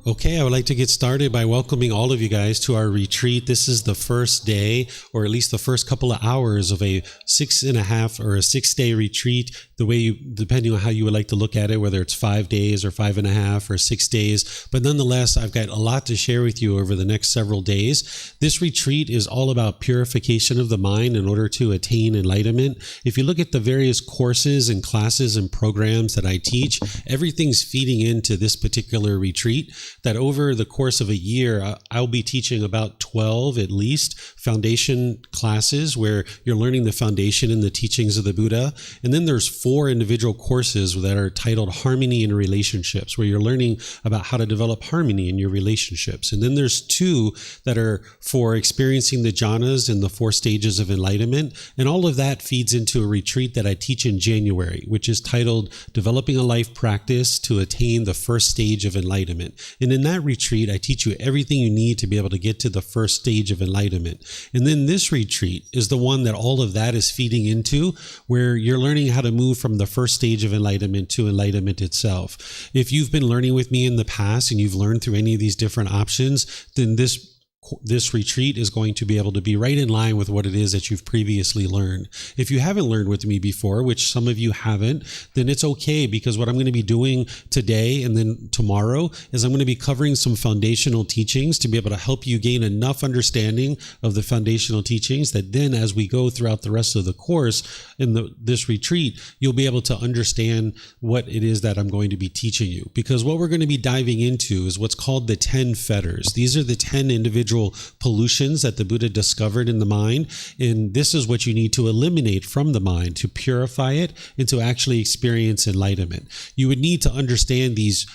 Okay, I would like to get started by welcoming all of you guys to our retreat. This is the first day, or at least the first couple of hours of a 6.5 or a 6-day retreat, the way you, depending on how you would like to look at it, whether it's 5 days or 5.5 or 6 days. But nonetheless, I've got a lot to share with you over the next several days. This retreat is all about purification of the mind in order to attain enlightenment. If you look at the various courses and classes and programs that I teach, everything's feeding into this particular retreat. That over the course of a year, I'll be teaching about 12 at least foundation classes where you're learning the foundation and the teachings of the Buddha. And then there's 4 individual courses that are titled Harmony in Relationships, where you're learning about how to develop harmony in your relationships. And then there's 2 that are for experiencing the jhanas and the 4 stages of enlightenment. And all of that feeds into a retreat that I teach in January, which is titled Developing a Life Practice to Attain the First Stage of Enlightenment. And in that retreat, I teach you everything you need to be able to get to the first stage of enlightenment. And then this retreat is the one that all of that is feeding into, where you're learning how to move from the first stage of enlightenment to enlightenment itself. If you've been learning with me in the past and you've learned through any of these different options, then this retreat is going to be able to be right in line with what it is that you've previously learned. If you haven't learned with me before, which some of you haven't, then it's okay, because what I'm going to be doing today and then tomorrow is I'm going to be covering some foundational teachings to be able to help you gain enough understanding of the foundational teachings that then as we go throughout the rest of the course in this retreat, you'll be able to understand what it is that I'm going to be teaching you. Because what we're going to be diving into is what's called the 10 fetters. These are the 10 individual pollutions that the Buddha discovered in the mind, and this is what you need to eliminate from the mind to purify it and to actually experience enlightenment. You would need to understand these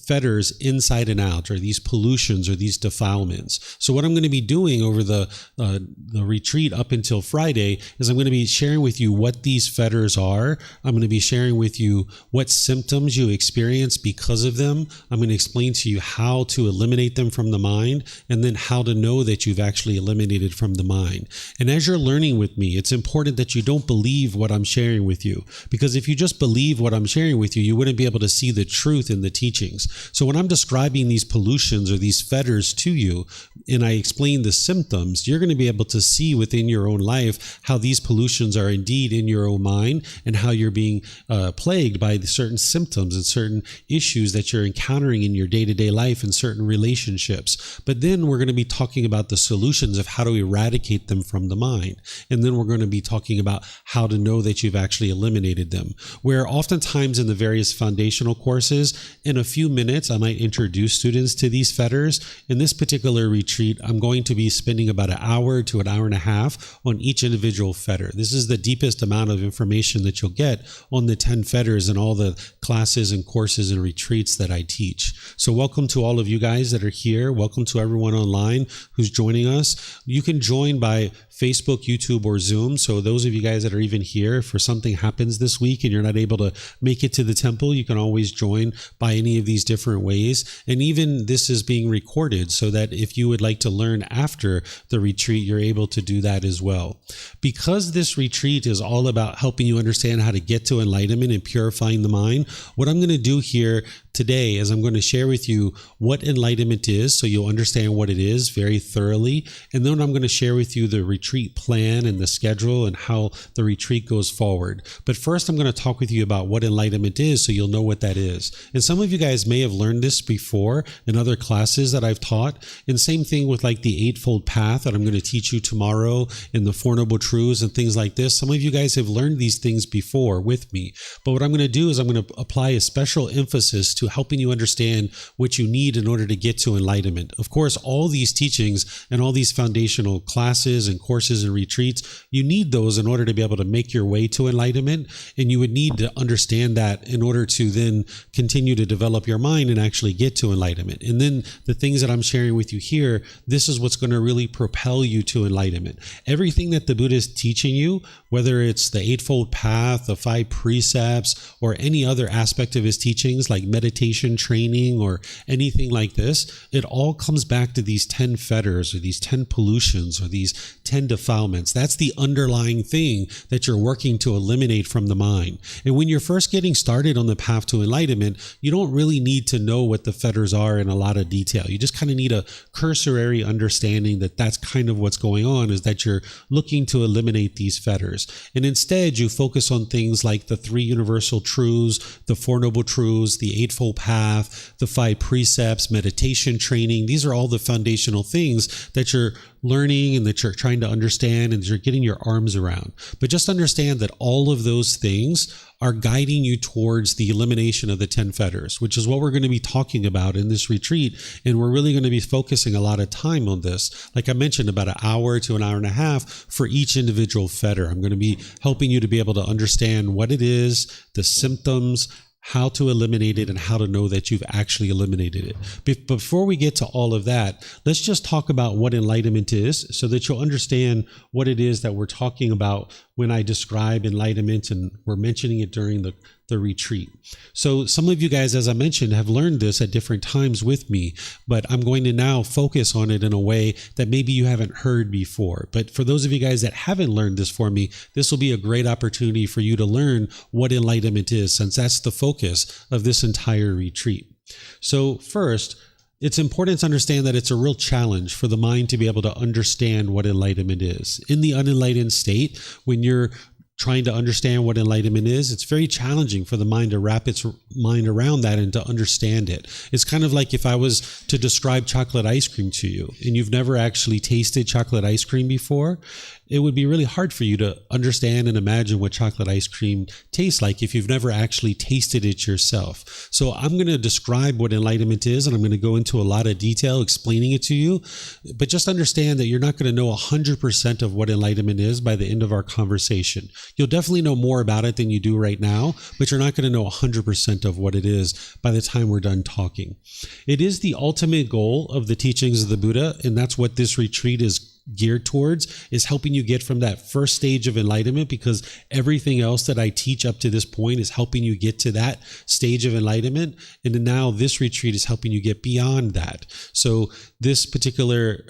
fetters inside and out, or these pollutions or these defilements. So what I'm going to be doing over the retreat up until Friday is I'm going to be sharing with you what these fetters are. I'm going to be sharing with you what symptoms you experience because of them. I'm going to explain to you how to eliminate them from the mind, and then how to know that you've actually eliminated from the mind. And as you're learning with me, it's important that you don't believe what I'm sharing with you, because if you just believe what I'm sharing with you, you wouldn't be able to see the truth in the teachings. So when I'm describing these pollutions or these fetters to you, and I explain the symptoms, you're going to be able to see within your own life how these pollutions are indeed in your own mind, and how you're being plagued by the certain symptoms and certain issues that you're encountering in your day-to-day life and certain relationships. But then we're going to be talking about the solutions of how to eradicate them from the mind. And then we're going to be talking about how to know that you've actually eliminated them. Where oftentimes in the various foundational courses, in a few minutes, I might introduce students to these fetters. In this particular retreat, I'm going to be spending about an hour to an hour and a half on each individual fetter. This is the deepest amount of information that you'll get on the 10 fetters and all the classes and courses and retreats that I teach. So welcome to all of you guys that are here. Welcome to everyone online who's joining us. You can join by Facebook, YouTube, or Zoom. So those of you guys that are even here, if something happens this week and you're not able to make it to the temple, you can always join by any of these different ways. And even this is being recorded so that if you would like to learn after the retreat, you're able to do that as well. Because this retreat is all about helping you understand how to get to enlightenment and purifying the mind, what I'm going to do here today is I'm going to share with you what enlightenment is, so you'll understand what it is very thoroughly. And then I'm going to share with you the retreat plan and the schedule and how the retreat goes forward. But first, I'm going to talk with you about what enlightenment is, so you'll know what that is. And some of you guys may have learned this before in other classes that I've taught. And same thing with like the Eightfold Path that I'm going to teach you tomorrow, in the Four Noble Truths and things like this. Some of you guys have learned these things before with me. But what I'm going to do is I'm going to apply a special emphasis to helping you understand what you need in order to get to enlightenment. Of course, all these teachings and all these foundational classes and courses and retreats, you need those in order to be able to make your way to enlightenment. And you would need to understand that in order to then continue to develop your mind and actually get to enlightenment. And then the things that I'm sharing with you here, this is what's going to really propel you to enlightenment. Everything that the Buddha is teaching you, whether it's the Eightfold Path, the 5 precepts, or any other aspect of his teachings like meditation, meditation training or anything like this, it all comes back to these 10 fetters or these 10 pollutions or these 10 defilements. That's the underlying thing that you're working to eliminate from the mind. And when you're first getting started on the path to enlightenment, you don't really need to know what the fetters are in a lot of detail. You just kind of need a cursory understanding that that's kind of what's going on, is that you're looking to eliminate these fetters. And instead, you focus on things like the 3 universal truths, the 4 noble truths, the Eightfold Path, the 5 precepts, meditation training. These are all the foundational things that you're learning and that you're trying to understand and that you're getting your arms around. But just understand that all of those things are guiding you towards the elimination of the 10 fetters, which is what we're going to be talking about in this retreat. And we're really going to be focusing a lot of time on this. Like I mentioned, about an hour to an hour and a half for each individual fetter. I'm going to be helping you to be able to understand what it is, the symptoms, how to eliminate it, and how to know that you've actually eliminated it. Before we get to all of that, let's just talk about what enlightenment is so that you'll understand what it is that we're talking about when I describe enlightenment, and we're mentioning it during the retreat. So some of you guys, as I mentioned, have learned this at different times with me, but I'm going to now focus on it in a way that maybe you haven't heard before. But for those of you guys that haven't learned this for me, this will be a great opportunity for you to learn what enlightenment is, since that's the focus of this entire retreat. So first, it's important to understand that it's a real challenge for the mind to be able to understand what enlightenment is. In the unenlightened state, when you're trying to understand what enlightenment is, it's very challenging for the mind to wrap its mind around that and to understand it. It's kind of like if I was to describe chocolate ice cream to you and you've never actually tasted chocolate ice cream before, it would be really hard for you to understand and imagine what chocolate ice cream tastes like if you've never actually tasted it yourself. So I'm going to describe what enlightenment is, and I'm going to go into a lot of detail explaining it to you. But just understand that you're not going to know 100% of what enlightenment is by the end of our conversation. You'll definitely know more about it than you do right now, but you're not going to know 100% of what it is by the time we're done talking. It is the ultimate goal of the teachings of the Buddha, and that's what this retreat is geared towards, is helping you get from that first stage of enlightenment, because everything else that I teach up to this point is helping you get to that stage of enlightenment. And then now this retreat is helping you get beyond that. So this particular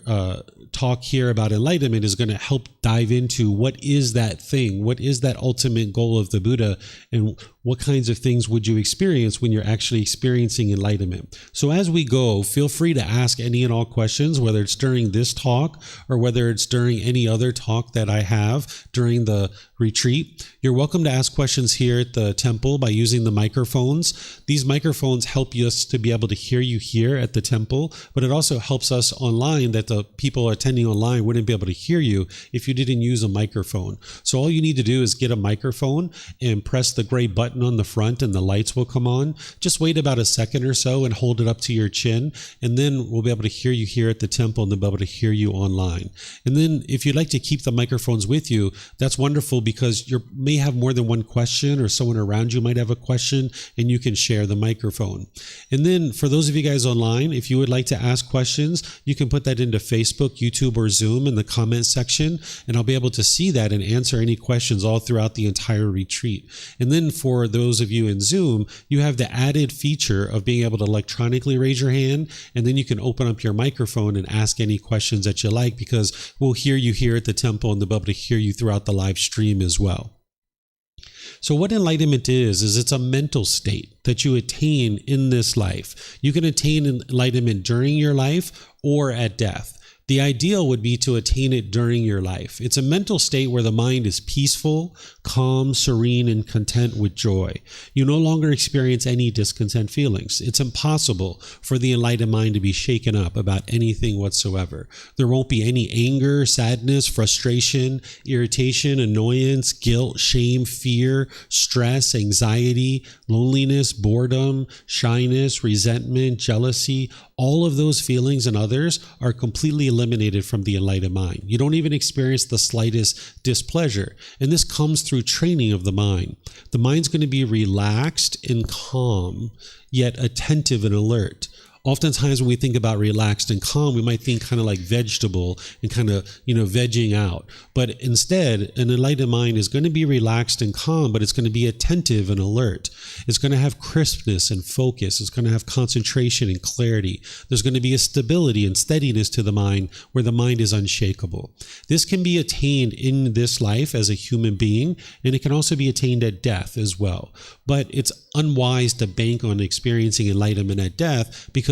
talk here about enlightenment is going to help dive into what is that thing, what is that ultimate goal of the Buddha, and what kinds of things would you experience when you're actually experiencing enlightenment. So as we go, feel free to ask any and all questions, whether it's during this talk or whether it's during any other talk that I have during the retreat. You're welcome to ask questions here at the temple by using the microphones. These microphones help us to be able to hear you here at the temple, but it also helps us online that the people attending online wouldn't be able to hear you if you didn't use a microphone. So all you need to do is get a microphone and press the gray button on the front and the lights will come on. Just wait about a second or so and hold it up to your chin, and then we'll be able to hear you here at the temple and then be able to hear you online. And then if you'd like to keep the microphones with you, that's wonderful, because you may have more than one question, or someone around you might have a question, and you can share the microphone. And then for those of you guys online, if you would like to ask questions, you can put that into Facebook, YouTube, or Zoom in the comment section, and I'll be able to see that and answer any questions all throughout the entire retreat. And then for those of you in Zoom, you have the added feature of being able to electronically raise your hand, and then you can open up your microphone and ask any questions that you like, because we'll hear you here at the temple and they'll be able to hear you throughout the live stream as well. So what enlightenment is it's a mental state that you attain in this life. You can attain enlightenment during your life or at death. The ideal would be to attain it during your life. It's a mental state where the mind is peaceful, calm, serene, and content with joy. You no longer experience any discontent feelings. It's impossible for the enlightened mind to be shaken up about anything whatsoever. There won't be any anger, sadness, frustration, irritation, annoyance, guilt, shame, fear, stress, anxiety, loneliness, boredom, shyness, resentment, jealousy. All of those feelings and others are completely eliminated from the enlightened mind. You don't even experience the slightest displeasure. And this comes through training of the mind. The mind's going to be relaxed and calm, yet attentive and alert. Oftentimes when we think about relaxed and calm, we might think kind of like vegetable and kind of, vegging out. But instead, an enlightened mind is going to be relaxed and calm, but it's going to be attentive and alert. It's going to have crispness and focus. It's going to have concentration and clarity. There's going to be a stability and steadiness to the mind where the mind is unshakable. This can be attained in this life as a human being, and it can also be attained at death as well. But it's unwise to bank on experiencing enlightenment at death because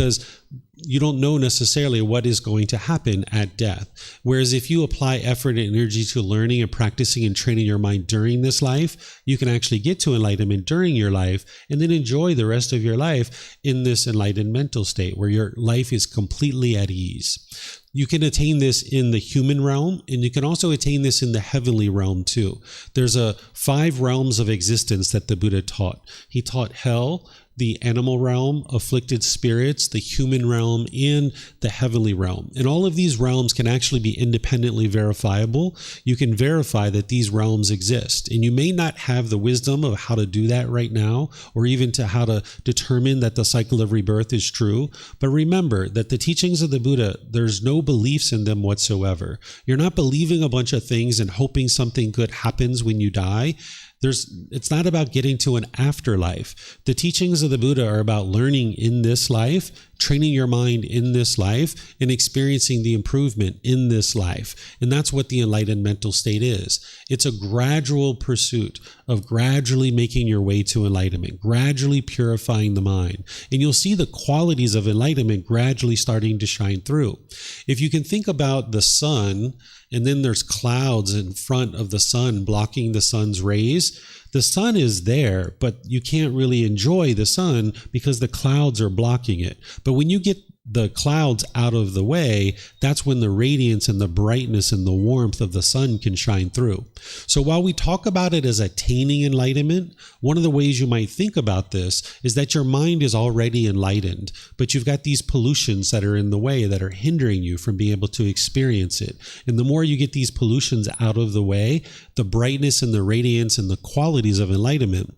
you don't know necessarily what is going to happen at death. Whereas if you apply effort and energy to learning and practicing and training your mind during this life, you can actually get to enlightenment during your life and then enjoy the rest of your life in this enlightened mental state where your life is completely at ease. You can attain this in the human realm, and you can also attain this in the heavenly realm too. There's 5 realms of existence that the Buddha taught. He taught hell, the animal realm, afflicted spirits, the human realm, and the heavenly realm. And all of these realms can actually be independently verifiable. You can verify that these realms exist. And you may not have the wisdom of how to do that right now, or even to how to determine that the cycle of rebirth is true. But remember that the teachings of the Buddha, there's no beliefs in them whatsoever. You're not believing a bunch of things and hoping something good happens when you die. It's not about getting to an afterlife. The teachings of the Buddha are about learning in this life, training your mind in this life, and experiencing the improvement in this life. And that's what the enlightened mental state is. It's a gradual pursuit of gradually making your way to enlightenment, gradually purifying the mind. And you'll see the qualities of enlightenment gradually starting to shine through. If you can think about the sun, and then there's clouds in front of the sun blocking the sun's rays. The sun is there, but you can't really enjoy the sun because the clouds are blocking it. But when you get the clouds out of the way, that's when the radiance and the brightness and the warmth of the sun can shine through. So while we talk about it as attaining enlightenment, one of the ways you might think about this is that your mind is already enlightened, but you've got these pollutions that are in the way that are hindering you from being able to experience it. And the more you get these pollutions out of the way, the brightness and the radiance and the qualities of enlightenment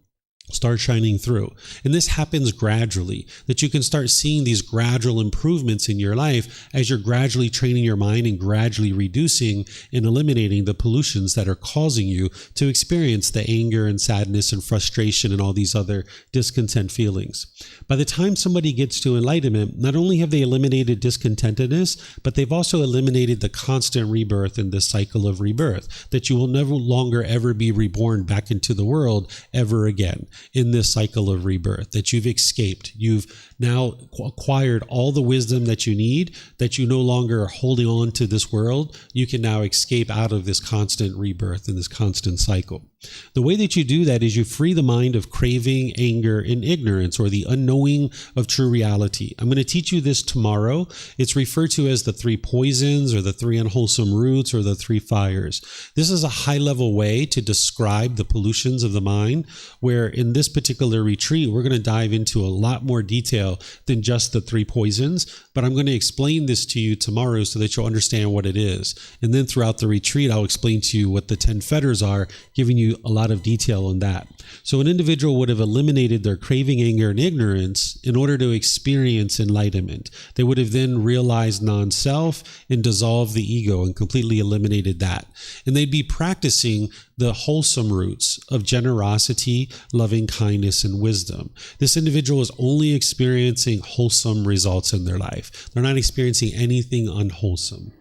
start shining through. And this happens gradually, that you can start seeing these gradual improvements in your life as you're gradually training your mind and gradually reducing and eliminating the pollutions that are causing you to experience the anger and sadness and frustration and all these other discontent feelings. By the time somebody gets to enlightenment, not only have they eliminated discontentedness, but they've also eliminated the constant rebirth and the cycle of rebirth, that you will never longer ever be reborn back into the world ever again. In this cycle of rebirth, that you've escaped. You've now acquired all the wisdom that you need, that you no longer are holding on to this world. You can now escape out of this constant rebirth and this constant cycle. The way that you do that is you free the mind of craving, anger, and ignorance, or the unknowing of true reality. I'm going to teach you this tomorrow. It's referred to as the 3 poisons, or the 3 unwholesome roots, or the 3 fires. This is a high-level way to describe the pollutions of the mind, where in this particular retreat, we're going to dive into a lot more detail than just the 3 poisons, but I'm going to explain this to you tomorrow so that you'll understand what it is. And then throughout the retreat, I'll explain to you what the 10 fetters are, giving you a lot of detail on that. So an individual would have eliminated their craving, anger, and ignorance in order to experience enlightenment. They would have then realized non-self and dissolved the ego and completely eliminated that. And they'd be practicing the wholesome roots of generosity, loving kindness, and wisdom. This individual is only experiencing wholesome results in their life. They're not experiencing anything unwholesome.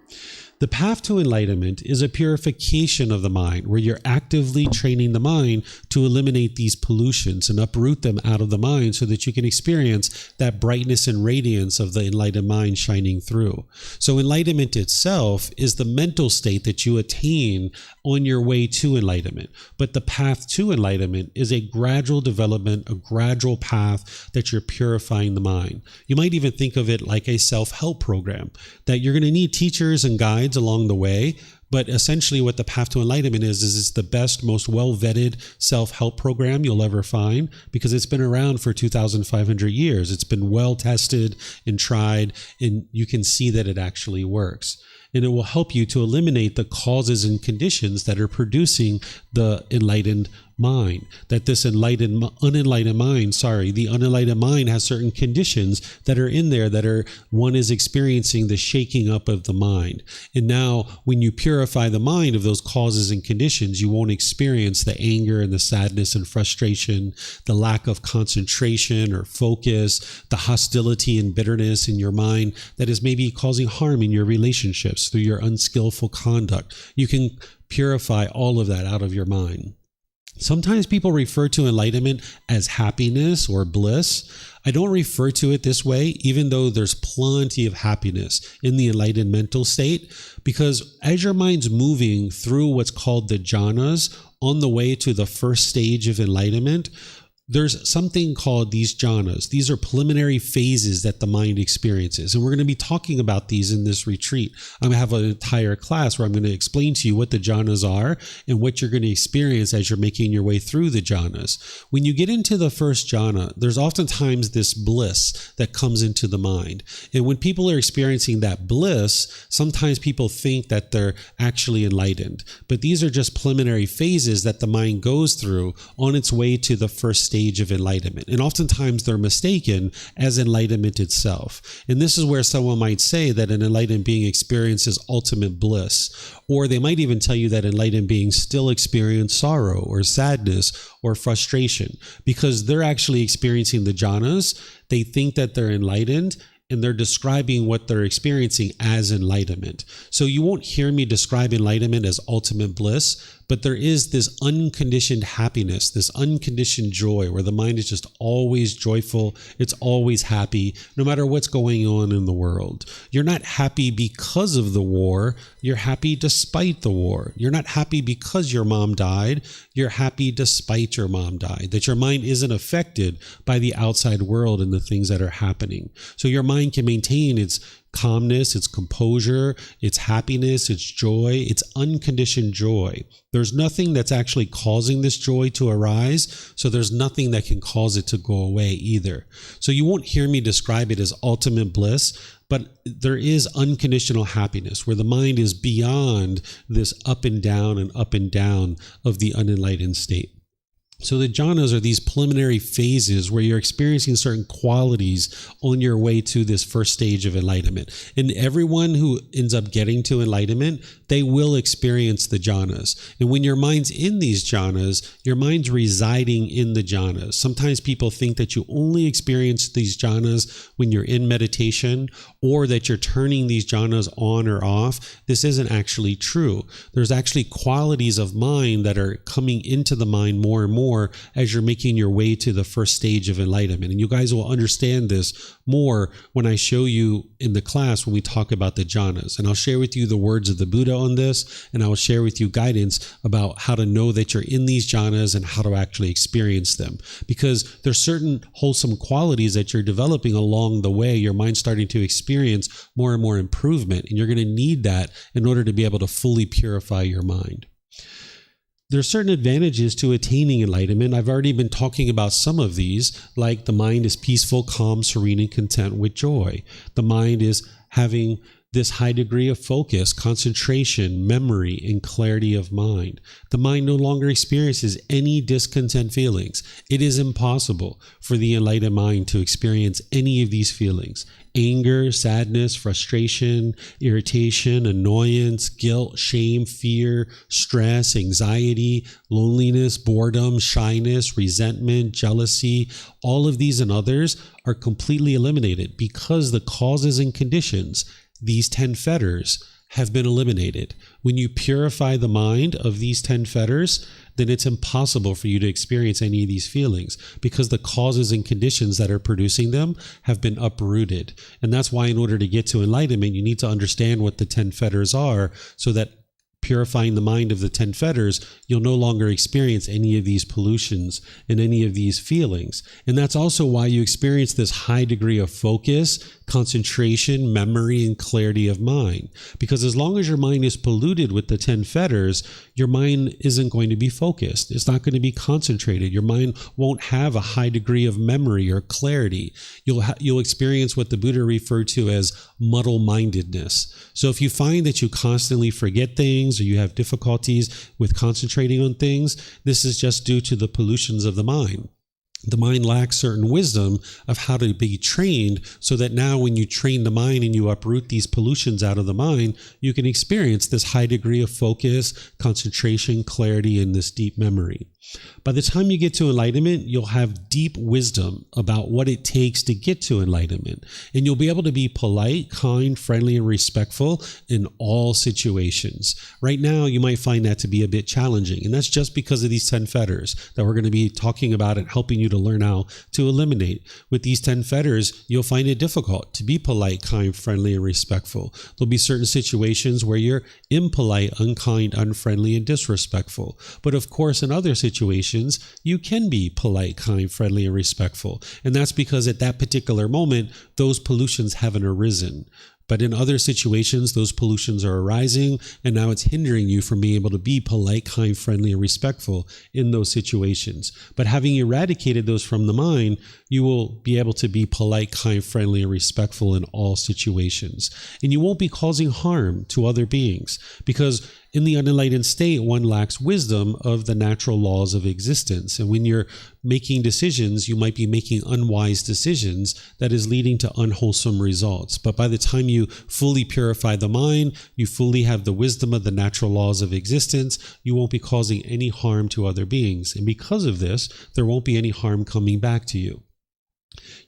The path to enlightenment is a purification of the mind, where you're actively training the mind to eliminate these pollutions and uproot them out of the mind so that you can experience that brightness and radiance of the enlightened mind shining through. So enlightenment itself is the mental state that you attain on your way to enlightenment. But the path to enlightenment is a gradual development, a gradual path that you're purifying the mind. You might even think of it like a self-help program, that you're going to need teachers and guides along the way. But essentially what the path to enlightenment is it's the best, most well-vetted self-help program you'll ever find, because it's been around for 2,500 years. It's been well-tested and tried, and you can see that it actually works. And it will help you to eliminate the causes and conditions that are producing the enlightened mind, that this unenlightened mind has certain conditions that are in there one is experiencing the shaking up of the mind. And now when you purify the mind of those causes and conditions, you won't experience the anger and the sadness and frustration, the lack of concentration or focus, the hostility and bitterness in your mind that is maybe causing harm in your relationships through your unskillful conduct. You can purify all of that out of your mind. Sometimes people refer to enlightenment as happiness or bliss. I don't refer to it this way, even though there's plenty of happiness in the enlightened mental state, because as your mind's moving through what's called the jhanas on the way to the first stage of enlightenment, there's something called these jhanas. These are preliminary phases that the mind experiences. And we're going to be talking about these in this retreat. I'm going to have an entire class where I'm going to explain to you what the jhanas are and what you're going to experience as you're making your way through the jhanas. When you get into the first jhana, there's oftentimes this bliss that comes into the mind. And when people are experiencing that bliss, sometimes people think that they're actually enlightened. But these are just preliminary phases that the mind goes through on its way to the first stage of enlightenment. And oftentimes they're mistaken as enlightenment itself. And this is where someone might say that an enlightened being experiences ultimate bliss. Or they might even tell you that enlightened beings still experience sorrow or sadness or frustration because they're actually experiencing the jhanas. They think that they're enlightened, and they're describing what they're experiencing as enlightenment. So you won't hear me describe enlightenment as ultimate bliss, but there is this unconditioned happiness, this unconditioned joy where the mind is just always joyful. It's always happy, no matter what's going on in the world. You're not happy because of the war. You're happy despite the war. You're not happy because your mom died. You're happy despite your mom died, that your mind isn't affected by the outside world and the things that are happening. So your mind can maintain its calmness, its composure, its happiness, its joy, its unconditioned joy. There's nothing that's actually causing this joy to arise, so there's nothing that can cause it to go away either. So you won't hear me describe it as ultimate bliss, but there is unconditional happiness where the mind is beyond this up and down of the unenlightened state. So the jhanas are these preliminary phases where you're experiencing certain qualities on your way to this first stage of enlightenment. And everyone who ends up getting to enlightenment, they will experience the jhanas. And when your mind's in these jhanas, your mind's residing in the jhanas. Sometimes people think that you only experience these jhanas when you're in meditation or that you're turning these jhanas on or off. This isn't actually true. There's actually qualities of mind that are coming into the mind more and more as you're making your way to the first stage of enlightenment. And you guys will understand this more when I show you in the class when we talk about the jhanas. And I'll share with you the words of the Buddha on this, and I will share with you guidance about how to know that you're in these jhanas and how to actually experience them. Because there's certain wholesome qualities that you're developing along the way. Your mind's starting to experience more and more improvement, and you're going to need that in order to be able to fully purify your mind. There are certain advantages to attaining enlightenment. I've already been talking about some of these, like the mind is peaceful, calm, serene, and content with joy. The mind is having this high degree of focus, concentration, memory, and clarity of mind. The mind no longer experiences any discontent feelings. It is impossible for the enlightened mind to experience any of these feelings. Anger, sadness, frustration, irritation, annoyance, guilt, shame, fear, stress, anxiety, loneliness, boredom, shyness, resentment, jealousy, all of these and others are completely eliminated because the causes and conditions, these 10 fetters, have been eliminated. When you purify the mind of these 10 fetters, then it's impossible for you to experience any of these feelings because the causes and conditions that are producing them have been uprooted. And that's why in order to get to enlightenment, you need to understand what the 10 fetters are so that purifying the mind of the 10 fetters, you'll no longer experience any of these pollutions and any of these feelings. And that's also why you experience this high degree of focus, concentration, memory, and clarity of mind. Because as long as your mind is polluted with the 10 fetters, your mind isn't going to be focused. It's not going to be concentrated. Your mind won't have a high degree of memory or clarity. You'll experience what the Buddha referred to as muddle-mindedness. So if you find that you constantly forget things or you have difficulties with concentrating on things, this is just due to the pollutions of the mind. The mind lacks certain wisdom of how to be trained so that now when you train the mind and you uproot these pollutions out of the mind, you can experience this high degree of focus, concentration, clarity, and this deep memory. By the time you get to enlightenment, you'll have deep wisdom about what it takes to get to enlightenment. And you'll be able to be polite, kind, friendly, and respectful in all situations. Right now, you might find that to be a bit challenging. And that's just because of these 10 fetters that we're going to be talking about and helping you to learn how to eliminate. With these 10 fetters, you'll find it difficult to be polite, kind, friendly, and respectful. There'll be certain situations where you're impolite, unkind, unfriendly, and disrespectful. But of course, in other situations, you can be polite, kind, friendly, and respectful. And that's because at that particular moment, those pollutions haven't arisen. But in other situations, those pollutions are arising, and now it's hindering you from being able to be polite, kind, friendly, and respectful in those situations. But having eradicated those from the mind, you will be able to be polite, kind, friendly, and respectful in all situations. And you won't be causing harm to other beings, because in the unenlightened state, one lacks wisdom of the natural laws of existence. And when you're making decisions, you might be making unwise decisions that is leading to unwholesome results. But by the time you fully purify the mind, you fully have the wisdom of the natural laws of existence, you won't be causing any harm to other beings. And because of this, there won't be any harm coming back to you.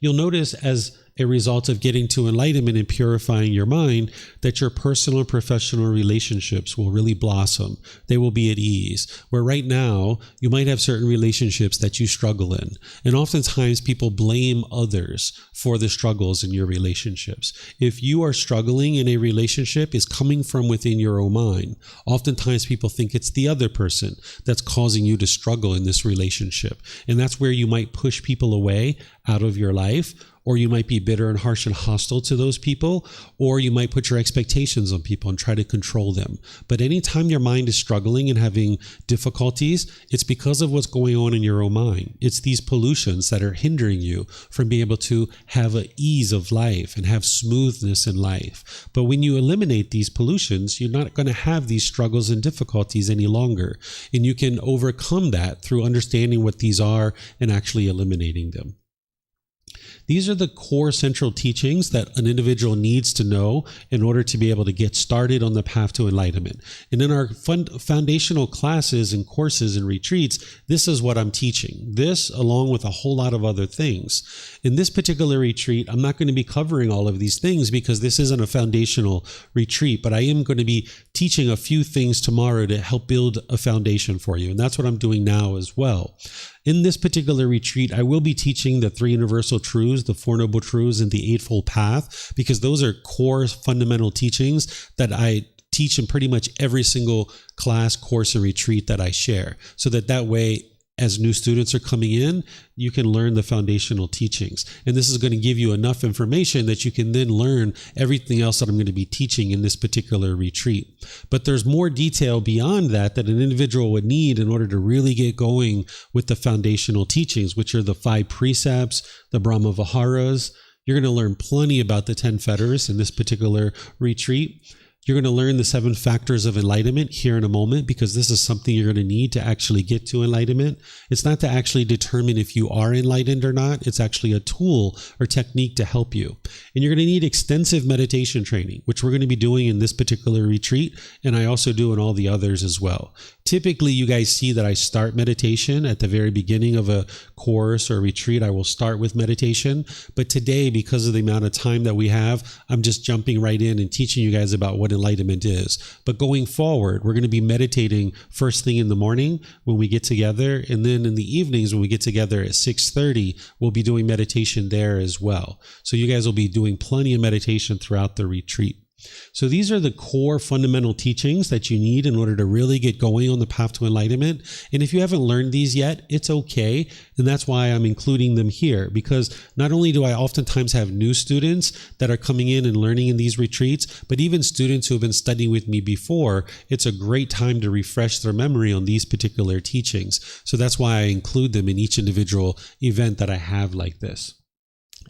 You'll notice as a result of getting to enlightenment and purifying your mind, that your personal and professional relationships will really blossom. They will be at ease. Where right now, you might have certain relationships that you struggle in. And oftentimes people blame others for the struggles in your relationships. If you are struggling in a relationship, it's coming from within your own mind. Oftentimes people think it's the other person that's causing you to struggle in this relationship. And that's where you might push people away out of your life, or you might be bitter and harsh and hostile to those people, or you might put your expectations on people and try to control them. But anytime your mind is struggling and having difficulties, it's because of what's going on in your own mind. It's these pollutions that are hindering you from being able to have an ease of life and have smoothness in life. But when you eliminate these pollutions, you're not going to have these struggles and difficulties any longer. And you can overcome that through understanding what these are and actually eliminating them. These are the core central teachings that an individual needs to know in order to be able to get started on the path to enlightenment. And in our foundational classes and courses and retreats, this is what I'm teaching. This, along with a whole lot of other things. In this particular retreat, I'm not going to be covering all of these things because this isn't a foundational retreat, but I am going to be teaching a few things tomorrow to help build a foundation for you. And that's what I'm doing now as well. In this particular retreat, I will be teaching the 3 universal truths, the 4 noble truths, and the Eightfold Path, because those are core fundamental teachings that I teach in pretty much every single class, course, and retreat that I share. So that way, as new students are coming in, you can learn the foundational teachings. And this is going to give you enough information that you can then learn everything else that I'm going to be teaching in this particular retreat. But there's more detail beyond that an individual would need in order to really get going with the foundational teachings, which are the 5 precepts, the Brahma Viharas. You're going to learn plenty about the 10 fetters in this particular retreat. You're going to learn the 7 factors of enlightenment here in a moment, because this is something you're going to need to actually get to enlightenment. It's not to actually determine if you are enlightened or not. It's actually a tool or technique to help you. And you're going to need extensive meditation training, which we're going to be doing in this particular retreat. And I also do in all the others as well. Typically, you guys see that I start meditation at the very beginning of a course or retreat. I will start with meditation. But today, because of the amount of time that we have, I'm just jumping right in and teaching you guys about what enlightenment is. But going forward, we're going to be meditating first thing in the morning when we get together. And then in the evenings when we get together at 6:30, we'll be doing meditation there as well. So you guys will be doing plenty of meditation throughout the retreat. So these are the core fundamental teachings that you need in order to really get going on the path to enlightenment. And if you haven't learned these yet, it's okay. And that's why I'm including them here, because not only do I oftentimes have new students that are coming in and learning in these retreats, but even students who have been studying with me before, it's a great time to refresh their memory on these particular teachings. So that's why I include them in each individual event that I have like this.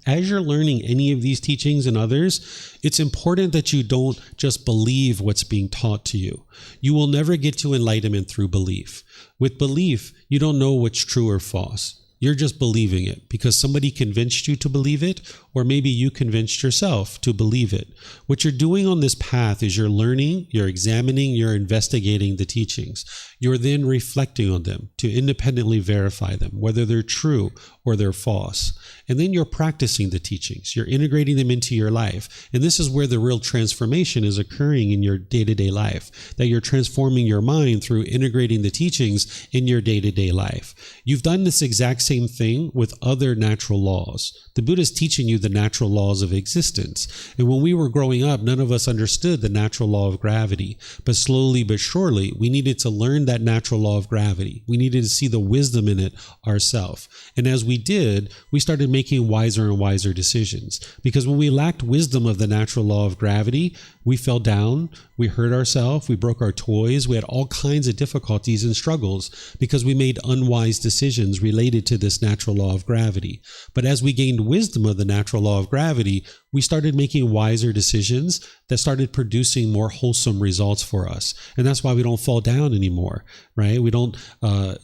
As you're learning any of these teachings and others, it's important that you don't just believe what's being taught to you. You will never get to enlightenment through belief. With belief, you don't know what's true or false. You're just believing it because somebody convinced you to believe it, or maybe you convinced yourself to believe it. What you're doing on this path is you're learning, you're examining, you're investigating the teachings. You're then reflecting on them to independently verify them, whether they're true or they're false. And then you're practicing the teachings. You're integrating them into your life. And this is where the real transformation is occurring in your day-to-day life, that you're transforming your mind through integrating the teachings in your day-to-day life. You've done this exact same thing with other natural laws. The Buddha is teaching you the natural laws of existence. And when we were growing up, none of us understood the natural law of gravity. But slowly but surely, we needed to learn that natural law of gravity. We needed to see the wisdom in it ourselves. And as we did, we started making wiser and wiser decisions. Because when we lacked wisdom of the natural law of gravity, we fell down, we hurt ourselves, we broke our toys, we had all kinds of difficulties and struggles because we made unwise decisions related to this natural law of gravity. But as we gained wisdom of the natural law of gravity, we started making wiser decisions that started producing more wholesome results for us. And that's why we don't fall down anymore, right? We don't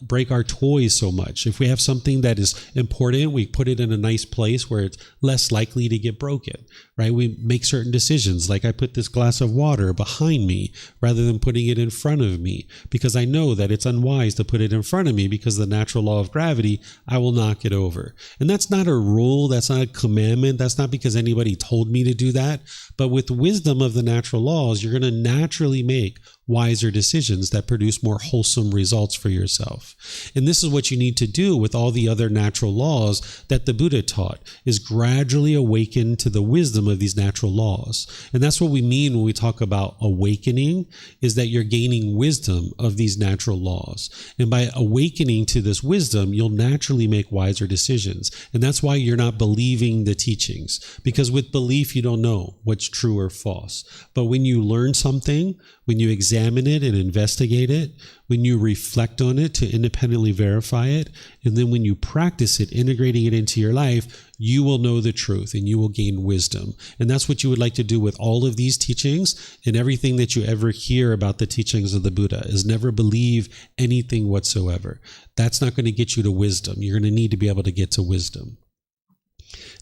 break our toys so much. If we have something that is important, we put it in a nice place where it's less likely to get broken, right? We make certain decisions, like I put this glass of water behind me rather than putting it in front of me, because I know that it's unwise to put it in front of me because of the natural law of gravity, I will knock it over. And that's not a rule, that's not a commandment, that's not because anybody told me to do that. But with wisdom of the natural laws, you're going to naturally make wiser decisions that produce more wholesome results for yourself. And this is what you need to do with all the other natural laws that the Buddha taught, is gradually awaken to the wisdom of these natural laws. And that's what we mean when we talk about awakening, is that you're gaining wisdom of these natural laws. And by awakening to this wisdom, you'll naturally make wiser decisions. And that's why you're not believing the teachings, because with belief, you don't know what's true or false. But when you learn something, when you examine it and investigate it, when you reflect on it to independently verify it, and then when you practice it, integrating it into your life, you will know the truth and you will gain wisdom. And that's what you would like to do with all of these teachings and everything that you ever hear about the teachings of the Buddha, is never believe anything whatsoever. That's not going to get you to wisdom. You're going to need to be able to get to wisdom.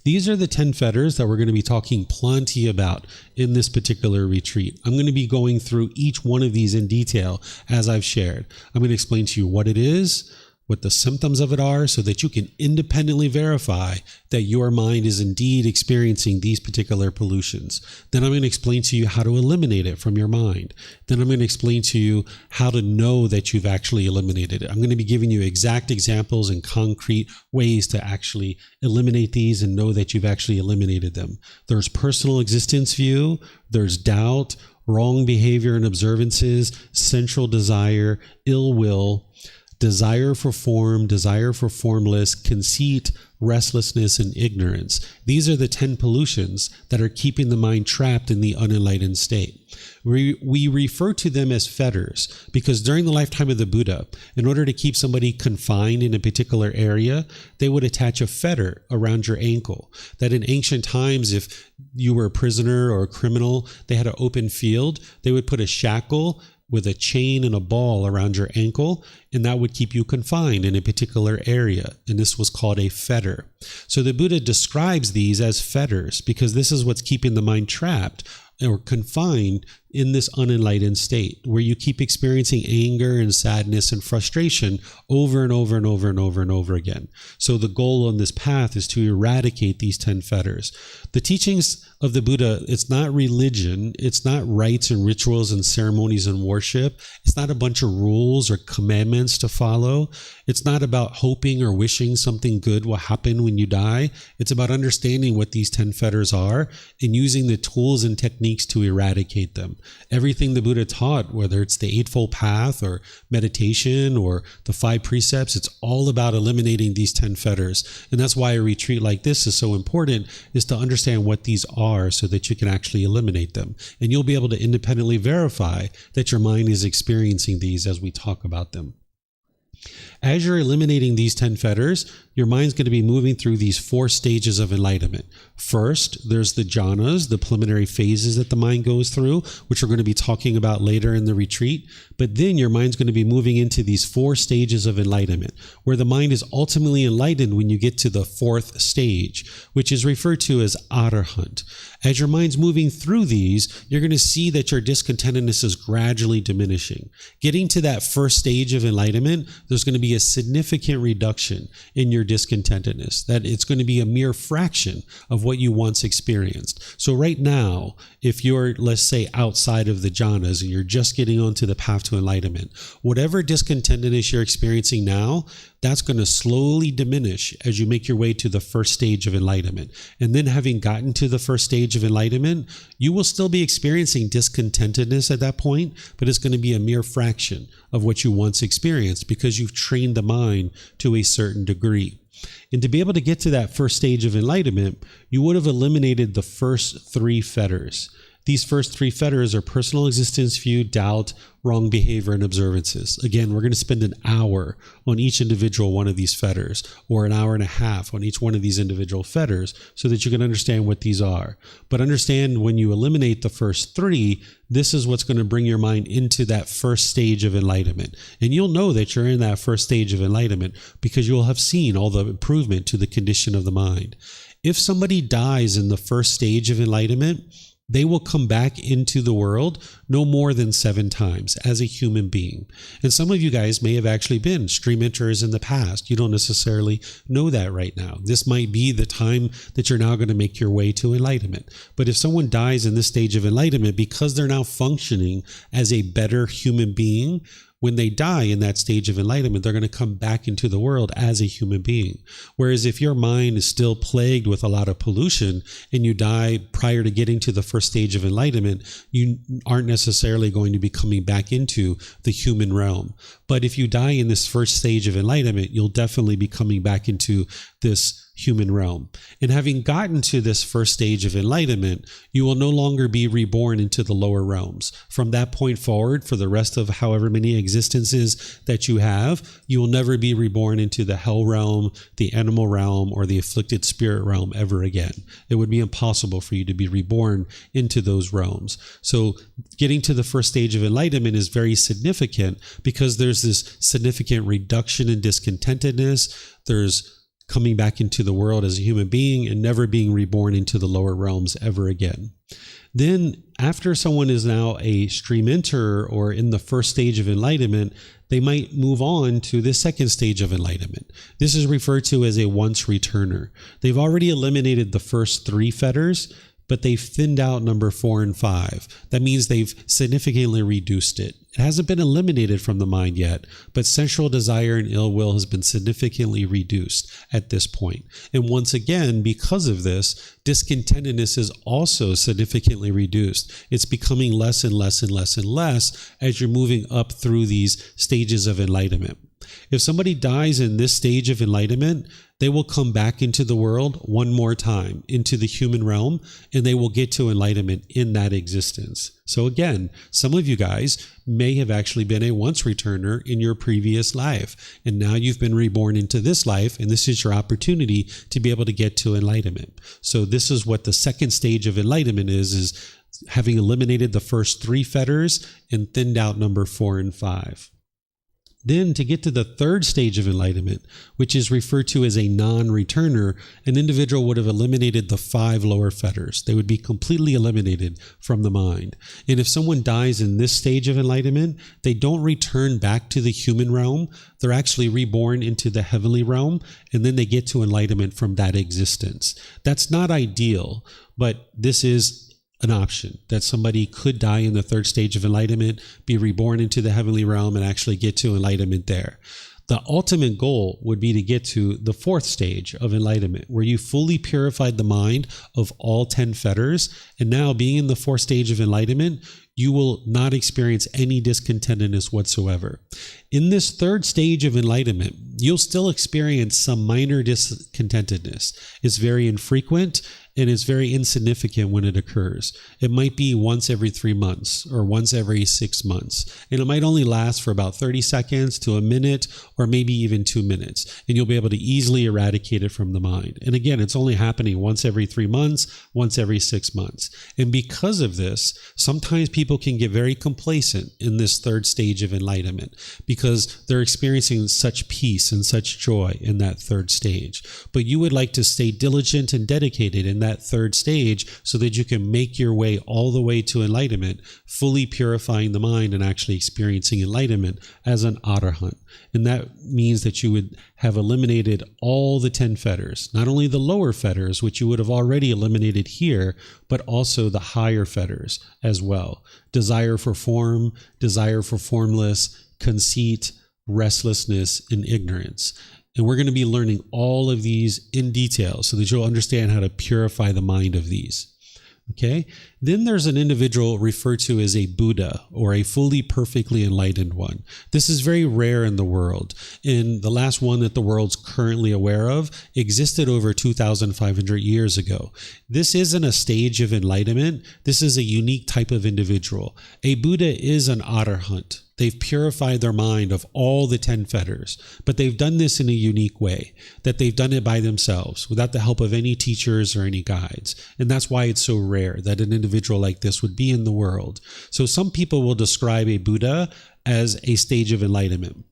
These are the 10 fetters that we're going to be talking plenty about in this particular retreat. I'm going to be going through each one of these in detail as I've shared. I'm going to explain to you what it is, what the symptoms of it are, so that you can independently verify that your mind is indeed experiencing these particular pollutions. Then I'm going to explain to you how to eliminate it from your mind. Then I'm going to explain to you how to know that you've actually eliminated it. I'm going to be giving you exact examples and concrete ways to actually eliminate these and know that you've actually eliminated them. There's personal existence view, there's doubt, wrong behavior and observances, sensual desire, ill will, desire for form, desire for formless, conceit, restlessness, and ignorance. These are the 10 pollutions that are keeping the mind trapped in the unenlightened state. We refer to them as fetters because during the lifetime of the Buddha, in order to keep somebody confined in a particular area, they would attach a fetter around your ankle. That in ancient times, if you were a prisoner or a criminal, they had an open field, they would put a shackle with a chain and a ball around your ankle, and that would keep you confined in a particular area. And this was called a fetter. So the Buddha describes these as fetters because this is what's keeping the mind trapped or confined in this unenlightened state, where you keep experiencing anger and sadness and frustration over and over and over and over and over again. So the goal on this path is to eradicate these 10 fetters. The teachings of the Buddha, it's not religion, it's not rites and rituals and ceremonies and worship, it's not a bunch of rules or commandments to follow, it's not about hoping or wishing something good will happen when you die. It's about understanding what these 10 fetters are and using the tools and techniques to eradicate them. Everything the Buddha taught, whether it's the Eightfold Path or meditation or the 5 precepts, it's all about eliminating these 10 fetters. And that's why a retreat like this is so important, is to understand what these are so that you can actually eliminate them. And you'll be able to independently verify that your mind is experiencing these as we talk about them. As you're eliminating these 10 fetters, your mind's going to be moving through these 4 stages of enlightenment. First, there's the jhanas, the preliminary phases that the mind goes through, which we're going to be talking about later in the retreat. But then your mind's going to be moving into these 4 stages of enlightenment, where the mind is ultimately enlightened when you get to the 4th stage, which is referred to as arahant. As your mind's moving through these, you're going to see that your discontentedness is gradually diminishing. Getting to that first stage of enlightenment, there's going to be a significant reduction in your discontentedness, that it's going to be a mere fraction of what you once experienced. So right now, if you're, let's say, outside of the jhanas and you're just getting onto the path to enlightenment, whatever discontentedness you're experiencing now, that's going to slowly diminish as you make your way to the first stage of enlightenment. And then having gotten to the first stage of enlightenment, you will still be experiencing discontentedness at that point, but it's going to be a mere fraction of what you once experienced because you've trained the mind to a certain degree. And to be able to get to that first stage of enlightenment, you would have eliminated the first 3 fetters. These first 3 fetters are personal existence view, doubt, wrong behavior, and observances. Again, we're going to spend an hour on each individual one of these fetters, or an hour and a half on each one of these individual fetters, so that you can understand what these are. But understand, when you eliminate the first 3, this is what's going to bring your mind into that first stage of enlightenment. And you'll know that you're in that first stage of enlightenment because you'll have seen all the improvement to the condition of the mind. If somebody dies in the first stage of enlightenment, they will come back into the world no more than 7 times as a human being. And some of you guys may have actually been stream enterers in the past. You don't necessarily know that right now. This might be the time that you're now going to make your way to enlightenment. But if someone dies in this stage of enlightenment, because they're now functioning as a better human being, when they die in that stage of enlightenment, they're going to come back into the world as a human being. Whereas if your mind is still plagued with a lot of pollution and you die prior to getting to the first stage of enlightenment, you aren't necessarily going to be coming back into the human realm. But if you die in this first stage of enlightenment, you'll definitely be coming back into this human realm. And having gotten to this first stage of enlightenment, you will no longer be reborn into the lower realms. From that point forward, for the rest of however many existences that you have, you will never be reborn into the hell realm, the animal realm, or the afflicted spirit realm ever again. It would be impossible for you to be reborn into those realms. So getting to the first stage of enlightenment is very significant because there's this significant reduction in discontentedness. There's coming back into the world as a human being and never being reborn into the lower realms ever again. Then after someone is now a stream enterer or in the first stage of enlightenment, they might move on to the second stage of enlightenment. This is referred to as a once returner. They've already eliminated the first 3 fetters, but they've thinned out number 4 and 5. That means they've significantly reduced it. It hasn't been eliminated from the mind yet, but sensual desire and ill will has been significantly reduced at this point. And once again, because of this, discontentedness is also significantly reduced. It's becoming less and less and less and less as you're moving up through these stages of enlightenment. If somebody dies in this stage of enlightenment, they will come back into the world one more time, into the human realm, and they will get to enlightenment in that existence. So again, some of you guys may have actually been a once returner in your previous life, and now you've been reborn into this life, and this is your opportunity to be able to get to enlightenment. So this is what the second stage of enlightenment is having eliminated the first 3 fetters and thinned out number 4 and 5. Then to get to the third stage of enlightenment, which is referred to as a non-returner, an individual would have eliminated the 5 lower fetters. They would be completely eliminated from the mind. And if someone dies in this stage of enlightenment, they don't return back to the human realm. They're actually reborn into the heavenly realm, and then they get to enlightenment from that existence. That's not ideal, but this is an option that somebody could die in the third stage of enlightenment, be reborn into the heavenly realm, and actually get to enlightenment there. The ultimate goal would be to get to the 4th stage of enlightenment, where you fully purified the mind of all 10 fetters. And now, being in the 4th stage of enlightenment, you will not experience any discontentedness whatsoever. In this 3rd stage of enlightenment, you'll still experience some minor discontentedness. It's very infrequent, and it's very insignificant when it occurs. It might be once every 3 months or once every 6 months, and it might only last for about 30 seconds to a minute or maybe even 2 minutes, and you'll be able to easily eradicate it from the mind. And again, it's only happening once every 3 months, once every 6 months. And because of this, sometimes people can get very complacent in this third stage of enlightenment because they're experiencing such peace and such joy in that third stage. But you would like to stay diligent and dedicated in that third stage so that you can make your way all the way to enlightenment, fully purifying the mind and actually experiencing enlightenment as an arahant. And that means that you would have eliminated all the 10 fetters, not only the lower fetters, which you would have already eliminated here, but also the higher fetters as well. Desire for form, desire for formless, conceit, restlessness, and ignorance. And we're going to be learning all of these in detail so that you'll understand how to purify the mind of these. Okay? Then there's an individual referred to as a Buddha, or a fully perfectly enlightened one. This is very rare in the world. And the last one that the world's currently aware of existed over 2,500 years ago. This isn't a stage of enlightenment. This is a unique type of individual. A Buddha is an arahant. They've purified their mind of all the 10 fetters, but they've done this in a unique way, that they've done it by themselves without the help of any teachers or any guides. And that's why it's so rare that an individual like this would be in the world. So some people will describe a Buddha as a stage of enlightenment.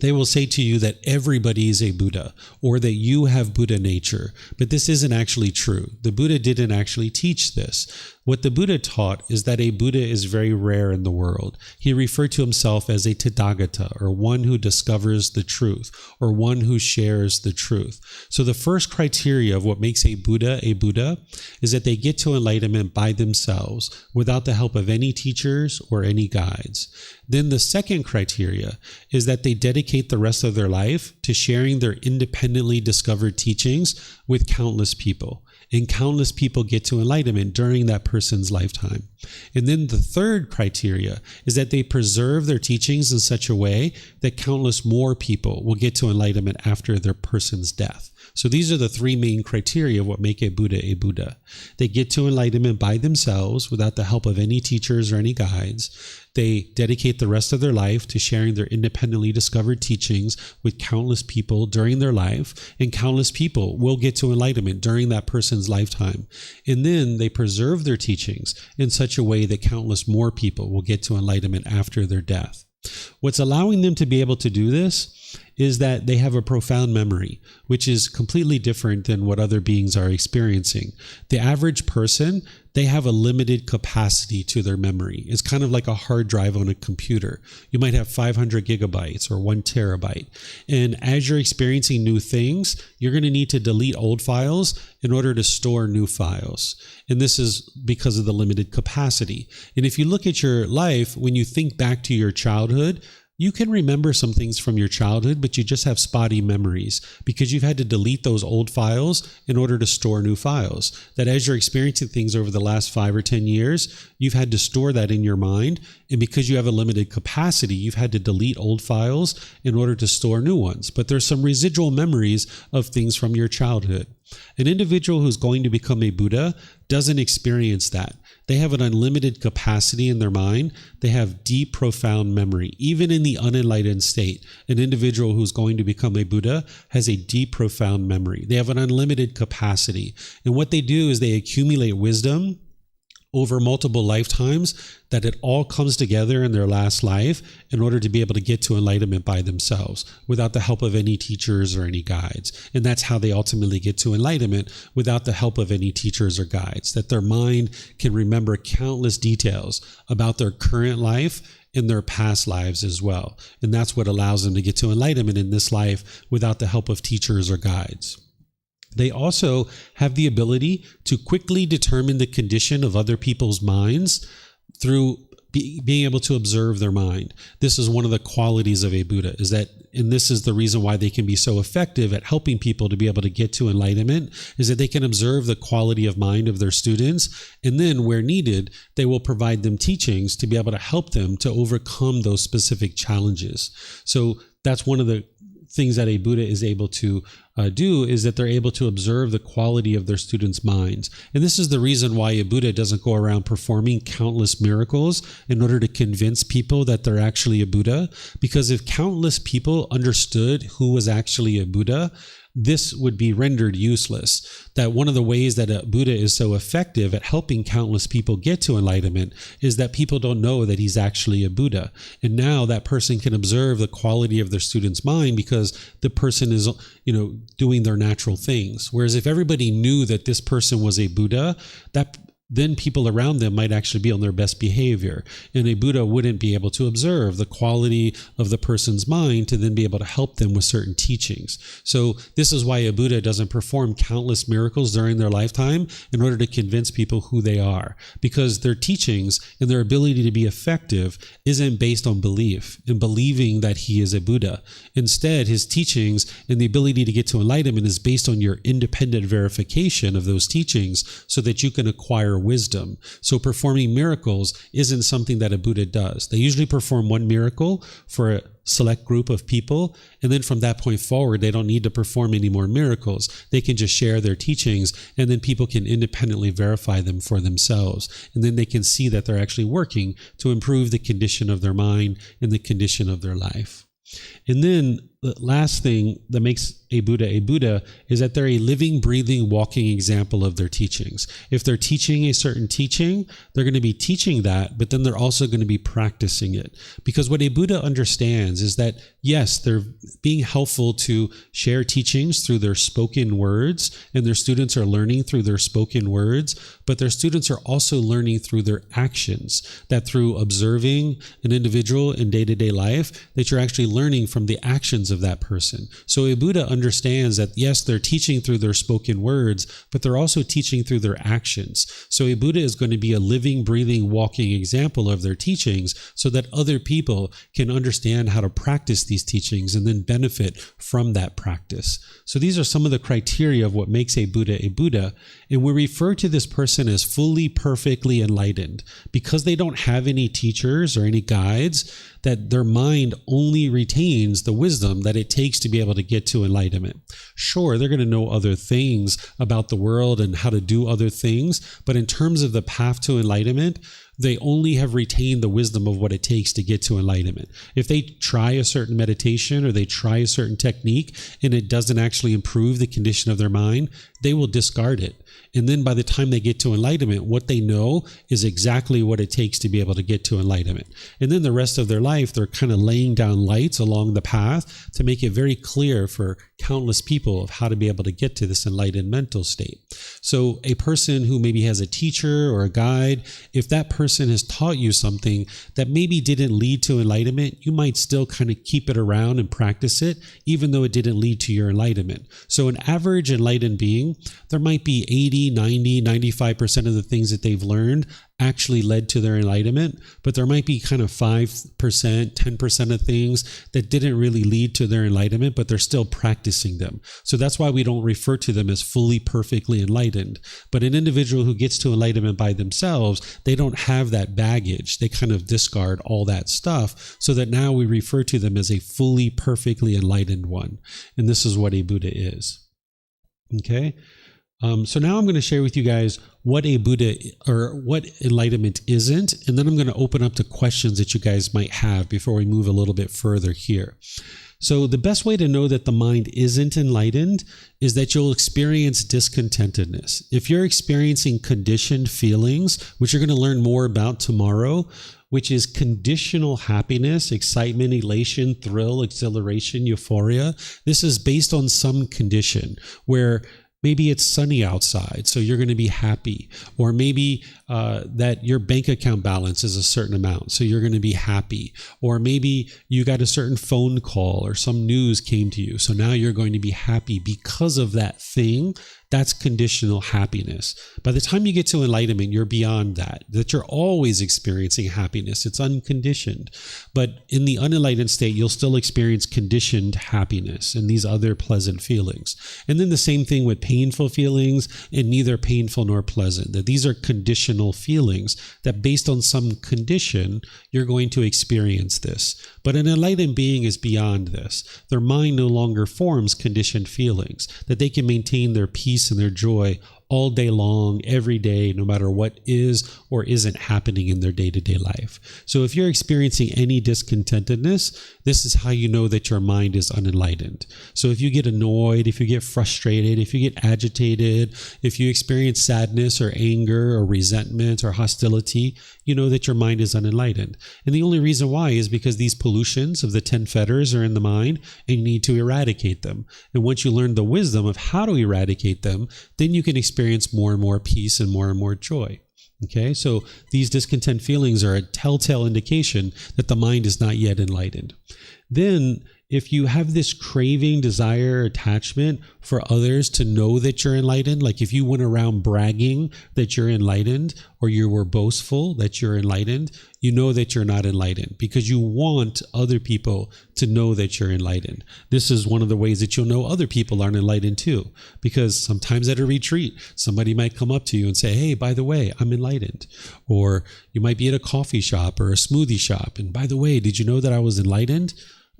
They will say to you that everybody is a Buddha or that you have Buddha nature, but this isn't actually true. The Buddha didn't actually teach this. What the Buddha taught is that a Buddha is very rare in the world. He referred to himself as a Tathagata, or one who discovers the truth, or one who shares the truth. So the first criteria of what makes a Buddha is that they get to enlightenment by themselves without the help of any teachers or any guides. Then the second criteria is that they dedicate the rest of their life to sharing their independently discovered teachings with countless people. And countless people get to enlightenment during that person's lifetime. And then the third criteria is that they preserve their teachings in such a way that countless more people will get to enlightenment after their person's death. So these are the three main criteria of what make a Buddha a Buddha. They get to enlightenment by themselves without the help of any teachers or any guides. They dedicate the rest of their life to sharing their independently discovered teachings with countless people during their life, and countless people will get to enlightenment during that person's lifetime. And then they preserve their teachings in such a way that countless more people will get to enlightenment after their death. What's allowing them to be able to do this is that they have a profound memory, which is completely different than what other beings are experiencing. The average person, they have a limited capacity to their memory. It's kind of like a hard drive on a computer. You might have 500 gigabytes or 1 terabyte. And as you're experiencing new things, you're going to need to delete old files in order to store new files. And this is because of the limited capacity. And if you look at your life, when you think back to your childhood, you can remember some things from your childhood, but you just have spotty memories because you've had to delete those old files in order to store new files. That as you're experiencing things over the last 5 or 10 years, you've had to store that in your mind. And because you have a limited capacity, you've had to delete old files in order to store new ones. But there's some residual memories of things from your childhood. An individual who's going to become a Buddha doesn't experience that. They have an unlimited capacity in their mind. They have deep, profound memory. Even in the unenlightened state, an individual who's going to become a Buddha has a deep, profound memory. They have an unlimited capacity. And what they do is they accumulate wisdom over multiple lifetimes, that it all comes together in their last life in order to be able to get to enlightenment by themselves without the help of any teachers or any guides. And that's how they ultimately get to enlightenment, without the help of any teachers or guides, that their mind can remember countless details about their current life and their past lives as well. And that's what allows them to get to enlightenment in this life without the help of teachers or guides. They also have the ability to quickly determine the condition of other people's minds through being able to observe their mind. This is one of the qualities of a Buddha, is that, and this is the reason why they can be so effective at helping people to be able to get to enlightenment, is that they can observe the quality of mind of their students, and then where needed, they will provide them teachings to be able to help them to overcome those specific challenges. So that's one of the things that a Buddha is able to do is that they're able to observe the quality of their students' minds. And this is the reason why a Buddha doesn't go around performing countless miracles in order to convince people that they're actually a Buddha. Because if countless people understood who was actually a Buddha, this would be rendered useless. That one of the ways that a Buddha is so effective at helping countless people get to enlightenment is that people don't know that he's actually a Buddha. And now that person can observe the quality of their student's mind because the person is, doing their natural things. Whereas if everybody knew that this person was a Buddha, then people around them might actually be on their best behavior. And a Buddha wouldn't be able to observe the quality of the person's mind to then be able to help them with certain teachings. So this is why a Buddha doesn't perform countless miracles during their lifetime in order to convince people who they are. Because their teachings and their ability to be effective isn't based on belief and believing that he is a Buddha. Instead, his teachings and the ability to get to enlightenment is based on your independent verification of those teachings so that you can acquire wisdom. So performing miracles isn't something that a Buddha does. They usually perform one miracle for a select group of people, and then from that point forward, they don't need to perform any more miracles. They can just share their teachings, and then people can independently verify them for themselves. And then they can see that they're actually working to improve the condition of their mind and the condition of their life. And then the last thing that makes a Buddha is that they're a living, breathing, walking example of their teachings. If they're teaching a certain teaching, they're going to be teaching that, but then they're also going to be practicing it. Because what a Buddha understands is that, yes, they're being helpful to share teachings through their spoken words, and their students are learning through their spoken words, but their students are also learning through their actions, that through observing an individual in day-to-day life, that you're actually learning from the actions of that person. So a Buddha understands that, yes, they're teaching through their spoken words, but they're also teaching through their actions. So a Buddha is going to be a living, breathing, walking example of their teachings so that other people can understand how to practice these teachings and then benefit from that practice. So these are some of the criteria of what makes a Buddha, and we refer to this person as fully, perfectly enlightened because they don't have any teachers or any guides, that their mind only retains the wisdom that it takes to be able to get to enlightenment. Sure, they're going to know other things about the world and how to do other things, but in terms of the path to enlightenment, they only have retained the wisdom of what it takes to get to enlightenment. If they try a certain meditation or they try a certain technique and it doesn't actually improve the condition of their mind, they will discard it. And then by the time they get to enlightenment, what they know is exactly what it takes to be able to get to enlightenment. And then the rest of their life, they're kind of laying down lights along the path to make it very clear for countless people of how to be able to get to this enlightened mental state. So a person who maybe has a teacher or a guide, if that person has taught you something that maybe didn't lead to enlightenment, you might still kind of keep it around and practice it, even though it didn't lead to your enlightenment. So an average enlightened being, there might be 80, 90, 95% of the things that they've learned actually led to their enlightenment, but there might be kind of 5%, 10% of things that didn't really lead to their enlightenment, but they're still practicing them. So that's why we don't refer to them as fully, perfectly enlightened. But an individual who gets to enlightenment by themselves, they don't have that baggage. They kind of discard all that stuff so that now we refer to them as a fully, perfectly enlightened one. And this is what a Buddha is. Okay? So now I'm going to share with you guys what a Buddha or what enlightenment isn't, and then I'm going to open up to questions that you guys might have before we move a little bit further here. So the best way to know that the mind isn't enlightened is that you'll experience discontentedness. If you're experiencing conditioned feelings, which you're going to learn more about tomorrow, which is conditional happiness, excitement, elation, thrill, exhilaration, euphoria, this is based on some condition where maybe it's sunny outside, so you're going to be happy. Or maybe that your bank account balance is a certain amount, so you're going to be happy. Or maybe you got a certain phone call or some news came to you, so now you're going to be happy because of that thing. That's conditional happiness. By the time you get to enlightenment, you're beyond that you're always experiencing happiness. It's unconditioned. But in the unenlightened state, you'll still experience conditioned happiness and these other pleasant feelings. And then the same thing with painful feelings, and neither painful nor pleasant. That these are conditional conditional feelings that based on some condition, you're going to experience this. But an enlightened being is beyond this. Their mind no longer forms conditioned feelings, that they can maintain their peace and their joy all day long, every day, no matter what is or isn't happening in their day-to-day life. So if you're experiencing any discontentedness, this is how you know that your mind is unenlightened. So if you get annoyed, if you get frustrated, if you get agitated, if you experience sadness or anger or resentment or hostility, you know that your mind is unenlightened. And the only reason why is because these pollutions of the 10 fetters are in the mind and you need to eradicate them. And once you learn the wisdom of how to eradicate them, then you can experience more and more peace and more joy. Okay, so these discontent feelings are a telltale indication that the mind is not yet enlightened. Then, if you have this craving, desire, attachment for others to know that you're enlightened, like if you went around bragging that you're enlightened or you were boastful that you're enlightened, you know that you're not enlightened because you want other people to know that you're enlightened. This is one of the ways that you'll know other people aren't enlightened too, because sometimes at a retreat, somebody might come up to you and say, hey, by the way, I'm enlightened. Or you might be at a coffee shop or a smoothie shop. And by the way, did you know that I was enlightened?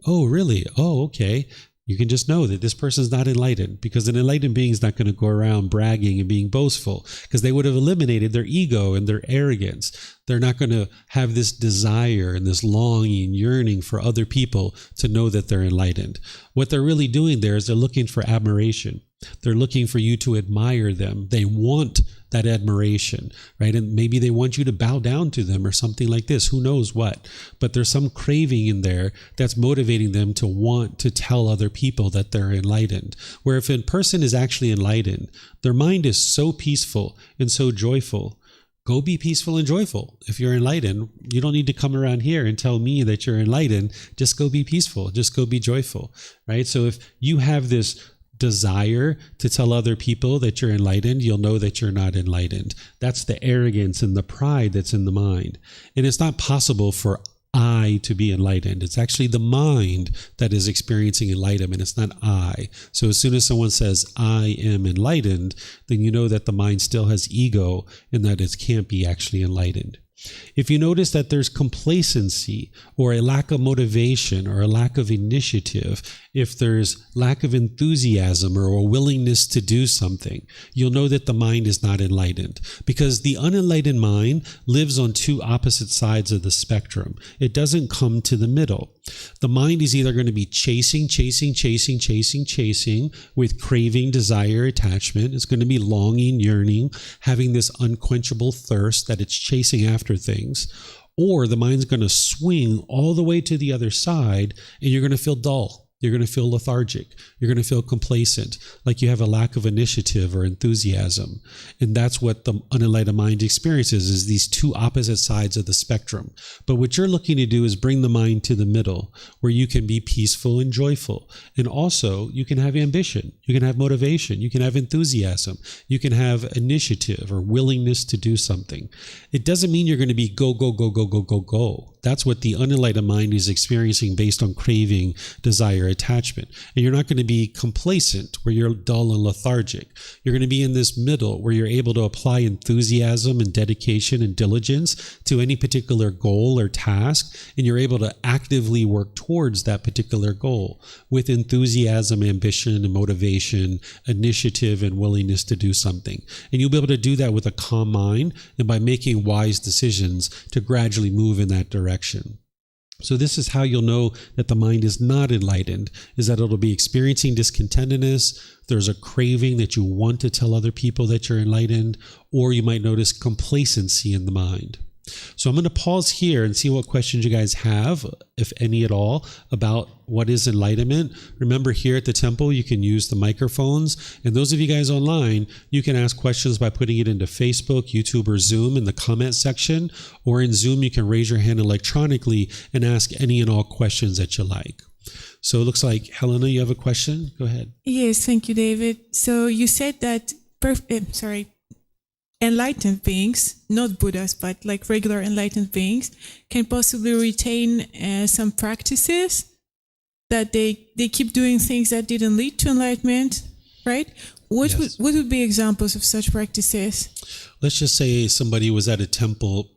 Oh, really? Oh, okay. You can just know that this person's not enlightened because an enlightened being is not going to go around bragging and being boastful because they would have eliminated their ego and their arrogance. They're not going to have this desire and this longing, yearning for other people to know that they're enlightened. What they're really doing there is they're looking for admiration. They're looking for you to admire them. They want that admiration, right? And maybe they want you to bow down to them or something like this. Who knows what? But there's some craving in there that's motivating them to want to tell other people that they're enlightened. Where if a person is actually enlightened, their mind is so peaceful and so joyful. Go be peaceful and joyful. If you're enlightened, you don't need to come around here and tell me that you're enlightened. Just go be peaceful. Just go be joyful, right? So if you have this desire to tell other people that you're enlightened, you'll know that you're not enlightened. That's the arrogance and the pride that's in the mind. And it's not possible for I to be enlightened. It's actually the mind that is experiencing enlightenment. It's not I. So as soon as someone says, I am enlightened, then you know that the mind still has ego and that it can't be actually enlightened. If you notice that there's complacency or a lack of motivation or a lack of initiative, if there's lack of enthusiasm or a willingness to do something, you'll know that the mind is not enlightened because the unenlightened mind lives on two opposite sides of the spectrum. It doesn't come to the middle. The mind is either going to be chasing with craving, desire, attachment. It's going to be longing, yearning, having this unquenchable thirst that it's chasing after things, or the mind's going to swing all the way to the other side and you're going to feel dull. You're going to feel lethargic. You're going to feel complacent, like you have a lack of initiative or enthusiasm. And that's what the unenlightened mind experiences, is these two opposite sides of the spectrum. But what you're looking to do is bring the mind to the middle, where you can be peaceful and joyful. And also, you can have ambition. You can have motivation. You can have enthusiasm. You can have initiative or willingness to do something. It doesn't mean you're going to be go. That's what the unenlightened mind is experiencing based on craving, desire, attachment. And you're not going to be complacent where you're dull and lethargic. You're going to be in this middle where you're able to apply enthusiasm and dedication and diligence to any particular goal or task, and you're able to actively work towards that particular goal with enthusiasm, ambition, and motivation, initiative, and willingness to do something. And you'll be able to do that with a calm mind and by making wise decisions to gradually move in that direction. So this is how you'll know that the mind is not enlightened, is that it'll be experiencing discontentedness. There's a craving that you want to tell other people that you're enlightened, or you might notice complacency in the mind. So I'm going to pause here and see what questions you guys have, if any at all, about what is enlightenment. Remember, here at the temple, you can use the microphones. And those of you guys online, you can ask questions by putting it into Facebook, YouTube, or Zoom in the comment section. Or in Zoom, you can raise your hand electronically and ask any and all questions that you like. So it looks like, Helena, you have a question? Go ahead. Yes, thank you, David. So you said that enlightened beings, not Buddhas, but like regular enlightened beings, can possibly retain some practices that they keep doing things that didn't lead to enlightenment, right? what Yes. would be examples of such practices? Let's just say somebody was at a temple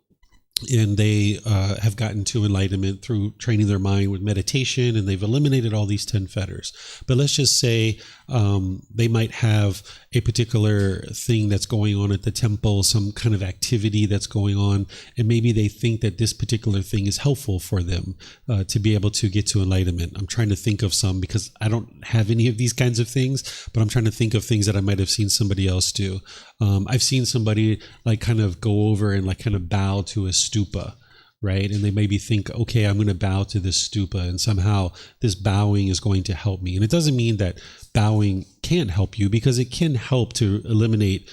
and they have gotten to enlightenment through training their mind with meditation, and they've eliminated all these 10 fetters. But let's just say they might have a particular thing that's going on at the temple, some kind of activity that's going on, and maybe they think that this particular thing is helpful for them to be able to get to enlightenment. I'm trying to think of some because I don't have any of these kinds of things, but I'm trying to think of things that I might have seen somebody else do. I've seen somebody like kind of go over and like kind of bow to a stupa, right? And they maybe think, okay, I'm going to bow to this stupa, and somehow this bowing is going to help me. And it doesn't mean that bowing can't help you, because it can help to eliminate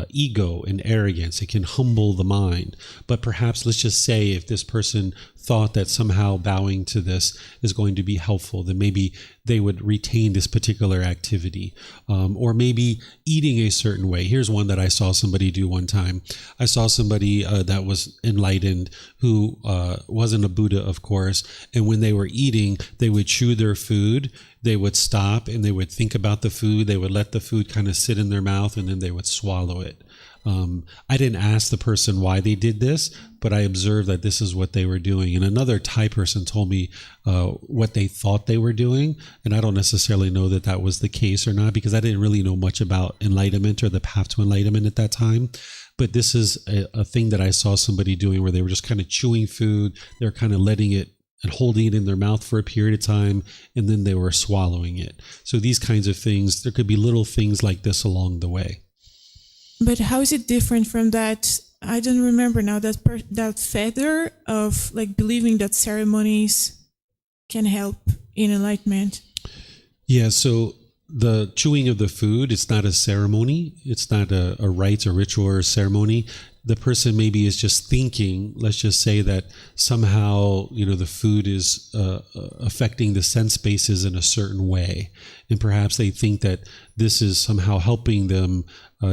ego and arrogance. It can humble the mind. But perhaps, let's just say, if this person thought that somehow bowing to this is going to be helpful, then maybe they would retain this particular activity. Or maybe eating a certain way. Here's one that I saw somebody do one time. I saw somebody that was enlightened who wasn't a Buddha, of course. And when they were eating, they would chew their food. They would stop and they would think about the food. They would let the food kind of sit in their mouth, and then they would swallow it. I didn't ask the person why they did this, but I observed that this is what they were doing. And another Thai person told me what they thought they were doing. And I don't necessarily know that that was the case or not, because I didn't really know much about enlightenment or the path to enlightenment at that time. But this is a thing that I saw somebody doing where they were just kind of chewing food. They're kind of letting it and holding it in their mouth for a period of time, and then they were swallowing it. So these kinds of things, there could be little things like this along the way. But how is it different from that? I don't remember now, that feather of like believing that ceremonies can help in enlightenment. Yeah, so the chewing of the food, it's not a ceremony. It's not a rite or ritual or ceremony. The person maybe is just thinking, let's just say that somehow, the food is affecting the sense bases in a certain way. And perhaps they think that this is somehow helping them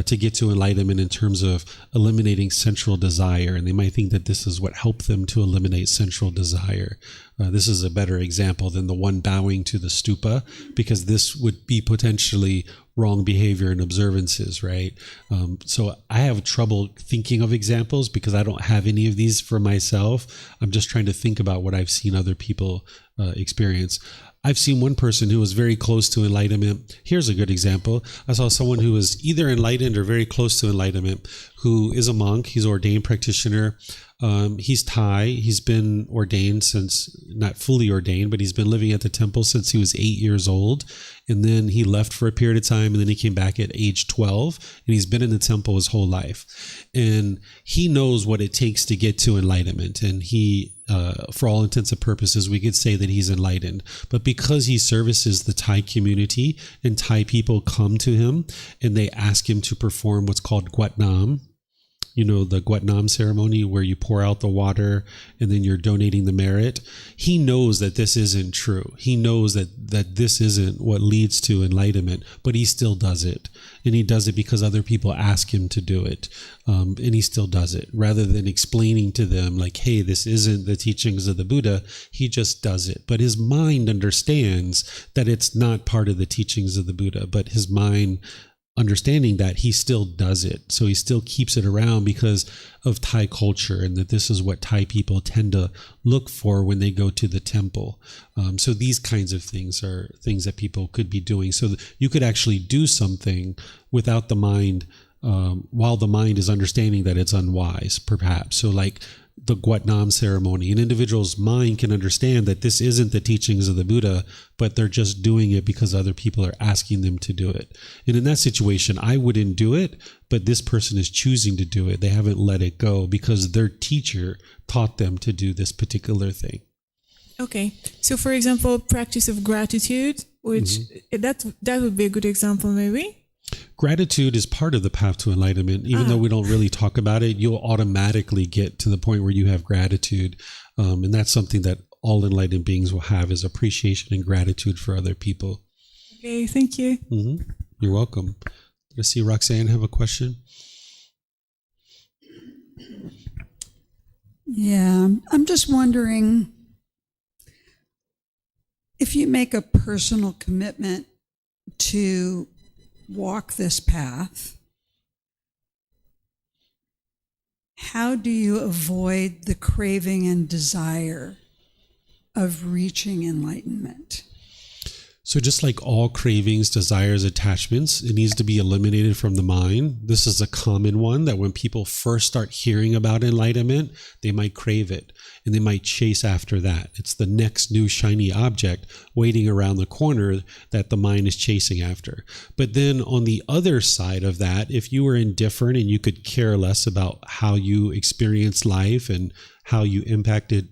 to get to enlightenment in terms of eliminating sensual desire. And they might think that this is what helped them to eliminate sensual desire. This is a better example than the one bowing to the stupa, because this would be potentially wrong behavior and observances, right? So I have trouble thinking of examples because I don't have any of these for myself. I'm just trying to think about what I've seen other people experience. I've seen one person who was very close to enlightenment. Here's a good example. I saw someone who was either enlightened or very close to enlightenment, who is a monk. He's an ordained practitioner. He's Thai. He's been ordained since, not fully ordained, but he's been living at the temple since he was 8 years old. And then he left for a period of time, and then he came back at age 12, and he's been in the temple his whole life. And he knows what it takes to get to enlightenment. And he, for all intents and purposes, we could say that he's enlightened. But because he services the Thai community, and Thai people come to him and they ask him to perform what's called Guat Nam, the Guat Nam ceremony where you pour out the water and then you're donating the merit. He knows that this isn't true. He knows that this isn't what leads to enlightenment, but he still does it. And he does it because other people ask him to do it. And he still does it. Rather than explaining to them like, hey, this isn't the teachings of the Buddha, he just does it. But his mind understands that it's not part of the teachings of the Buddha, but his mind, understanding that, he still does it. So he still keeps it around because of Thai culture, and that this is what Thai people tend to look for when they go to the temple. So these kinds of things are things that people could be doing. So you could actually do something without the mind, while the mind is understanding that it's unwise, perhaps. So like the Guat Nam ceremony, an individual's mind can understand that this isn't the teachings of the Buddha, but they're just doing it because other people are asking them to do it. And in that situation, I wouldn't do it, but this person is choosing to do it. They haven't let it go because their teacher taught them to do this particular thing. Okay. So for example, practice of gratitude, which that would be a good example maybe. Gratitude is part of the path to enlightenment. Even though we don't really talk about it, you'll automatically get to the point where you have gratitude. And that's something that all enlightened beings will have, is appreciation and gratitude for other people. Okay, thank you. You're welcome. Did I see Roxanne have a question? Yeah, I'm just wondering if you make a personal commitment to walk this path, how do you avoid the craving and desire of reaching enlightenment? So just like all cravings, desires, attachments, it needs to be eliminated from the mind. This is a common one that when people first start hearing about enlightenment, they might crave it and they might chase after that. It's the next new shiny object waiting around the corner that the mind is chasing after. But then on the other side of that, if you were indifferent and you could care less about how you experienced life and how you impacted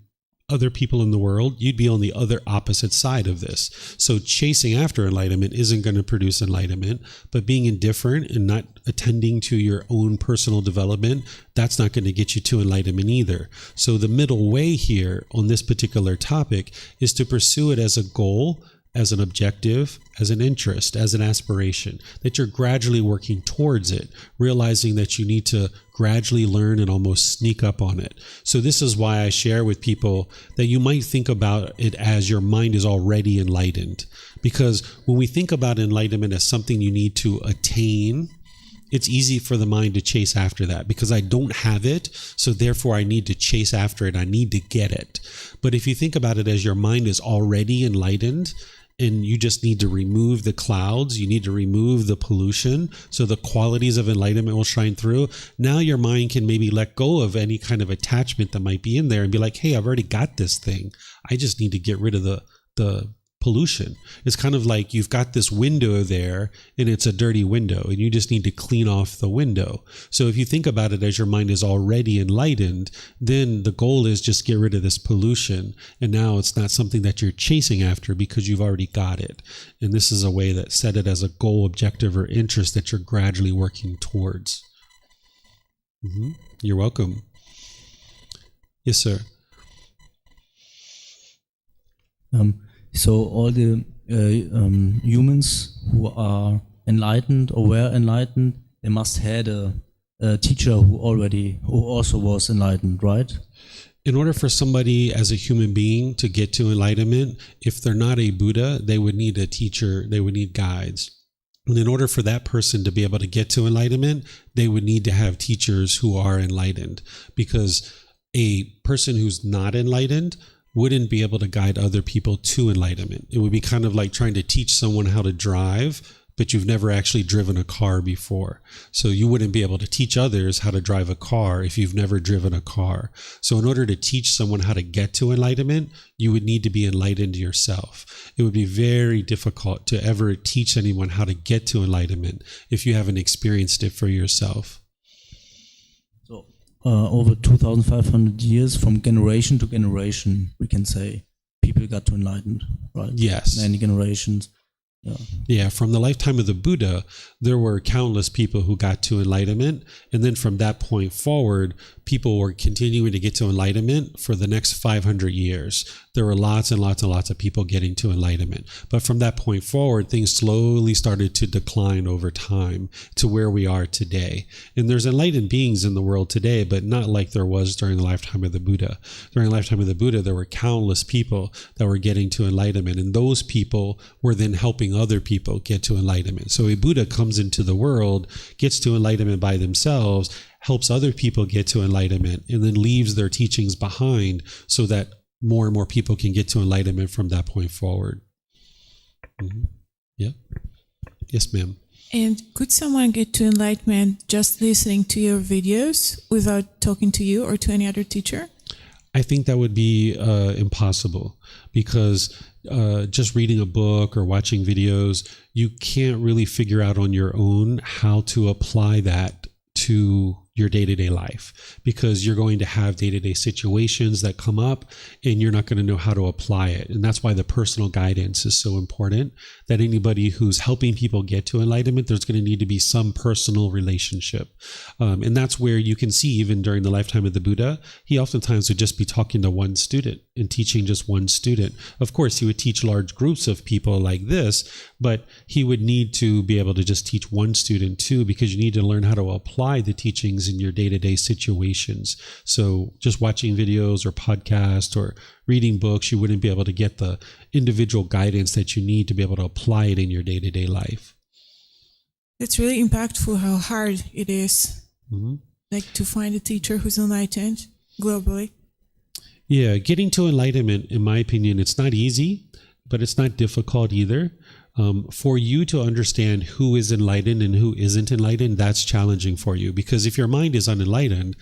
other people in the world, you'd be on the other opposite side of this. So chasing after enlightenment isn't going to produce enlightenment, but being indifferent and not attending to your own personal development, that's not going to get you to enlightenment either. So the middle way here on this particular topic is to pursue it as a goal, as an objective, as an interest, as an aspiration, that you're gradually working towards it, realizing that you need to gradually learn and almost sneak up on it. So this is why I share with people that you might think about it as your mind is already enlightened. Because when we think about enlightenment as something you need to attain, it's easy for the mind to chase after that because I don't have it, so therefore I need to chase after it. I need to get it. But if you think about it as your mind is already enlightened, and you just need to remove the clouds, you need to remove the pollution, so the qualities of enlightenment will shine through. Now your mind can maybe let go of any kind of attachment that might be in there and be like, hey, I've already got this thing. I just need to get rid of the pollution. It's kind of like you've got this window there and it's a dirty window and you just need to clean off the window. So if you think about it as your mind is already enlightened, then the goal is just get rid of this pollution. And now it's not something that you're chasing after because you've already got it. And this is a way that set it as a goal, objective, or interest that you're gradually working towards. You're welcome. Yes, sir. So all the humans who are enlightened or were enlightened, they must had a teacher who also was enlightened, right? In order for somebody as a human being to get to enlightenment, if they're not a Buddha, they would need a teacher, they would need guides. And in order for that person to be able to get to enlightenment, they would need to have teachers who are enlightened, because a person who's not enlightened wouldn't be able to guide other people to enlightenment. It would be kind of like trying to teach someone how to drive, but you've never actually driven a car before. So you wouldn't be able to teach others how to drive a car if you've never driven a car. So in order to teach someone how to get to enlightenment, you would need to be enlightened yourself. It would be very difficult to ever teach anyone how to get to enlightenment if you haven't experienced it for yourself. Over 2,500 years, from generation to generation, we can say people got to enlightened, right? Yes. Many generations. Yeah, from the lifetime of the Buddha, there were countless people who got to enlightenment. And then from that point forward, people were continuing to get to enlightenment for the next 500 years. There were lots and lots and lots of people getting to enlightenment. But from that point forward, things slowly started to decline over time to where we are today. And there's enlightened beings in the world today, but not like there was during the lifetime of the Buddha. During the lifetime of the Buddha, there were countless people that were getting to enlightenment. And those people were then helping other people get to enlightenment. So a Buddha comes into the world, gets to enlightenment by themselves, helps other people get to enlightenment, and then leaves their teachings behind so that more and more people can get to enlightenment from that point forward. Yeah. Yes, ma'am. And could someone get to enlightenment just listening to your videos without talking to you or to any other teacher? I think that would be impossible, because just reading a book or watching videos, you can't really figure out on your own how to apply that to your day-to-day life, because you're going to have day-to-day situations that come up and you're not going to know how to apply it. And that's why the personal guidance is so important, that anybody who's helping people get to enlightenment, there's going to need to be some personal relationship. And that's where you can see, even during the lifetime of the Buddha, he oftentimes would just be talking to one student and teaching just one student. Of course, he would teach large groups of people like this, but he would need to be able to just teach one student too, because you need to learn how to apply the teachings in your day-to-day situations. So just watching videos or podcasts or reading books, you wouldn't be able to get the individual guidance that you need to be able to apply it in your day-to-day life. It's really impactful how hard it is, Mm-hmm. like to find a teacher who's enlightened globally. Yeah, getting to enlightenment, in my opinion, it's not easy, but it's not difficult either. For you to understand who is enlightened and who isn't enlightened, that's challenging for you, because if your mind is unenlightened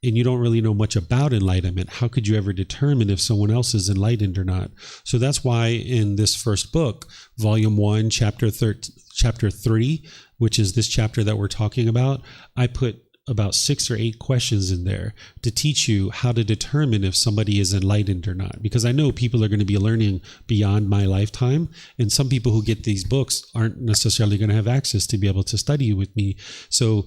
and you don't really know much about enlightenment, how could you ever determine if someone else is enlightened or not? So that's why in this first book, Volume 1, Chapter 3, which is this chapter that we're talking about, I put about 6 or 8 questions in there to teach you how to determine if somebody is enlightened or not. Because I know people are going to be learning beyond my lifetime, and some people who get these books aren't necessarily going to have access to be able to study with me. So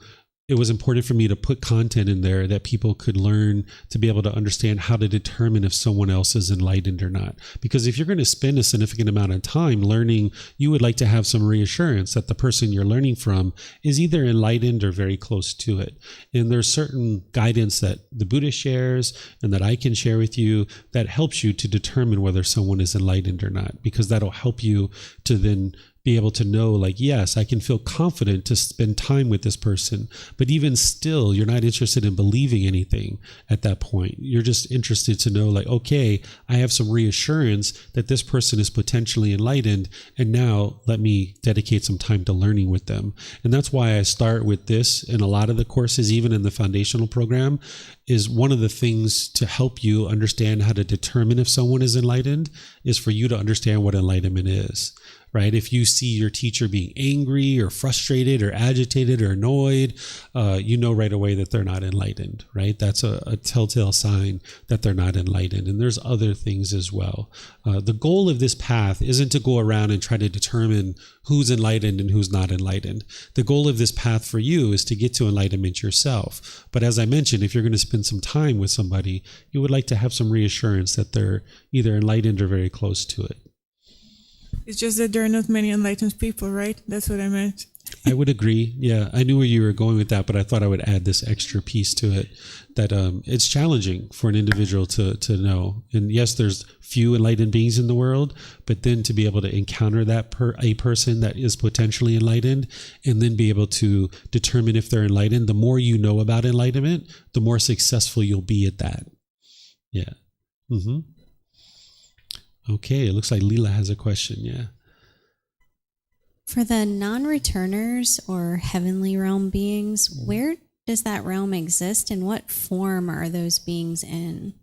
it was important for me to put content in there that people could learn to be able to understand how to determine if someone else is enlightened or not. Because if you're going to spend a significant amount of time learning, you would like to have some reassurance that the person you're learning from is either enlightened or very close to it. And there's certain guidance that the Buddha shares and that I can share with you that helps you to determine whether someone is enlightened or not, because that'll help you to then be able to know, like, yes, I can feel confident to spend time with this person. But even still, you're not interested in believing anything at that point. You're just interested to know, like, okay, I have some reassurance that this person is potentially enlightened, and now let me dedicate some time to learning with them. And that's why I start with this in a lot of the courses, even in the foundational program, is one of the things to help you understand how to determine if someone is enlightened is for you to understand what enlightenment is. Right? If you see your teacher being angry or frustrated or agitated or annoyed, you know right away that they're not enlightened, right? That's a telltale sign that they're not enlightened. And there's other things as well. The goal of this path isn't to go around and try to determine who's enlightened and who's not enlightened. The goal of this path for you is to get to enlightenment yourself. But as I mentioned, if you're going to spend some time with somebody, you would like to have some reassurance that they're either enlightened or very close to it. It's just that there are not many enlightened people, right? That's what I meant. I would agree. Yeah, I knew where you were going with that, but I thought I would add this extra piece to it, that it's challenging for an individual to know. And yes, there's few enlightened beings in the world, but then to be able to encounter that a person that is potentially enlightened, and then be able to determine if they're enlightened, the more you know about enlightenment, the more successful you'll be at that. Yeah. Mm-hmm. Okay, it looks like Leela has a question. Yeah. For the non-returners or heavenly realm beings, where does that realm exist and what form are those beings in?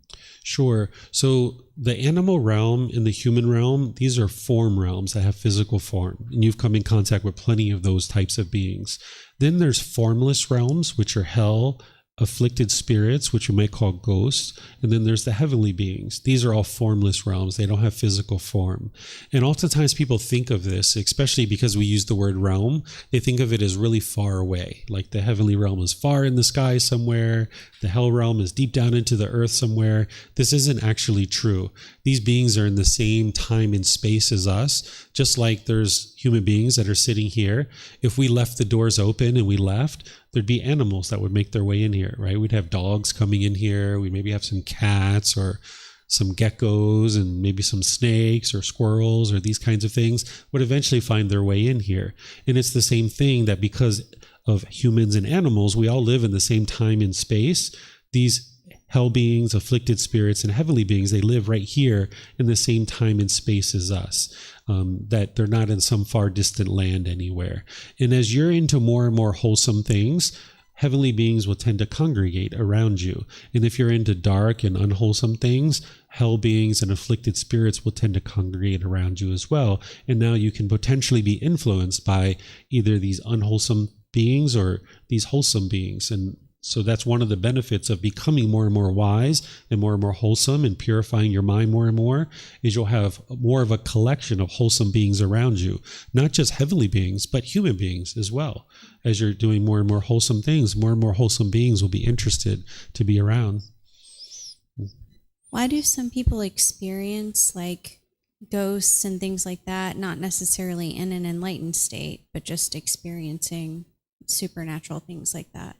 Sure. So the animal realm and the human realm, these are form realms that have physical form. And you've come in contact with plenty of those types of beings. Then there's formless realms, which are hell, afflicted spirits, which you might call ghosts, and then there's the heavenly beings. These are all formless realms. They don't have physical form. And oftentimes people think of this, especially because we use the word realm, they think of it as really far away. Like the heavenly realm is far in the sky somewhere, the hell realm is deep down into the earth somewhere. This isn't actually true. These beings are in the same time and space as us, just like there's human beings that are sitting here. If we left the doors open and we left, there'd be animals that would make their way in here, right? We'd have dogs coming in here. We'd maybe have some cats or some geckos and maybe some snakes or squirrels or these kinds of things would eventually find their way in here. And it's the same thing, that because of humans and animals, we all live in the same time and space. These hell beings, afflicted spirits, and heavenly beings, they live right here in the same time and space as us. That they're not in some far distant land anywhere. And as you're into more and more wholesome things, heavenly beings will tend to congregate around you. And if you're into dark and unwholesome things, hell beings and afflicted spirits will tend to congregate around you as well. And now you can potentially be influenced by either these unwholesome beings or these wholesome beings. And so that's one of the benefits of becoming more and more wise and more wholesome and purifying your mind more and more, is you'll have more of a collection of wholesome beings around you, not just heavenly beings, but human beings as well. As you're doing more and more wholesome things, more and more wholesome beings will be interested to be around. Why do some people experience like ghosts and things like that, not necessarily in an enlightened state, but just experiencing supernatural things like that?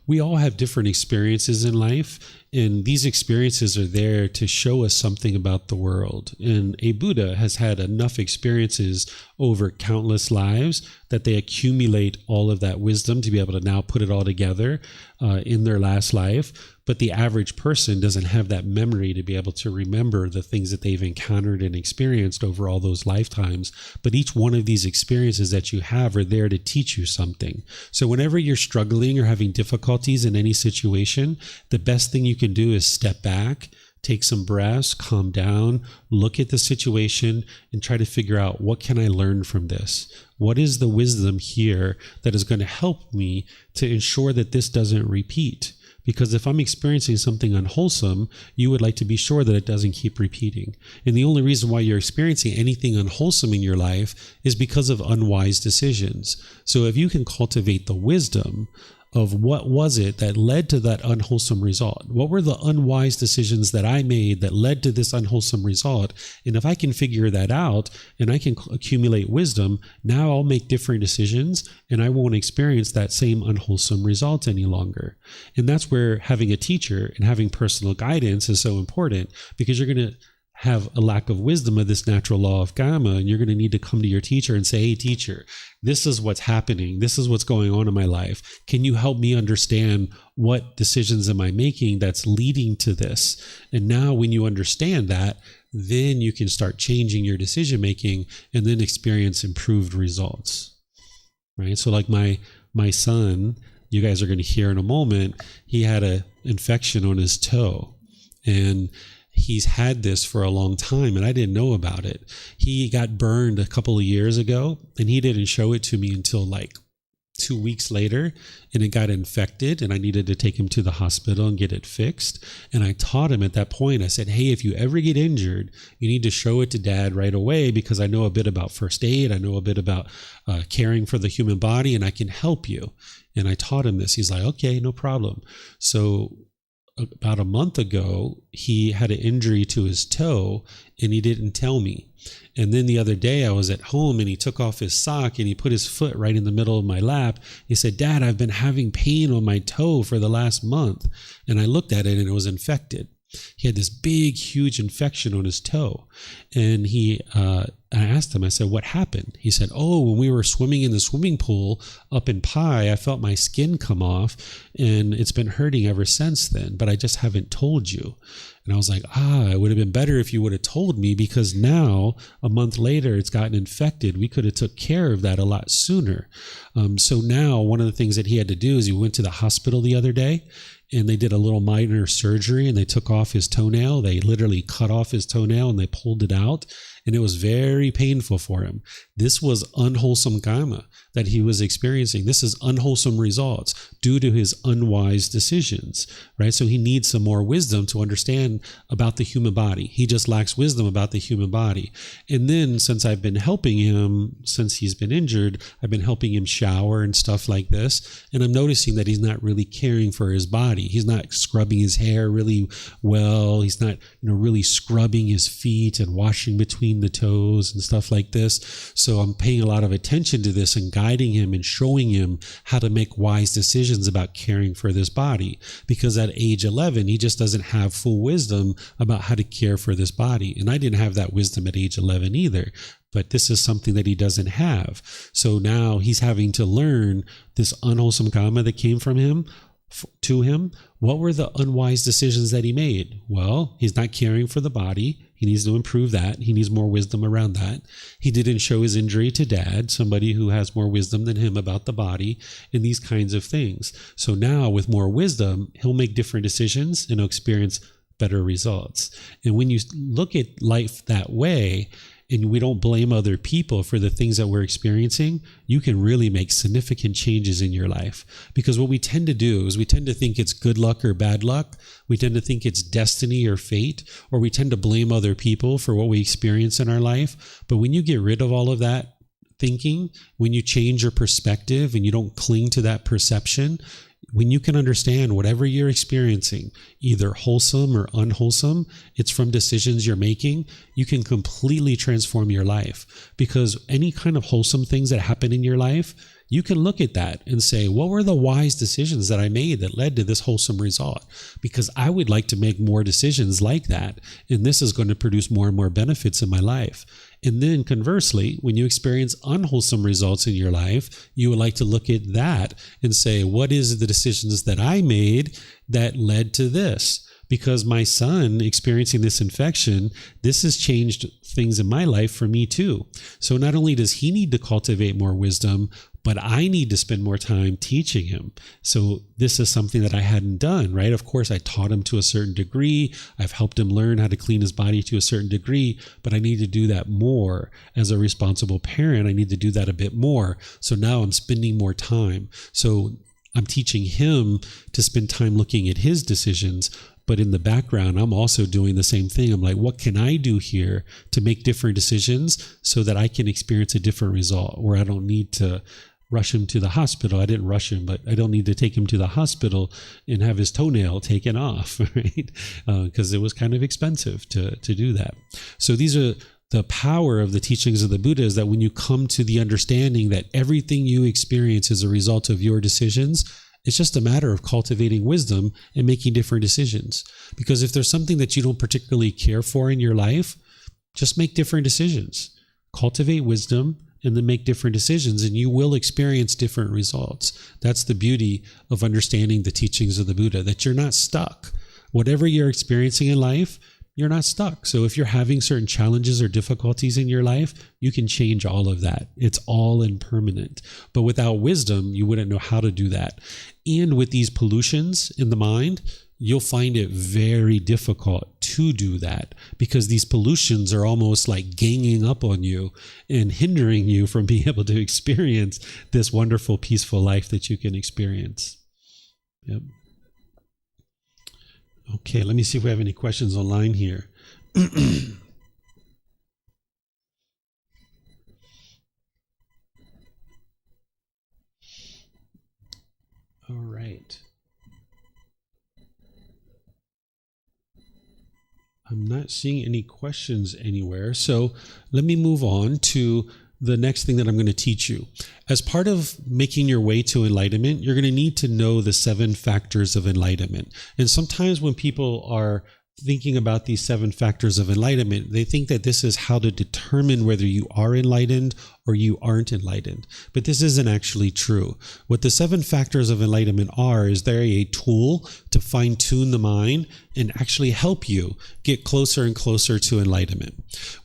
we all have different experiences in life, and these experiences are there to show us something about the world. And a Buddha has had enough experiences over countless lives that they accumulate all of that wisdom to be able to now put it all together in their last life. But the average person doesn't have that memory to be able to remember the things that they've encountered and experienced over all those lifetimes. But each one of these experiences that you have are there to teach you something. So whenever you're struggling or having difficulties in any situation, the best thing you can do is step back, take some breaths, calm down, look at the situation, and try to figure out, what can I learn from this? What is the wisdom here that is going to help me to ensure that this doesn't repeat? Because if I'm experiencing something unwholesome, you would like to be sure that it doesn't keep repeating. And the only reason why you're experiencing anything unwholesome in your life is because of unwise decisions. So if you can cultivate the wisdom of what was it that led to that unwholesome result? What were the unwise decisions that I made that led to this unwholesome result? And if I can figure that out and I can accumulate wisdom, now I'll make different decisions and I won't experience that same unwholesome result any longer. And that's where having a teacher and having personal guidance is so important, because you're going to have a lack of wisdom of this natural law of karma, and you're going to need to come to your teacher and say, hey, teacher, this is what's happening. This is what's going on in my life. Can you help me understand what decisions am I making that's leading to this? And now when you understand that, then you can start changing your decision making and then experience improved results, right? So like my son, you guys are going to hear in a moment, he had an infection on his toe, and he's had this for a long time, and I didn't know about it. He got burned a couple of years ago, and he didn't show it to me until like 2 weeks later, and it got infected, and I needed to take him to the hospital and get it fixed. And I taught him at that point, I said, hey, if you ever get injured, you need to show it to Dad right away, because I know a bit about first aid. I know a bit about caring for the human body, and I can help you. And I taught him this. He's like, okay, no problem. So about a month ago, he had an injury to his toe and he didn't tell me. And then the other day I was at home and he took off his sock and he put his foot right in the middle of my lap. He said, Dad, I've been having pain on my toe for the last month. And I looked at it and it was infected. He had this big, huge infection on his toe. And I asked him, I said, what happened? He said, oh, when we were swimming in the swimming pool up in Pai, I felt my skin come off and it's been hurting ever since then, but I just haven't told you. And I was like, it would have been better if you would have told me, because now a month later it's gotten infected. We could have took care of that a lot sooner. So now one of the things that he had to do is he went to the hospital the other day, and they did a little minor surgery and they took off his toenail. They literally cut off his toenail and they pulled it out. And it was very painful for him. This was unwholesome karma that he was experiencing. This is unwholesome results due to his unwise decisions, right? So he needs some more wisdom to understand about the human body. He just lacks wisdom about the human body. And then since I've been helping him, since he's been injured, I've been helping him shower and stuff like this. And I'm noticing that he's not really caring for his body. He's not scrubbing his hair really well. He's not, really scrubbing his feet and washing between the toes and stuff like this. So I'm paying a lot of attention to this and guiding him and showing him how to make wise decisions about caring for this body. Because at age 11, he just doesn't have full wisdom about how to care for this body. And I didn't have that wisdom at age 11 either. But this is something that he doesn't have. So now he's having to learn this unwholesome karma that came from him to him. What were the unwise decisions that he made? Well, he's not caring for the body. He needs to improve that. He needs more wisdom around that. He didn't show his injury to Dad, somebody who has more wisdom than him about the body and these kinds of things. So now with more wisdom, he'll make different decisions and he'll experience better results. And when you look at life that way, and we don't blame other people for the things that we're experiencing, you can really make significant changes in your life. Because what we tend to do is we tend to think it's good luck or bad luck. We tend to think it's destiny or fate, or we tend to blame other people for what we experience in our life. But when you get rid of all of that thinking, when you change your perspective and you don't cling to that perception, when you can understand whatever you're experiencing, either wholesome or unwholesome, it's from decisions you're making, you can completely transform your life. Because any kind of wholesome things that happen in your life you can look at that and say, what were the wise decisions that I made that led to this wholesome result? Because I would like to make more decisions like that, and this is going to produce more and more benefits in my life. And then conversely, when you experience unwholesome results in your life, you would like to look at that and say, what is the decisions that I made that led to this? Because my son experiencing this infection, this has changed things in my life for me too. So not only does he need to cultivate more wisdom, but I need to spend more time teaching him. So this is something that I hadn't done, right? Of course, I taught him to a certain degree. I've helped him learn how to clean his body to a certain degree, but I need to do that more as a responsible parent. I need to do that a bit more. So now I'm spending more time. So I'm teaching him to spend time looking at his decisions. But in the background, I'm also doing the same thing. I'm like, what can I do here to make different decisions so that I can experience a different result where I don't need to rush him to the hospital? I didn't rush him, but I don't need to take him to the hospital and have his toenail taken off, right? Because it was kind of expensive to do that. So these are the power of the teachings of the Buddha, is that when you come to the understanding that everything you experience is a result of your decisions, it's just a matter of cultivating wisdom and making different decisions. Because if there's something that you don't particularly care for in your life, just make different decisions. Cultivate wisdom and then make different decisions, and you will experience different results. That's the beauty of understanding the teachings of the Buddha, that you're not stuck. Whatever you're experiencing in life, you're not stuck. So if you're having certain challenges or difficulties in your life, you can change all of that. It's all impermanent. But without wisdom, you wouldn't know how to do that. And with these pollutions in the mind, you'll find it very difficult to do that, because these pollutions are almost like ganging up on you and hindering you from being able to experience this wonderful, peaceful life that you can experience. Yep. Okay, let me see if we have any questions online here. All right. I'm not seeing any questions anywhere, so let me move on to the next thing that I'm going to teach you. As part of making your way to enlightenment, you're going to need to know the 7 factors of enlightenment. And sometimes when people are thinking about these 7 factors of enlightenment, they think that this is how to determine whether you are enlightened or you aren't enlightened. But this isn't actually true. What the 7 factors of enlightenment are is they're a tool to fine-tune the mind and actually help you get closer and closer to enlightenment.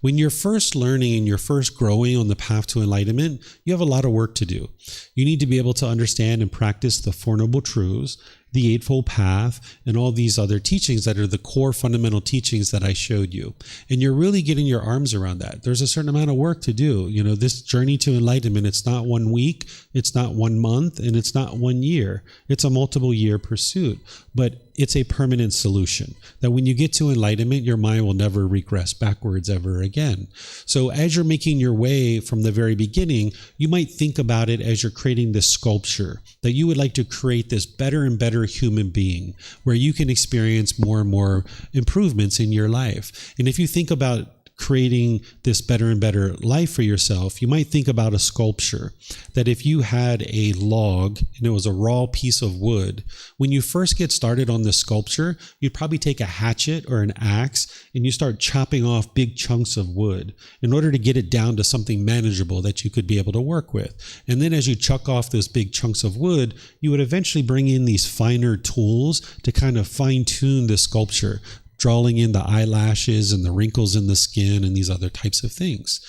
When you're first learning and you're first growing on the path to enlightenment, you have a lot of work to do. You need to be able to understand and practice the Four Noble Truths, the Eightfold Path, and all these other teachings that are the core fundamental teachings that I showed you. And you're really getting your arms around that. There's a certain amount of work to do. You know, this journey to enlightenment, it's not 1 week, it's not 1 month, and it's not 1 year. It's a multiple year pursuit. But it's a permanent solution, that when you get to enlightenment, your mind will never regress backwards ever again. So as you're making your way from the very beginning, you might think about it as you're creating this sculpture, that you would like to create this better and better human being where you can experience more and more improvements in your life. And if you think about creating this better and better life for yourself, you might think about a sculpture, that if you had a log and it was a raw piece of wood, when you first get started on this sculpture, you'd probably take a hatchet or an axe and you start chopping off big chunks of wood in order to get it down to something manageable that you could be able to work with. And then as you chuck off those big chunks of wood, you would eventually bring in these finer tools to kind of fine-tune the sculpture, drawing in the eyelashes and the wrinkles in the skin and these other types of things.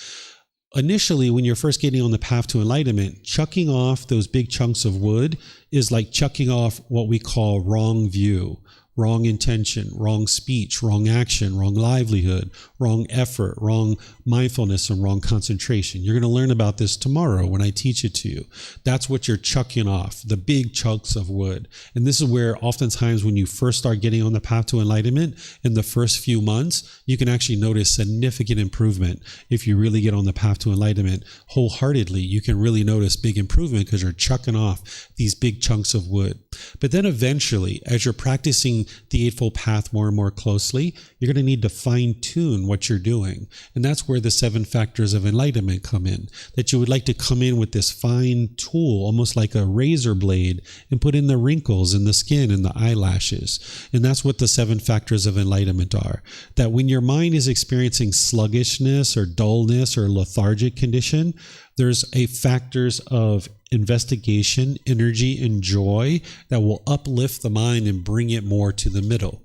Initially, when you're first getting on the path to enlightenment, chucking off those big chunks of wood is like chucking off what we call wrong view, wrong intention, wrong speech, wrong action, wrong livelihood, wrong effort, wrong mindfulness, and wrong concentration. You're going to learn about this tomorrow when I teach it to you. That's what you're chucking off, the big chunks of wood. And this is where oftentimes when you first start getting on the path to enlightenment, in the first few months, you can actually notice significant improvement. If you really get on the path to enlightenment wholeheartedly, you can really notice big improvement because you're chucking off these big chunks of wood. But then eventually, as you're practicing practicing the Eightfold Path more and more closely, you're going to need to fine tune what you're doing. And that's where the 7 factors of enlightenment come in, that you would like to come in with this fine tool, almost like a razor blade, and put in the wrinkles in the skin and the eyelashes. And that's what the 7 factors of enlightenment are. That when your mind is experiencing sluggishness or dullness or lethargic condition, there's a factors of investigation, energy, and joy that will uplift the mind and bring it more to the middle.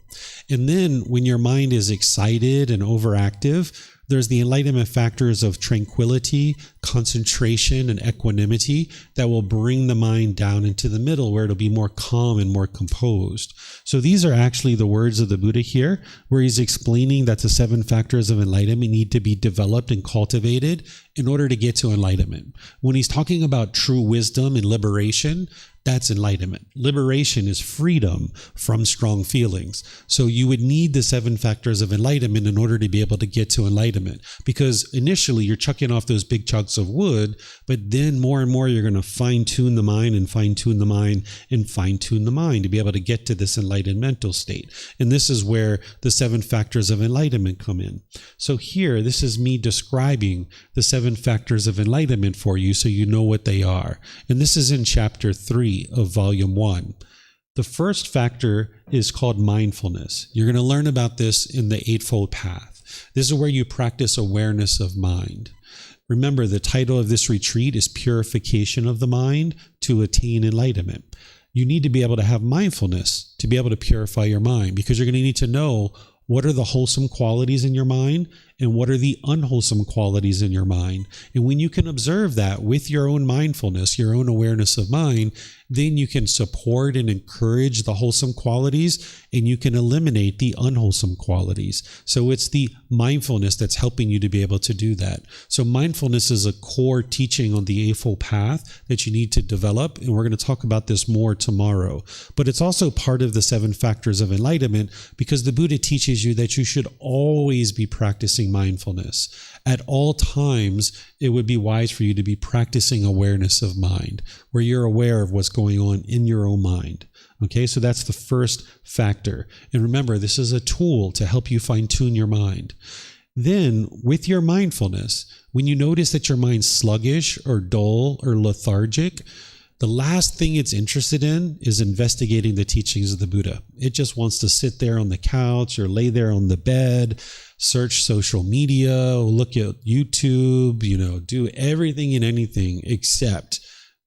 And then when your mind is excited and overactive, there's the enlightenment factors of tranquility, concentration, and equanimity that will bring the mind down into the middle where it'll be more calm and more composed. So these are actually the words of the Buddha here, where he's explaining that the 7 factors of enlightenment need to be developed and cultivated in order to get to enlightenment. When he's talking about true wisdom and liberation, that's enlightenment. Liberation is freedom from strong feelings. So you would need the 7 factors of enlightenment in order to be able to get to enlightenment. Because initially you're chucking off those big chunks of wood, but then more and more you're going to fine tune the mind and fine tune the mind and fine tune the mind to be able to get to this enlightened mental state. And this is where the 7 factors of enlightenment come in. So here, this is me describing the 7 factors of enlightenment for you so you know what they are. And this is in chapter 3 of volume 1. The first factor is called mindfulness. You're going to learn about this in the Eightfold Path. This is where you practice awareness of mind. Remember, the title of this retreat is Purification of the Mind to Attain Enlightenment. You need to be able to have mindfulness to be able to purify your mind, because you're going to need to know what are the wholesome qualities in your mind and what are the unwholesome qualities in your mind. And when you can observe that with your own mindfulness, your own awareness of mind, then you can support and encourage the wholesome qualities, and you can eliminate the unwholesome qualities. So it's the mindfulness that's helping you to be able to do that. So mindfulness is a core teaching on the Eightfold Path that you need to develop, and we're going to talk about this more tomorrow. But it's also part of the 7 factors of enlightenment, because the Buddha teaches you that you should always be practicing mindfulness. At all times, it would be wise for you to be practicing awareness of mind, where you're aware of what's going on in your own mind. Okay, so that's the first factor. And remember, this is a tool to help you fine-tune your mind. Then, with your mindfulness, when you notice that your mind's sluggish or dull or lethargic, the last thing it's interested in is investigating the teachings of the Buddha. It just wants to sit there on the couch or lay there on the bed, search social media, look at YouTube, do everything and anything except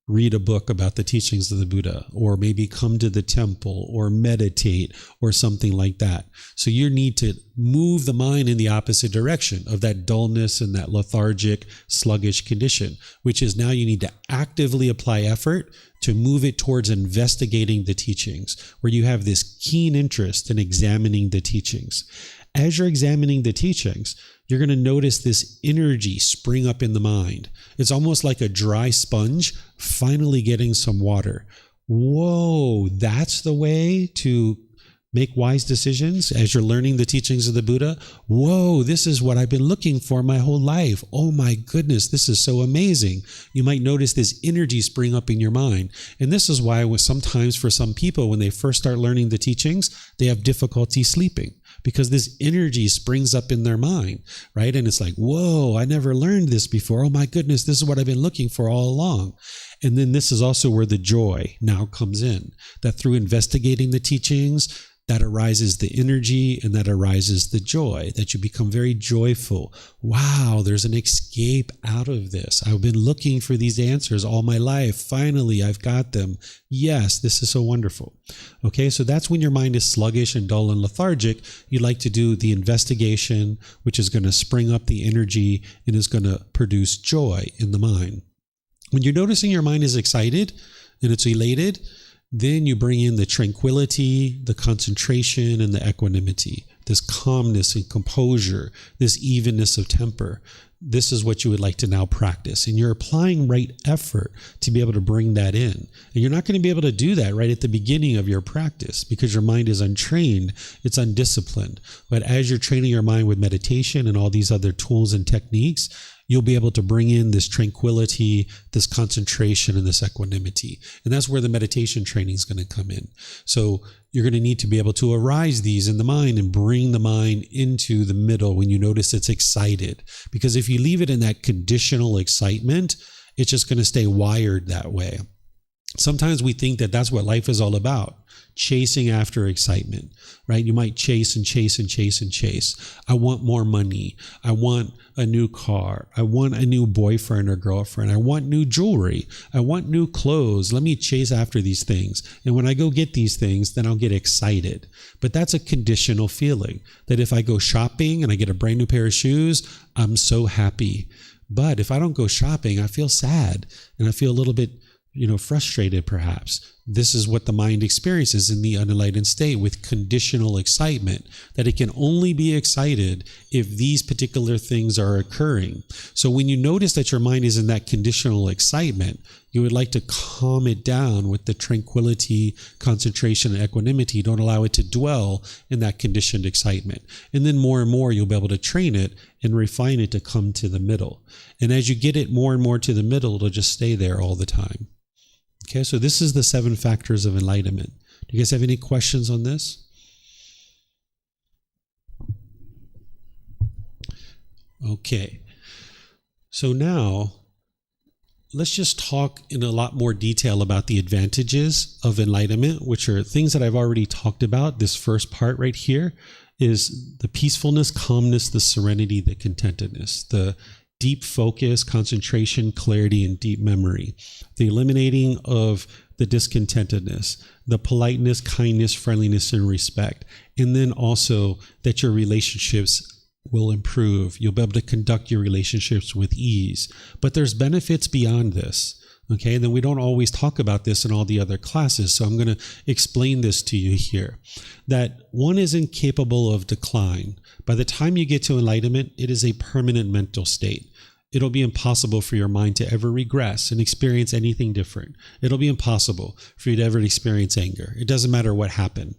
read a book about the teachings of the Buddha, or maybe come to the temple or meditate or something like that. So you need to move the mind in the opposite direction of that dullness and that lethargic, sluggish condition, which is now you need to actively apply effort to move it towards investigating the teachings, where you have this keen interest in examining the teachings. As you're examining the teachings, you're going to notice this energy spring up in the mind. It's almost like a dry sponge finally getting some water. Whoa, that's the way to make wise decisions as you're learning the teachings of the Buddha. Whoa, this is what I've been looking for my whole life. Oh my goodness, this is so amazing. You might notice this energy spring up in your mind. And this is why sometimes for some people, when they first start learning the teachings, they have difficulty sleeping, because this energy springs up in their mind, right? And it's like, whoa, I never learned this before. Oh my goodness, this is what I've been looking for all along. And then this is also where the joy now comes in, that through investigating the teachings, that arises the energy and that arises the joy, that you become very joyful. Wow, there's an escape out of this. I've been looking for these answers all my life. Finally, I've got them. Yes, this is so wonderful. Okay, so that's when your mind is sluggish and dull and lethargic. You like to do the investigation, which is going to spring up the energy and is going to produce joy in the mind. When you're noticing your mind is excited and it's elated, then you bring in the tranquility, the concentration, and the equanimity, this calmness and composure, this evenness of temper. This is what you would like to now practice. And you're applying right effort to be able to bring that in. And you're not going to be able to do that right at the beginning of your practice, because your mind is untrained, it's undisciplined. But as you're training your mind with meditation and all these other tools and techniques, you'll be able to bring in this tranquility, this concentration, and this equanimity. And that's where the meditation training is going to come in. So you're going to need to be able to arise these in the mind and bring the mind into the middle when you notice it's excited. Because if you leave it in that conditional excitement, it's just going to stay wired that way. Sometimes we think that that's what life is all about, chasing after excitement, right? You might chase and chase and chase and chase. I want more money. I want a new car. I want a new boyfriend or girlfriend. I want new jewelry. I want new clothes. Let me chase after these things. And when I go get these things, then I'll get excited. But that's a conditional feeling that if I go shopping and I get a brand new pair of shoes, I'm so happy. But if I don't go shopping, I feel sad and I feel a little bit frustrated perhaps. This is what the mind experiences in the unenlightened state with conditional excitement, that it can only be excited if these particular things are occurring. So when you notice that your mind is in that conditional excitement, you would like to calm it down with the tranquility, concentration, and equanimity. Don't allow it to dwell in that conditioned excitement. And then more and more, you'll be able to train it and refine it to come to the middle. And as you get it more and more to the middle, it'll just stay there all the time. Okay, so this is the 7 factors of enlightenment. Do you guys have any questions on this? Okay, so now let's just talk in a lot more detail about the advantages of enlightenment, which are things that I've already talked about. This first part right here is the peacefulness, calmness, the serenity, the contentedness, the deep focus, concentration, clarity, and deep memory, the eliminating of the discontentedness, the politeness, kindness, friendliness, and respect, and then also that your relationships will improve. You'll be able to conduct your relationships with ease. But there's benefits beyond this. Okay, and then we don't always talk about this in all the other classes, so I'm going to explain this to you here. That one is incapable of decline. By the time you get to enlightenment, it is a permanent mental state. It'll be impossible for your mind to ever regress and experience anything different. It'll be impossible for you to ever experience anger. It doesn't matter what happened.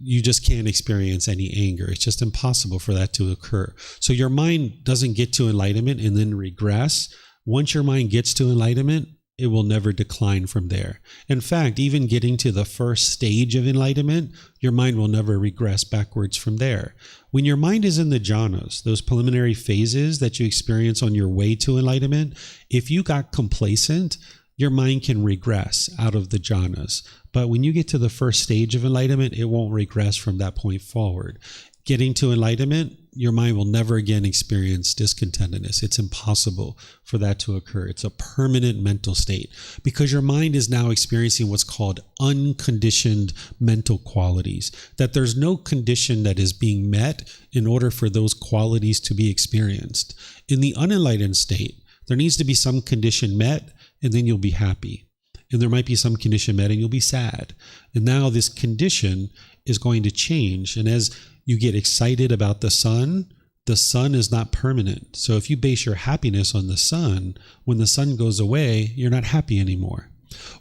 You just can't experience any anger. It's just impossible for that to occur. So your mind doesn't get to enlightenment and then regress. Once your mind gets to enlightenment, it will never decline from there. In fact, even getting to the first stage of enlightenment, your mind will never regress backwards from there. When your mind is in the jhanas, those preliminary phases that you experience on your way to enlightenment, if you got complacent, your mind can regress out of the jhanas. But when you get to the first stage of enlightenment, it won't regress from that point forward. Getting to enlightenment, your mind will never again experience discontentedness. It's impossible for that to occur. It's a permanent mental state because your mind is now experiencing what's called unconditioned mental qualities, that there's no condition that is being met in order for those qualities to be experienced. In the unenlightened state, there needs to be some condition met, and then you'll be happy. And there might be some condition met and you'll be sad. And now this condition is going to change. And as you get excited about the sun is not permanent. So if you base your happiness on the sun, when the sun goes away, you're not happy anymore.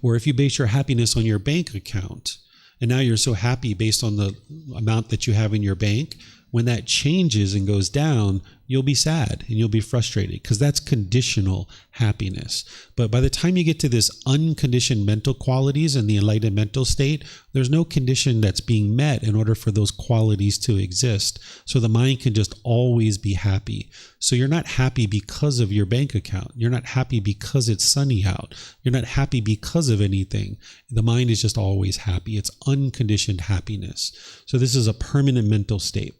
Or if you base your happiness on your bank account, and now you're so happy based on the amount that you have in your bank, when that changes and goes down, you'll be sad and you'll be frustrated because that's conditional happiness. But by the time you get to this unconditioned mental qualities in the enlightened mental state, there's no condition that's being met in order for those qualities to exist. So the mind can just always be happy. So you're not happy because of your bank account. You're not happy because it's sunny out. You're not happy because of anything. The mind is just always happy. It's unconditioned happiness. So this is a permanent mental state.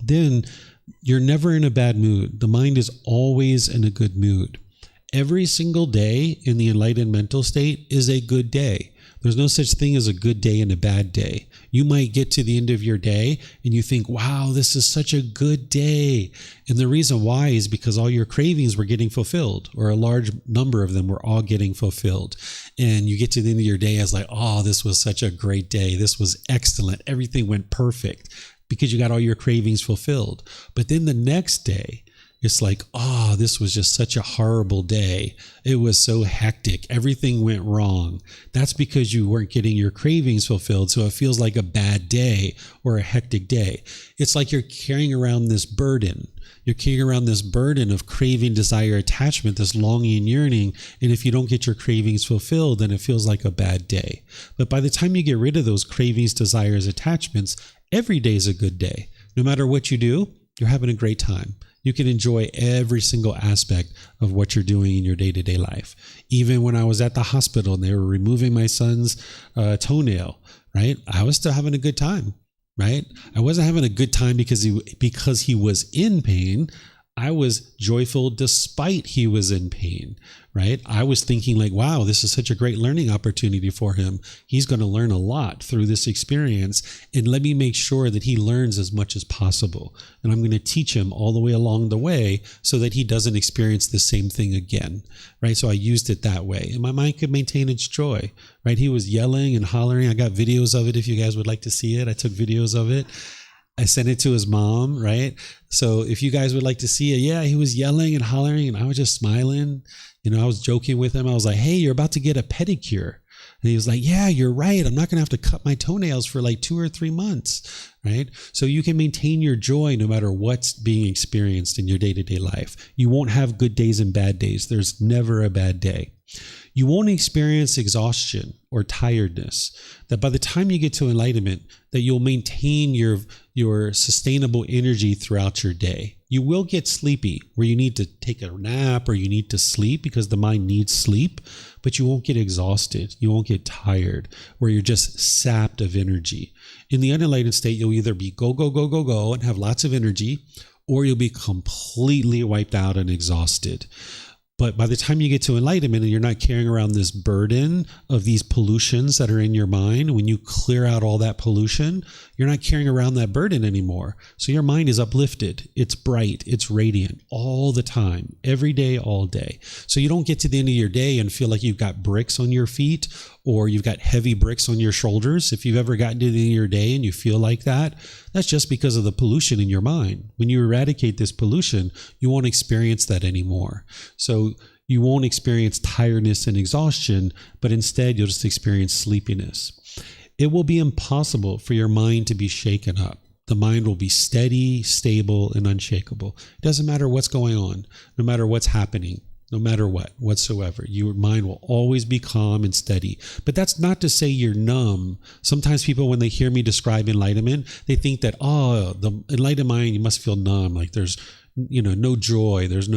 Then you're never in a bad mood. The mind is always in a good mood. Every single day in the enlightened mental state is a good day. There's no such thing as a good day and a bad day. You might get to the end of your day and you think, wow, this is such a good day. And the reason why is because all your cravings were getting fulfilled, or a large number of them were all getting fulfilled. And you get to the end of your day as like, oh, this was such a great day. This was excellent. Everything went perfect, because you got all your cravings fulfilled. But then the next day, It's like, oh, this was just such a horrible day. It was so hectic. Everything went wrong. That's because you weren't getting your cravings fulfilled. So it feels like a bad day or a hectic day. It's like you're carrying around this burden. You're carrying around this burden of craving, desire, attachment, this longing and yearning. And if you don't get your cravings fulfilled, then it feels like a bad day. But by the time you get rid of those cravings, desires, attachments, every day is a good day. No matter what you do, you're having a great time. You can enjoy every single aspect of what you're doing in your day-to-day life. Even when I was at the hospital and they were removing my son's toenail, right? I was still having a good time, right? I wasn't having a good time because he was in pain. I was joyful despite he was in pain, right? I was thinking like, wow, this is such a great learning opportunity for him. He's going to learn a lot through this experience, and let me make sure that he learns as much as possible. And I'm going to teach him all the way along the way so that he doesn't experience the same thing again, right? So I used it that way, and my mind could maintain its joy, right? He was yelling and hollering. I got videos of it if you guys would like to see it. I took videos of it. I sent it to his mom, right? So if you guys would like to see it, yeah, he was yelling and hollering and I was just smiling. You know, I was joking with him. I was like, hey, you're about to get a pedicure. And he was like, yeah, you're right. I'm not going to have to cut my toenails for like 2 or 3 months, right? So you can maintain your joy no matter what's being experienced in your day-to-day life. You won't have good days and bad days. There's never a bad day. You won't experience exhaustion or tiredness. That by the time you get to enlightenment, that you'll maintain your sustainable energy throughout your day. You will get sleepy where you need to take a nap or you need to sleep because the mind needs sleep, but you won't get exhausted. You won't get tired where you're just sapped of energy. In the unenlightened state, you'll either be go, go, go, go, go and have lots of energy, or you'll be completely wiped out and exhausted. But by the time you get to enlightenment and you're not carrying around this burden of these pollutions that are in your mind, when you clear out all that pollution, you're not carrying around that burden anymore. So your mind is uplifted. It's bright. It's radiant all the time, every day, all day. So you don't get to the end of your day and feel like you've got bricks on your feet or you've got heavy bricks on your shoulders. If you've ever gotten to the end of your day and you feel like that, that's just because of the pollution in your mind. When you eradicate this pollution, you won't experience that anymore. So you won't experience tiredness and exhaustion, but instead you'll just experience sleepiness. It will be impossible for your mind to be shaken up. The mind will be steady, stable, and unshakable. It doesn't matter what's going on, no matter what's happening. No matter what, whatsoever. Your mind will always be calm and steady. But that's not to say you're numb. Sometimes people, when they hear me describe enlightenment, they think that, oh, the enlightened mind, you must feel numb. Like there's, no joy. There's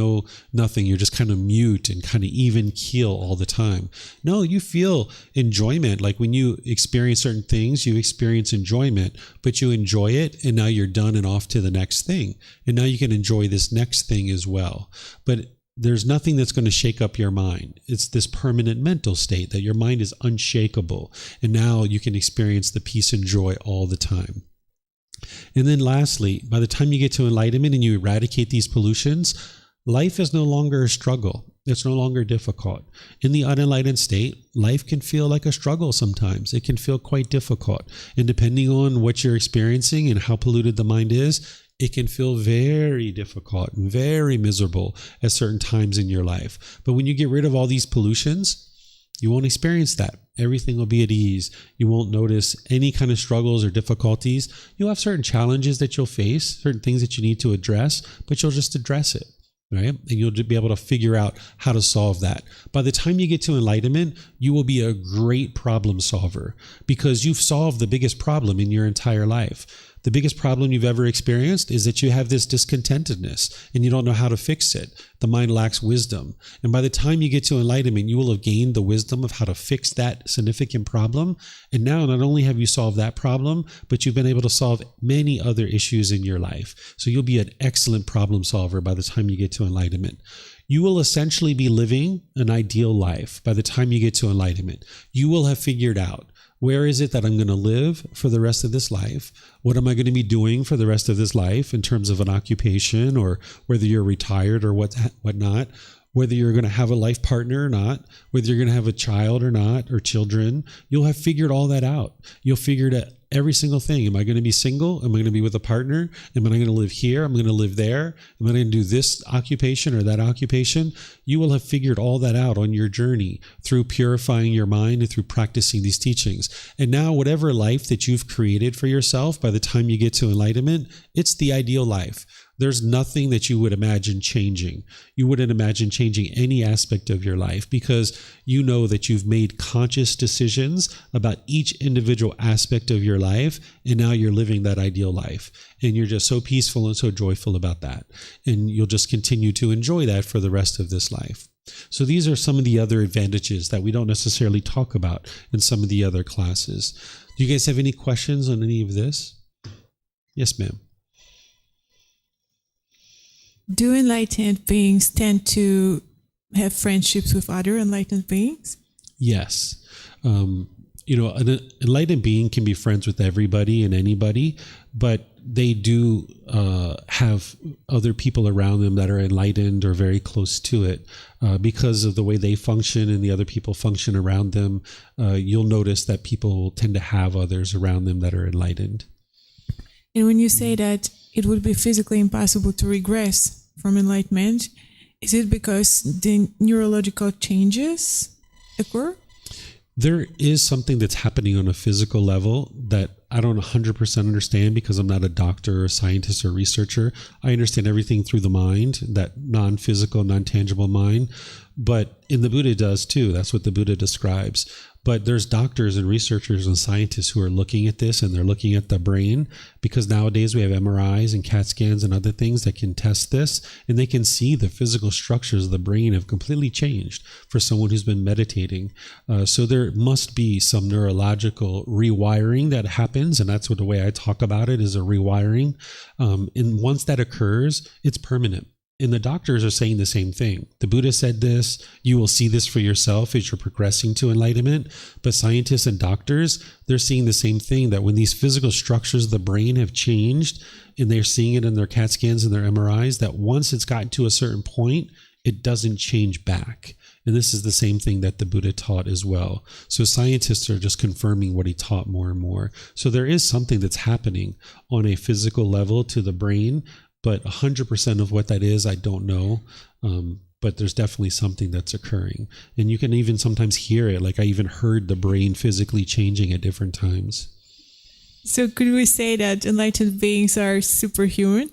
nothing. You're just kind of mute and kind of even keel all the time. No, you feel enjoyment. Like when you experience certain things, you experience enjoyment, but you enjoy it. And now you're done and off to the next thing. And now you can enjoy this next thing as well. But there's nothing that's going to shake up your mind. It's this permanent mental state that your mind is unshakable. And now you can experience the peace and joy all the time. And then lastly, by the time you get to enlightenment and you eradicate these pollutions, life is no longer a struggle. It's no longer difficult. In the unenlightened state, life can feel like a struggle sometimes. It can feel quite difficult. And depending on what you're experiencing and how polluted the mind is, it can feel very difficult and very miserable at certain times in your life. But when you get rid of all these pollutions, you won't experience that. Everything will be at ease. You won't notice any kind of struggles or difficulties. You'll have certain challenges that you'll face, certain things that you need to address, but you'll just address it, right? And you'll be able to figure out how to solve that. By the time you get to enlightenment, you will be a great problem solver because you've solved the biggest problem in your entire life. The biggest problem you've ever experienced is that you have this discontentedness and you don't know how to fix it. The mind lacks wisdom. And by the time you get to enlightenment, you will have gained the wisdom of how to fix that significant problem. And now not only have you solved that problem, but you've been able to solve many other issues in your life. So you'll be an excellent problem solver by the time you get to enlightenment. You will essentially be living an ideal life by the time you get to enlightenment. You will have figured out, where is it that I'm going to live for the rest of this life? What am I going to be doing for the rest of this life in terms of an occupation or whether you're retired or whatnot? whether you're going to have a life partner or not, whether you're going to have a child or not, or children, you'll have figured all that out. You'll figure out every single thing. Am I going to be single? Am I going to be with a partner? Am I going to live here? Am I going to live there? Am I going to do this occupation or that occupation? You will have figured all that out on your journey through purifying your mind and through practicing these teachings. And now whatever life that you've created for yourself, by the time you get to enlightenment, it's the ideal life. There's nothing that you would imagine changing. You wouldn't imagine changing any aspect of your life because you know that you've made conscious decisions about each individual aspect of your life, and now you're living that ideal life. And you're just so peaceful and so joyful about that. And you'll just continue to enjoy that for the rest of this life. So these are some of the other advantages that we don't necessarily talk about in some of the other classes. Do you guys have any questions on any of this? Yes, ma'am. Do enlightened beings tend to have friendships with other enlightened beings? Yes. An enlightened being can be friends with everybody and anybody, but they do have other people around them that are enlightened or very close to it. Because of the way they function and the other people function around them, you'll notice that people tend to have others around them that are enlightened. And when you say that it would be physically impossible to regress from enlightenment, is it because the neurological changes occur? There is something that's happening on a physical level that I don't 100% understand because I'm not a doctor or scientist or researcher. I understand everything through the mind, that non-physical, non-tangible mind. But in the Buddha does too. That's what the Buddha describes. But there's doctors and researchers and scientists who are looking at this, and they're looking at the brain, because nowadays we have MRIs and CAT scans and other things that can test this, and they can see the physical structures of the brain have completely changed for someone who's been meditating. So there must be some neurological rewiring that happens, and that's what the way I talk about it is a rewiring. And once that occurs, it's permanent. And the doctors are saying the same thing. The Buddha said this. You will see this for yourself as you're progressing to enlightenment. But scientists and doctors, they're seeing the same thing, that when these physical structures of the brain have changed, and they're seeing it in their CAT scans and their MRIs, that once it's gotten to a certain point, it doesn't change back. And this is the same thing that the Buddha taught as well. So scientists are just confirming what he taught more and more. So there is something that's happening on a physical level to the brain, but 100% of what that is, I don't know. But there's definitely something that's occurring. And you can even sometimes hear it. Like I even heard the brain physically changing at different times. So could we say that enlightened beings are superhuman?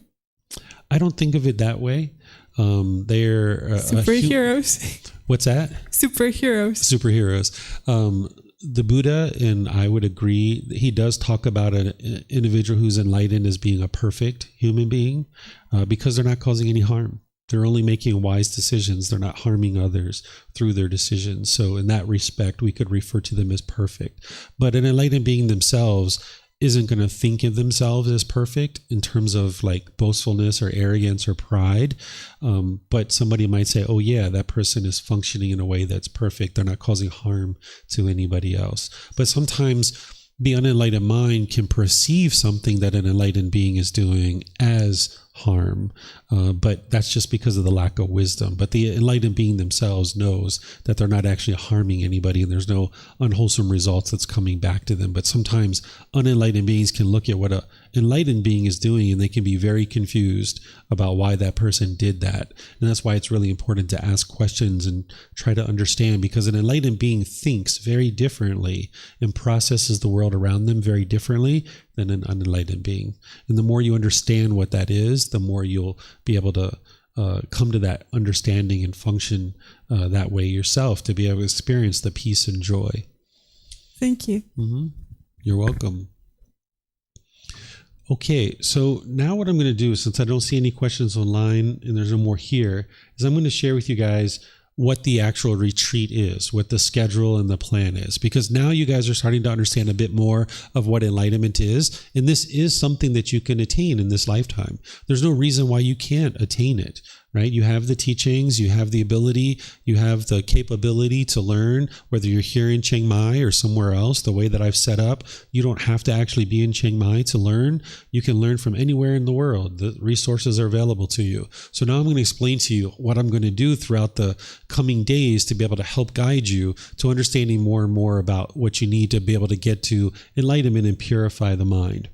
I don't think of it that way. They're superheroes. What's that? Superheroes. The Buddha, and I would agree, he does talk about an individual who's enlightened as being a perfect human being because they're not causing any harm. They're only making wise decisions. They're not harming others through their decisions. So in that respect, we could refer to them as perfect. But an enlightened being themselves isn't going to think of themselves as perfect in terms of like boastfulness or arrogance or pride. But somebody might say, oh yeah, that person is functioning in a way that's perfect. They're not causing harm to anybody else. But sometimes the unenlightened mind can perceive something that an enlightened being is doing as harm, but that's just because of the lack of wisdom. But the enlightened being themselves knows that they're not actually harming anybody, and there's no unwholesome results that's coming back to them. But sometimes unenlightened beings can look at what an enlightened being is doing, and they can be very confused about why that person did that. And that's why it's really important to ask questions and try to understand, because an enlightened being thinks very differently and processes the world around them very differently than an unenlightened being. And the more you understand what that is, the more you'll be able to come to that understanding and function that way yourself, to be able to experience the peace and joy. Thank you. Mm-hmm. You're welcome. Okay, so now what I'm going to do, since I don't see any questions online and there's no more here, is I'm going to share with you guys what the actual retreat is, what the schedule and the plan is, because now you guys are starting to understand a bit more of what enlightenment is, and this is something that you can attain in this lifetime. There's no reason why you can't attain it. right? You have the teachings, you have the ability, you have the capability to learn, whether you're here in Chiang Mai or somewhere else. The way that I've set up, you don't have to actually be in Chiang Mai to learn. You can learn from anywhere in the world. The resources are available to you. So now I'm going to explain to you what I'm going to do throughout the coming days to be able to help guide you to understanding more and more about what you need to be able to get to enlightenment and purify the mind.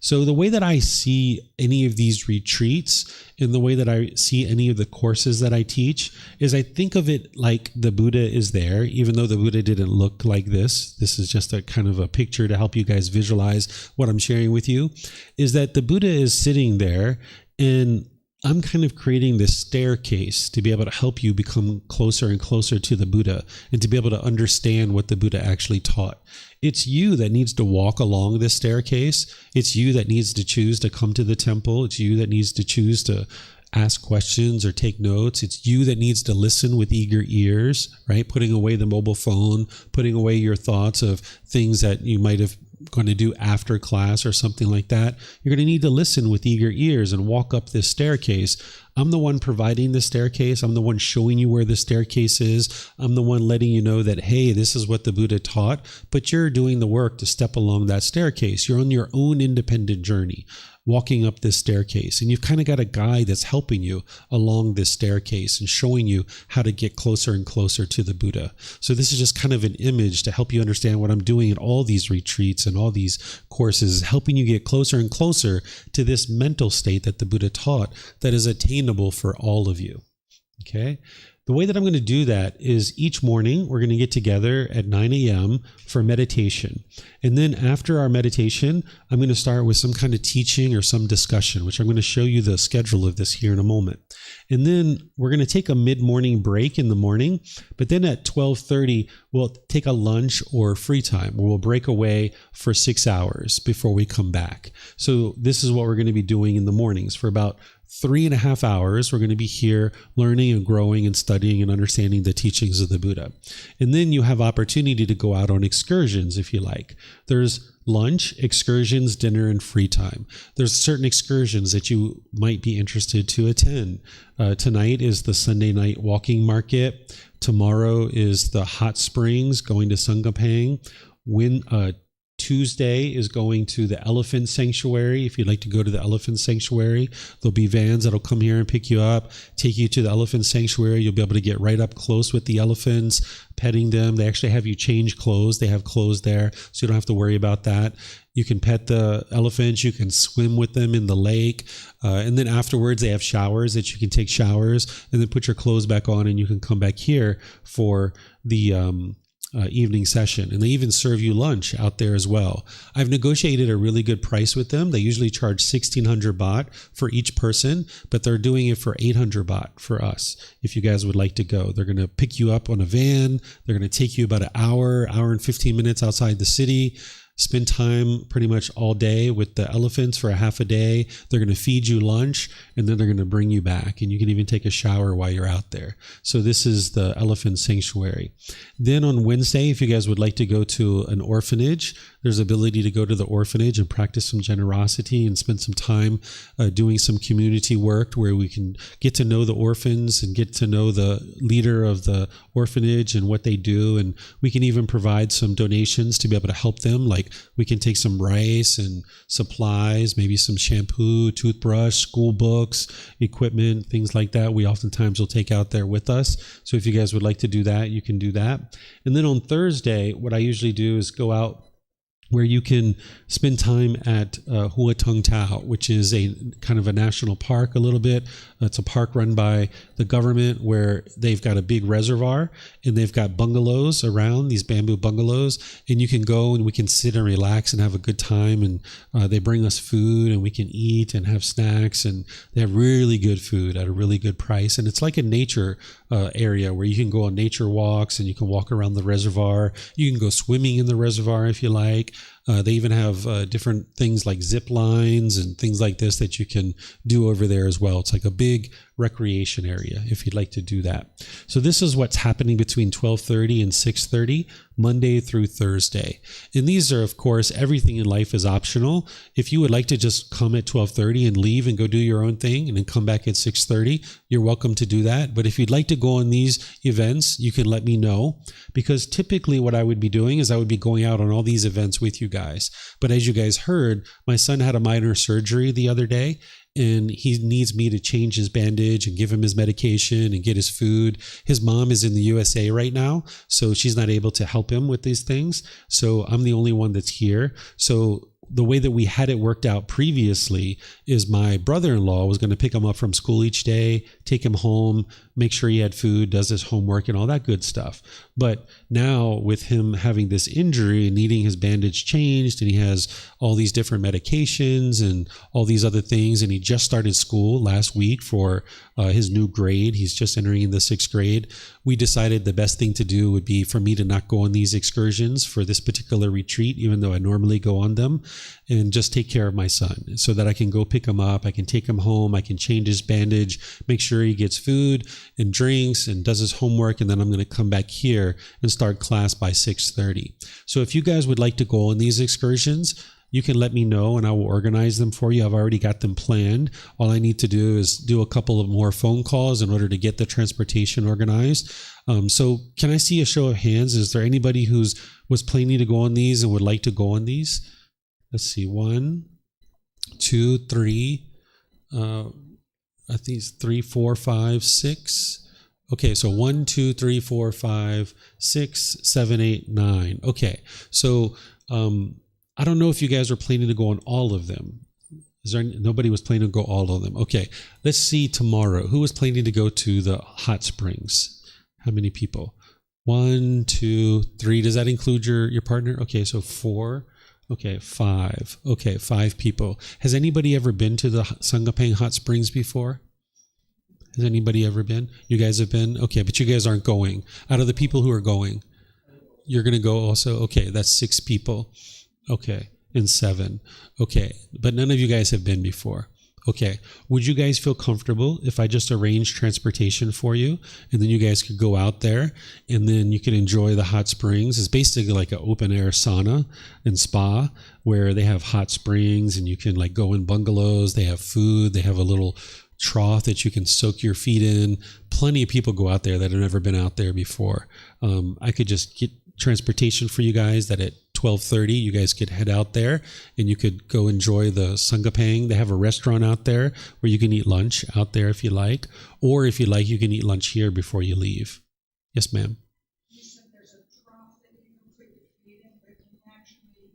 So the way that I see any of these retreats and the way that I see any of the courses that I teach is I think of it like the Buddha is there, even though the Buddha didn't look like this. This is just a kind of a picture to help you guys visualize what I'm sharing with you, is that the Buddha is sitting there, and I'm kind of creating this staircase to be able to help you become closer and closer to the Buddha and to be able to understand what the Buddha actually taught. It's you that needs to walk along this staircase. It's you that needs to choose to come to the temple. It's you that needs to choose to ask questions or take notes. It's you that needs to listen with eager ears, right? Putting away the mobile phone, putting away your thoughts of things that you might have going to do after class or something like that. You're going to need to listen with eager ears and walk up this staircase. I'm the one providing the staircase. I'm the one showing you where the staircase is. I'm the one letting you know that, hey, this is what the Buddha taught, but you're doing the work to step along that staircase. You're on your own independent journey, walking up this staircase. And you've kind of got a guide that's helping you along this staircase and showing you how to get closer and closer to the Buddha. So this is just kind of an image to help you understand what I'm doing in all these retreats and all these courses, helping you get closer and closer to this mental state that the Buddha taught that is attainable for all of you. Okay? The way that I'm going to do that is each morning we're going to get together at 9 a.m. for meditation. And then after our meditation, I'm going to start with some kind of teaching or some discussion, which I'm going to show you the schedule of this here in a moment. And then we're going to take a mid-morning break in the morning, but then at 12:30, we'll take a lunch or free time where we'll break away for 6 hours before we come back. So this is what we're going to be doing in the mornings for about 3.5 hours. We're going to be here learning and growing and studying and understanding the teachings of the Buddha. And then you have opportunity to go out on excursions if you like. There's lunch, excursions, dinner, and free time. There's certain excursions that you might be interested to attend. Tonight is the Sunday night walking market. Tomorrow is the hot springs, going to Sangapang. Tuesday is going to the elephant sanctuary. If you'd like to go to the elephant sanctuary, there'll be vans that'll come here and pick you up, take you to the elephant sanctuary. You'll be able to get right up close with the elephants, petting them. They actually have you change clothes. They have clothes there, so you don't have to worry about that. You can pet the elephants. You can swim with them in the lake. And then afterwards, they have showers that you can take showers and then put your clothes back on, and you can come back here for the evening session. And they even serve you lunch out there as well. I've negotiated a really good price with them. They usually charge 1,600 baht for each person, but they're doing it for 800 baht for us. If you guys would like to go, they're going to pick you up on a van. They're going to take you about an hour and 15 minutes outside the city. Spend time pretty much all day with the elephants for a half a day. They're going to feed you lunch, and then they're going to bring you back, and you can even take a shower while you're out there. So this is the elephant sanctuary. Then on Wednesday, if you guys would like to go to an orphanage, there's ability to go to the orphanage and practice some generosity and spend some time doing some community work where we can get to know the orphans and get to know the leader of the orphanage and what they do. And we can even provide some donations to be able to help them. Like we can take some rice and supplies, maybe some shampoo, toothbrush, school books, equipment, things like that. We oftentimes will take out there with us. So if you guys would like to do that, you can do that. And then on Thursday, what I usually do is go out where you can spend time at Hua Tung Tao, which is a kind of a national park a little bit. It's a park run by the government where they've got a big reservoir and they've got bungalows around, these bamboo bungalows, and you can go and we can sit and relax and have a good time. And they bring us food and we can eat and have snacks, and they have really good food at a really good price. And it's like a nature area where you can go on nature walks and you can walk around the reservoir. You can go swimming in the reservoir if you like. They even have different things like zip lines and things like this that you can do over there as well. It's like a big recreation area if you'd like to do that. So this is what's happening between 12:30 and 6:30, Monday through Thursday. And these are, of course, everything in life is optional. If you would like to just come at 12:30 and leave and go do your own thing and then come back at 6:30, you're welcome to do that. But if you'd like to go on these events, you can let me know, because typically what I would be doing is I would be going out on all these events with you guys. But as you guys heard, my son had a minor surgery the other day, and he needs me to change his bandage and give him his medication and get his food. His mom is in the USA right now, so she's not able to help him with these things. So I'm the only one that's here. So the way that we had it worked out previously is my brother-in-law was going to pick him up from school each day, take him home, make sure he had food, does his homework and all that good stuff. But now with him having this injury and needing his bandage changed, and he has all these different medications and all these other things, and he just started school last week for his new grade. He's just entering in the 6th grade. We decided the best thing to do would be for me to not go on these excursions for this particular retreat, even though I normally go on them, and just take care of my son so that I can go pick him up. I can take him home. I can change his bandage, make sure he gets food and drinks and does his homework. And then I'm going to come back here and start class by 6:30. So if you guys would like to go on these excursions, you can let me know and I will organize them for you. I've already got them planned. All I need to do is do a couple of more phone calls in order to get the transportation organized. So can I see a show of hands? Is there anybody who's was planning to go on these and would like to go on these? Let's see, 1, 2, 3, I think it's 3, 4, 5, 6. Okay, so 1, 2, 3, 4, 5, 6, 7, 8, 9. Okay, so I don't know if you guys are planning to go on all of them. Nobody was planning to go all of them. Okay, let's see tomorrow. Who was planning to go to the hot springs? How many people? 1, 2, 3. Does that include your partner? Okay, so 4. Okay, 5. Okay, 5 people. Has anybody ever been to the Sangapang hot springs before? Has anybody ever been? You guys have been? Okay, but you guys aren't going. Out of the people who are going, you're going to go also? Okay, that's 6 people. Okay, and 7. Okay, but none of you guys have been before. Okay, would you guys feel comfortable if I just arrange transportation for you, and then you guys could go out there and then you can enjoy the hot springs? It's basically like an open air sauna and spa where they have hot springs and you can like go in bungalows. They have food. They have a little trough that you can soak your feet in. Plenty of people go out there that have never been out there before. I could just get transportation for you guys that at 12:30 you guys could head out there and you could go enjoy the Sangapang. They have a restaurant out there where you can eat lunch out there if you like, or if you like you can eat lunch here before you leave. Yes, ma'am. You said there's a trough that you can put your feet in, but can you actually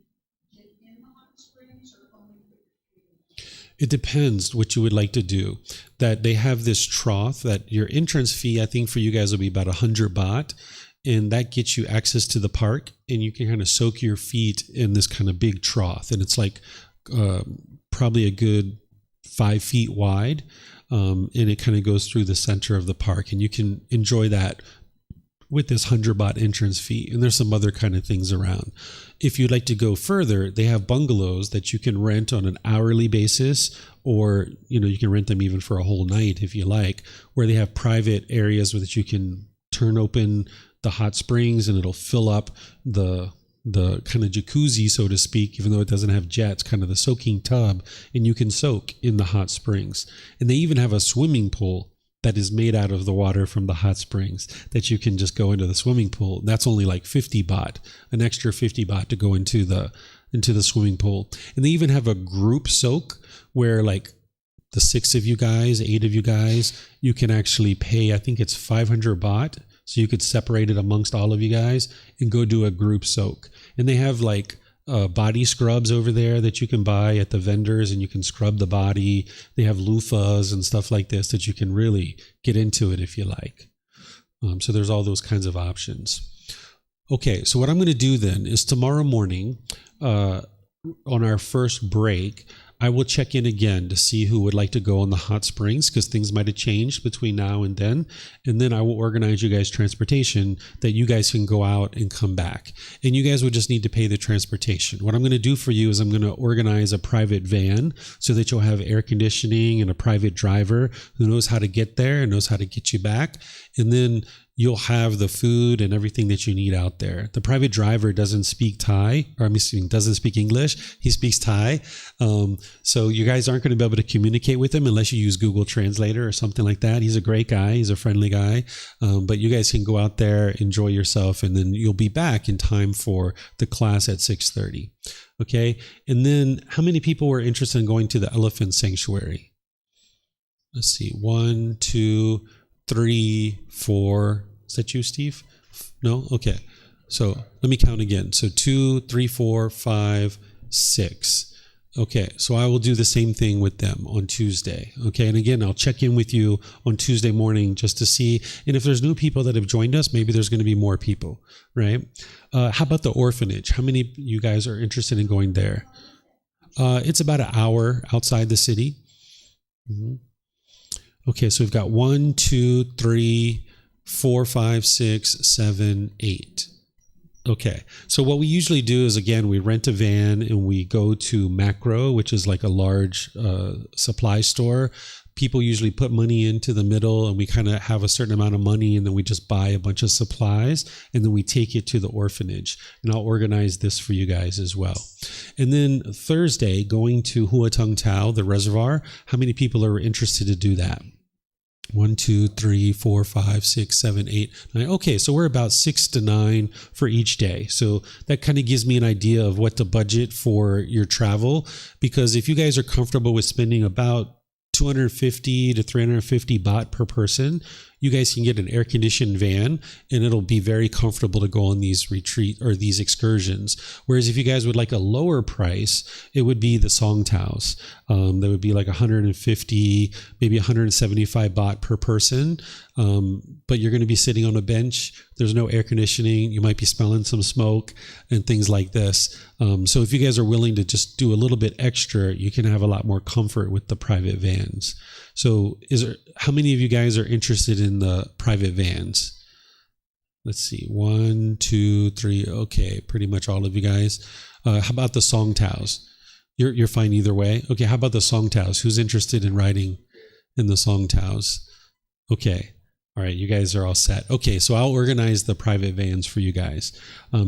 get in the hot springs or only put your feet in? It depends what you would like to do. That they have this trough that your entrance fee, I think for you guys will be about 100 baht. And that gets you access to the park, and you can kind of soak your feet in this kind of big trough. And it's like probably a good 5 feet wide. And it kind of goes through the center of the park, and you can enjoy that with this 100 baht entrance fee. And there's some other kind of things around. If you'd like to go further, they have bungalows that you can rent on an hourly basis, or you can rent them even for a whole night if you like, where they have private areas where that you can turn open the hot springs and it'll fill up the kind of jacuzzi, so to speak, even though it doesn't have jets, kind of the soaking tub, and you can soak in the hot springs. And they even have a swimming pool that is made out of the water from the hot springs that you can just go into the swimming pool. That's only like 50 baht, an extra 50 baht to go into the swimming pool. And they even have a group soak where like the 6 of you guys, 8 of you guys, you can actually pay, I think it's 500 baht. So you could separate it amongst all of you guys and go do a group soak. And they have like body scrubs over there that you can buy at the vendors, and you can scrub the body. They have loofahs and stuff like this that you can really get into it if you like. So there's all those kinds of options. Okay, so what I'm going to do then is tomorrow morning on our first break, I will check in again to see who would like to go on the hot springs, because things might have changed between now and then. And then I will organize you guys transportation that you guys can go out and come back. And you guys would just need to pay the transportation. What I'm going to do for you is I'm going to organize a private van so that you'll have air conditioning and a private driver who knows how to get there and knows how to get you back. And then you'll have the food and everything that you need out there. The private driver doesn't speak Thai, or doesn't speak English. He speaks Thai. So you guys aren't going to be able to communicate with him unless you use Google Translator or something like that. He's a great guy. He's a friendly guy. But you guys can go out there, enjoy yourself, and then you'll be back in time for the class at 6:30. Okay. And then how many people were interested in going to the elephant sanctuary? Let's see. 1, 2, 3, 4. Is that you, Steve? No? Okay. So let me count again. So 2, 3, 4, 5, 6. Okay. So I will do the same thing with them on Tuesday. Okay. And again, I'll check in with you on Tuesday morning just to see. And if there's new people that have joined us, maybe there's going to be more people, right? How about the orphanage? How many of you guys are interested in going there? It's about an hour outside the city. Mm-hmm. Okay, so we've got 1, 2, 3, 4, 5, 6, 7, 8. Okay, so what we usually do is, again, we rent a van and we go to Macro, which is like a large supply store. People usually put money into the middle, and we kind of have a certain amount of money, and then we just buy a bunch of supplies, and then we take it to the orphanage. And I'll organize this for you guys as well. And then Thursday, going to Hua Tung Tao, the reservoir. How many people are interested to do that? 1, 2, 3, 4, 5, 6, 7, 8, 9. Okay, so we're about 6 to 9 for each day. So that kind of gives me an idea of what to budget for your travel, because if you guys are comfortable with spending about 250 to 350 baht per person, you guys can get an air-conditioned van, and it'll be very comfortable to go on these retreat or these excursions. Whereas if you guys would like a lower price, it would be the Songtaos. That would be like 150, maybe 175 baht per person. But you're going to be sitting on a bench. There's no air conditioning. You might be smelling some smoke and things like this. So if you guys are willing to just do a little bit extra, you can have a lot more comfort with the private vans. So how many of you guys are interested in the private vans? Let's see. 1, 2, 3. Okay. Pretty much all of you guys. How about the Songtaos? You're fine either way. Okay. How about the Songtaos? Who's interested in riding in the Songtaos? Okay. All right, you guys are all set. Okay, so I'll organize the private vans for you guys.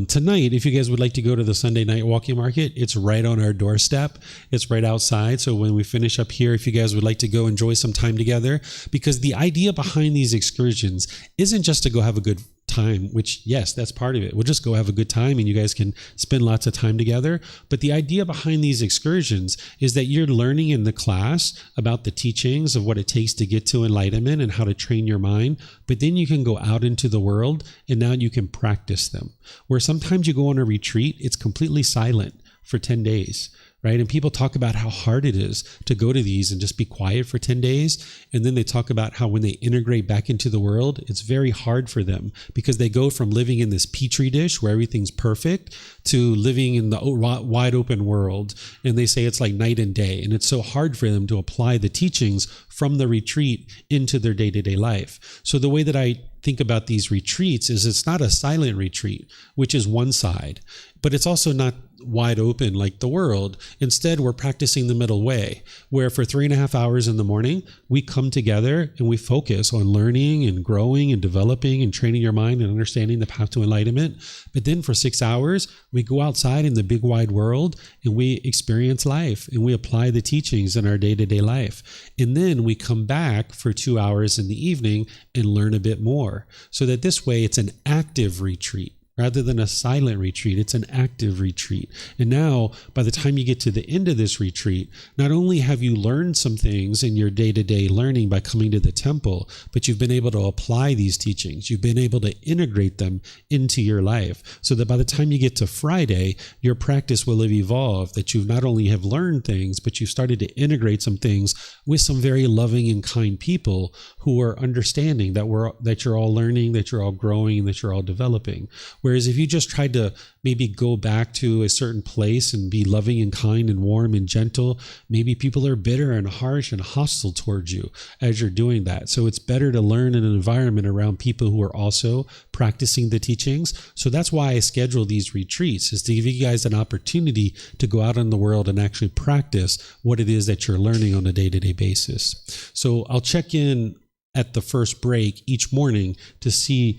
Tonight, if you guys would like to go to the Sunday night walking market, it's right on our doorstep. It's right outside. So when we finish up here, if you guys would like to go enjoy some time together, because the idea behind these excursions isn't just to go have a good time, which, yes, that's part of it. We'll just go have a good time and you guys can spend lots of time together. But the idea behind these excursions is that you're learning in the class about the teachings of what it takes to get to enlightenment and how to train your mind. But then you can go out into the world and now you can practice them. Where sometimes you go on a retreat, it's completely silent for 10 days. Right? And people talk about how hard it is to go to these and just be quiet for 10 days. And then they talk about how when they integrate back into the world, it's very hard for them because they go from living in this petri dish where everything's perfect to living in the wide open world. And they say it's like night and day. And it's so hard for them to apply the teachings from the retreat into their day-to-day life. So the way that I think about these retreats is it's not a silent retreat, which is one side, but it's also not wide open like the world. Instead, we're practicing the middle way, where for 3.5 hours in the morning, we come together and we focus on learning and growing and developing and training your mind and understanding the path to enlightenment. But then for 6 hours, we go outside in the big wide world and we experience life and we apply the teachings in our day-to-day life. And then we come back for 2 hours in the evening and learn a bit more, so that this way it's an active retreat. Rather than a silent retreat, it's an active retreat. And now, by the time you get to the end of this retreat, not only have you learned some things in your day-to-day learning by coming to the temple, but you've been able to apply these teachings. You've been able to integrate them into your life, so that by the time you get to Friday, your practice will have evolved, that you've not only have learned things, but you've started to integrate some things with some very loving and kind people who are understanding that you're all learning, that you're all growing, and that you're all developing. Whereas if you just tried to maybe go back to a certain place and be loving and kind and warm and gentle, maybe people are bitter and harsh and hostile towards you as you're doing that. So it's better to learn in an environment around people who are also practicing the teachings. So that's why I schedule these retreats, is to give you guys an opportunity to go out in the world and actually practice what it is that you're learning on a day-to-day basis. So I'll check in at the first break each morning to see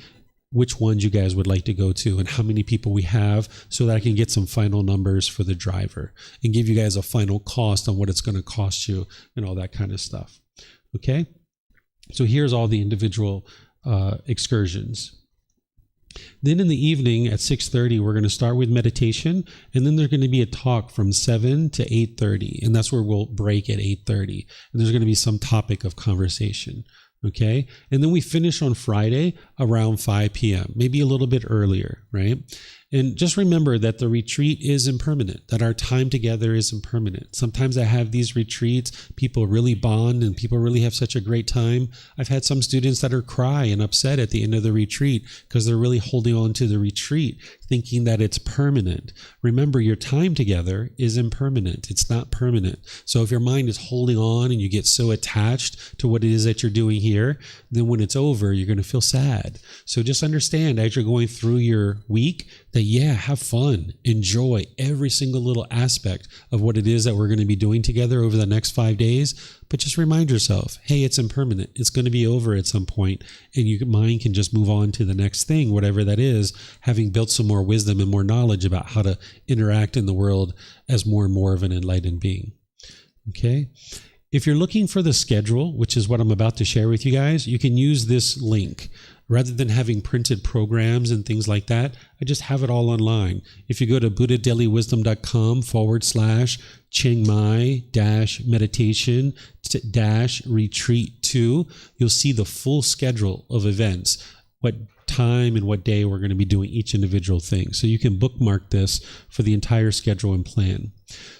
which ones you guys would like to go to and how many people we have, so that I can get some final numbers for the driver and give you guys a final cost on what it's going to cost you and all that kind of stuff. Okay? So here's all the individual excursions. Then in the evening at 6:30, we're going to start with meditation, and then there's going to be a talk from 7 to 8:30, and that's where we'll break at 8:30. And there's going to be some topic of conversation. Okay. And then we finish on Friday around 5 p.m., maybe a little bit earlier, right? And just remember that the retreat is impermanent, that our time together is impermanent. Sometimes I have these retreats, people really bond and people really have such a great time. I've had some students that are cry and upset at the end of the retreat because they're really holding on to the retreat, thinking that it's permanent. Remember, your time together is impermanent. It's not permanent. So if your mind is holding on and you get so attached to what it is that you're doing here, then when it's over, you're going to feel sad. So just understand as you're going through your week that, yeah, have fun, enjoy every single little aspect of what it is that we're going to be doing together over the next 5 days. But just remind yourself, hey, it's impermanent. It's going to be over at some point, and your mind can just move on to the next thing, whatever that is, having built some more wisdom and more knowledge about how to interact in the world as more and more of an enlightened being. Okay? If you're looking for the schedule, which is what I'm about to share with you guys, you can use this link. Rather than having printed programs and things like that, I just have it all online. If you go to buddhadailywisdom.com/Chiang Mai-meditation-retreat 2, you'll see the full schedule of events, what time and what day we're going to be doing each individual thing. So you can bookmark this for the entire schedule and plan.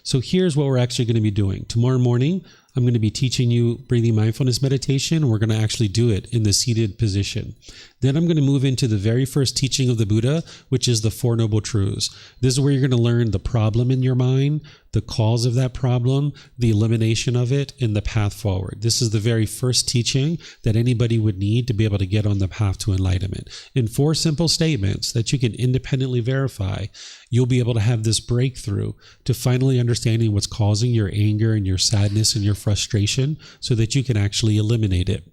So here's what we're actually going to be doing. Tomorrow morning, I'm going to be teaching you breathing mindfulness meditation. We're going to actually do it in the seated position. Then I'm going to move into the very first teaching of the Buddha, which is the Four Noble Truths. This is where you're going to learn the problem in your mind, the cause of that problem, the elimination of it, and the path forward. This is the very first teaching that anybody would need to be able to get on the path to enlightenment. In 4 simple statements that you can independently verify, you'll be able to have this breakthrough to finally understanding what's causing your anger and your sadness and your frustration so that you can actually eliminate it.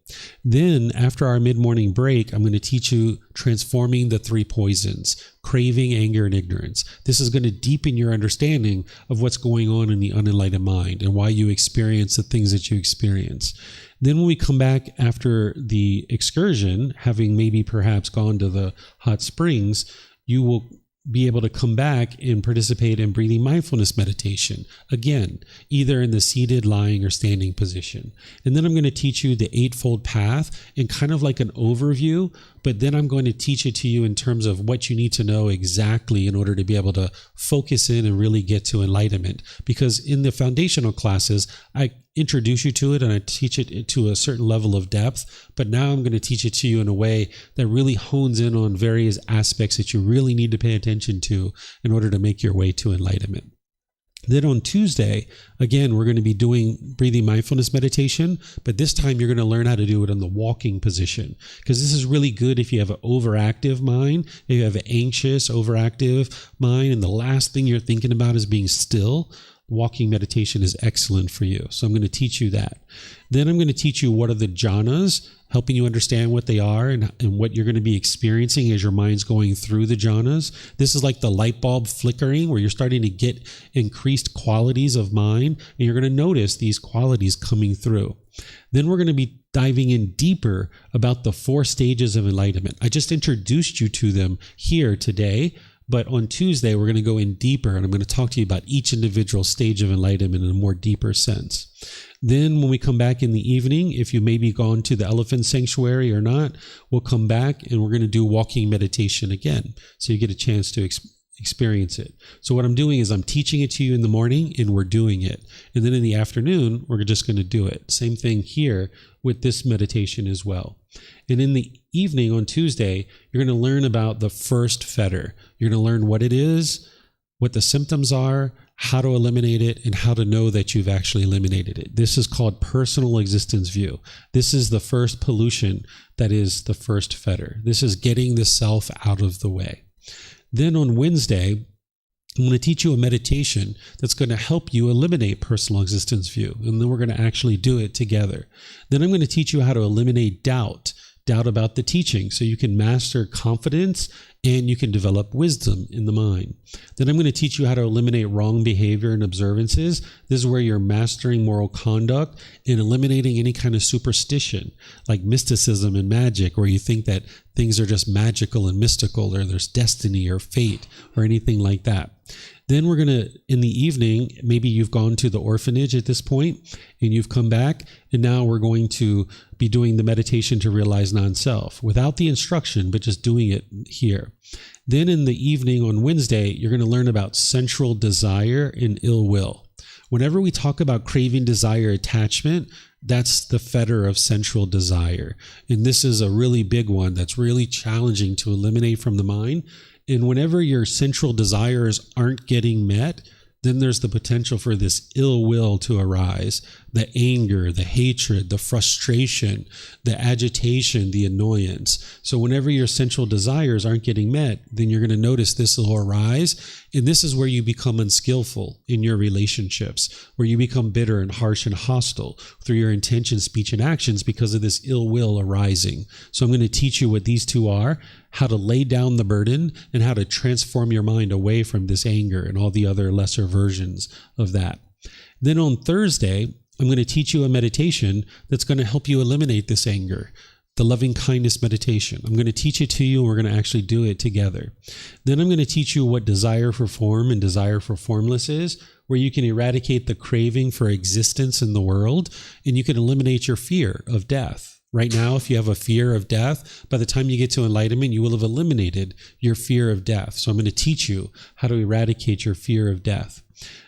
Then after our mid-morning break, I'm going to teach you transforming the 3 poisons: craving, anger, and ignorance. This is going to deepen your understanding of what's going on in the unenlightened mind and why you experience the things that you experience. Then when we come back after the excursion, having maybe perhaps gone to the hot springs, you will be able to come back and participate in breathing mindfulness meditation. Again, either in the seated, lying, or standing position. And then I'm going to teach you the Eightfold Path in kind of like an overview, but then I'm going to teach it to you in terms of what you need to know exactly in order to be able to focus in and really get to enlightenment. Because in the foundational classes, I introduce you to it and I teach it to a certain level of depth, but now I'm going to teach it to you in a way that really hones in on various aspects that you really need to pay attention to in order to make your way to enlightenment. Then on Tuesday, again, we're going to be doing breathing mindfulness meditation, but this time you're going to learn how to do it in the walking position, because this is really good if you have an overactive mind, if you have an anxious, overactive mind, and the last thing you're thinking about is being still. Walking meditation is excellent for you. So I'm going to teach you that. Then I'm going to teach you what are the jhanas, helping you understand what they are and what you're going to be experiencing as your mind's going through the jhanas. This is like the light bulb flickering where you're starting to get increased qualities of mind, and you're going to notice these qualities coming through. Then we're going to be diving in deeper about the 4 stages of enlightenment. I just introduced you to them here today, but on Tuesday, we're going to go in deeper, and I'm going to talk to you about each individual stage of enlightenment in a more deeper sense. Then when we come back in the evening, if you maybe gone to the elephant sanctuary or not, we'll come back and we're going to do walking meditation again. So you get a chance to experience it. So what I'm doing is I'm teaching it to you in the morning and we're doing it. And then in the afternoon, we're just going to do it. Same thing here with this meditation as well. And in the evening on Tuesday, you're going to learn about the first fetter. You're going to learn what it is, what the symptoms are, how to eliminate it, and how to know that you've actually eliminated it. This is called personal existence view. This is the first pollution that is the first fetter. This is getting the self out of the way. Then on Wednesday, I'm going to teach you a meditation that's going to help you eliminate personal existence view. And then we're going to actually do it together. Then I'm going to teach you how to eliminate doubt about the teaching, so you can master confidence and you can develop wisdom in the mind. Then I'm going to teach you how to eliminate wrong behavior and observances. This is where you're mastering moral conduct and eliminating any kind of superstition, like mysticism and magic, where you think that things are just magical and mystical, or there's destiny or fate or anything like that. Then we're going to, in the evening, maybe you've gone to the orphanage at this point and you've come back, and now we're going to be doing the meditation to realize non-self without the instruction, but just doing it here. Then in the evening on Wednesday, you're going to learn about sensual desire and ill will. Whenever we talk about craving, desire, attachment, that's the fetter of sensual desire. And this is a really big one that's really challenging to eliminate from the mind. And whenever your sensual desires aren't getting met, then there's the potential for this ill will to arise, the anger, the hatred, the frustration, the agitation, the annoyance. So whenever your sensual desires aren't getting met, then you're going to notice this will arise. And this is where you become unskillful in your relationships, where you become bitter and harsh and hostile through your intention, speech, and actions because of this ill will arising. So I'm going to teach you what these two are, how to lay down the burden and how to transform your mind away from this anger and all the other lesser versions of that. Then on Thursday, I'm going to teach you a meditation that's going to help you eliminate this anger, the loving kindness meditation. I'm going to teach it to you, and we're going to actually do it together. Then I'm going to teach you what desire for form and desire for formless is, where you can eradicate the craving for existence in the world, and you can eliminate your fear of death. Right now, if you have a fear of death, by the time you get to enlightenment, you will have eliminated your fear of death. So I'm going to teach you how to eradicate your fear of death.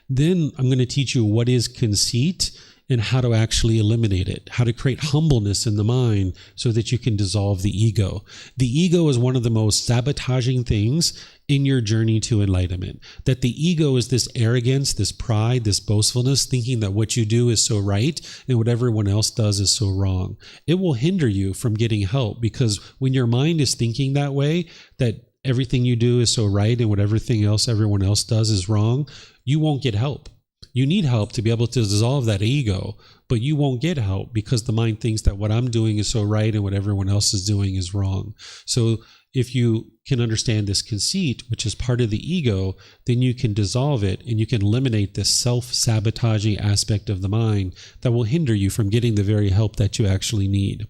Then I'm going to teach you what is conceit and how to actually eliminate it, how to create humbleness in the mind so that you can dissolve the ego. The ego is one of the most sabotaging things in your journey to enlightenment. That the ego is this arrogance, this pride, this boastfulness, thinking that what you do is so right and what everyone else does is so wrong. It will hinder you from getting help, because when your mind is thinking that way, that everything you do is so right and what everything else everyone else does is wrong, you won't get help. You need help to be able to dissolve that ego, but you won't get help because the mind thinks that what I'm doing is so right and what everyone else is doing is wrong. So if you can understand this conceit, which is part of the ego, then you can dissolve it and you can eliminate this self-sabotaging aspect of the mind that will hinder you from getting the very help that you actually need.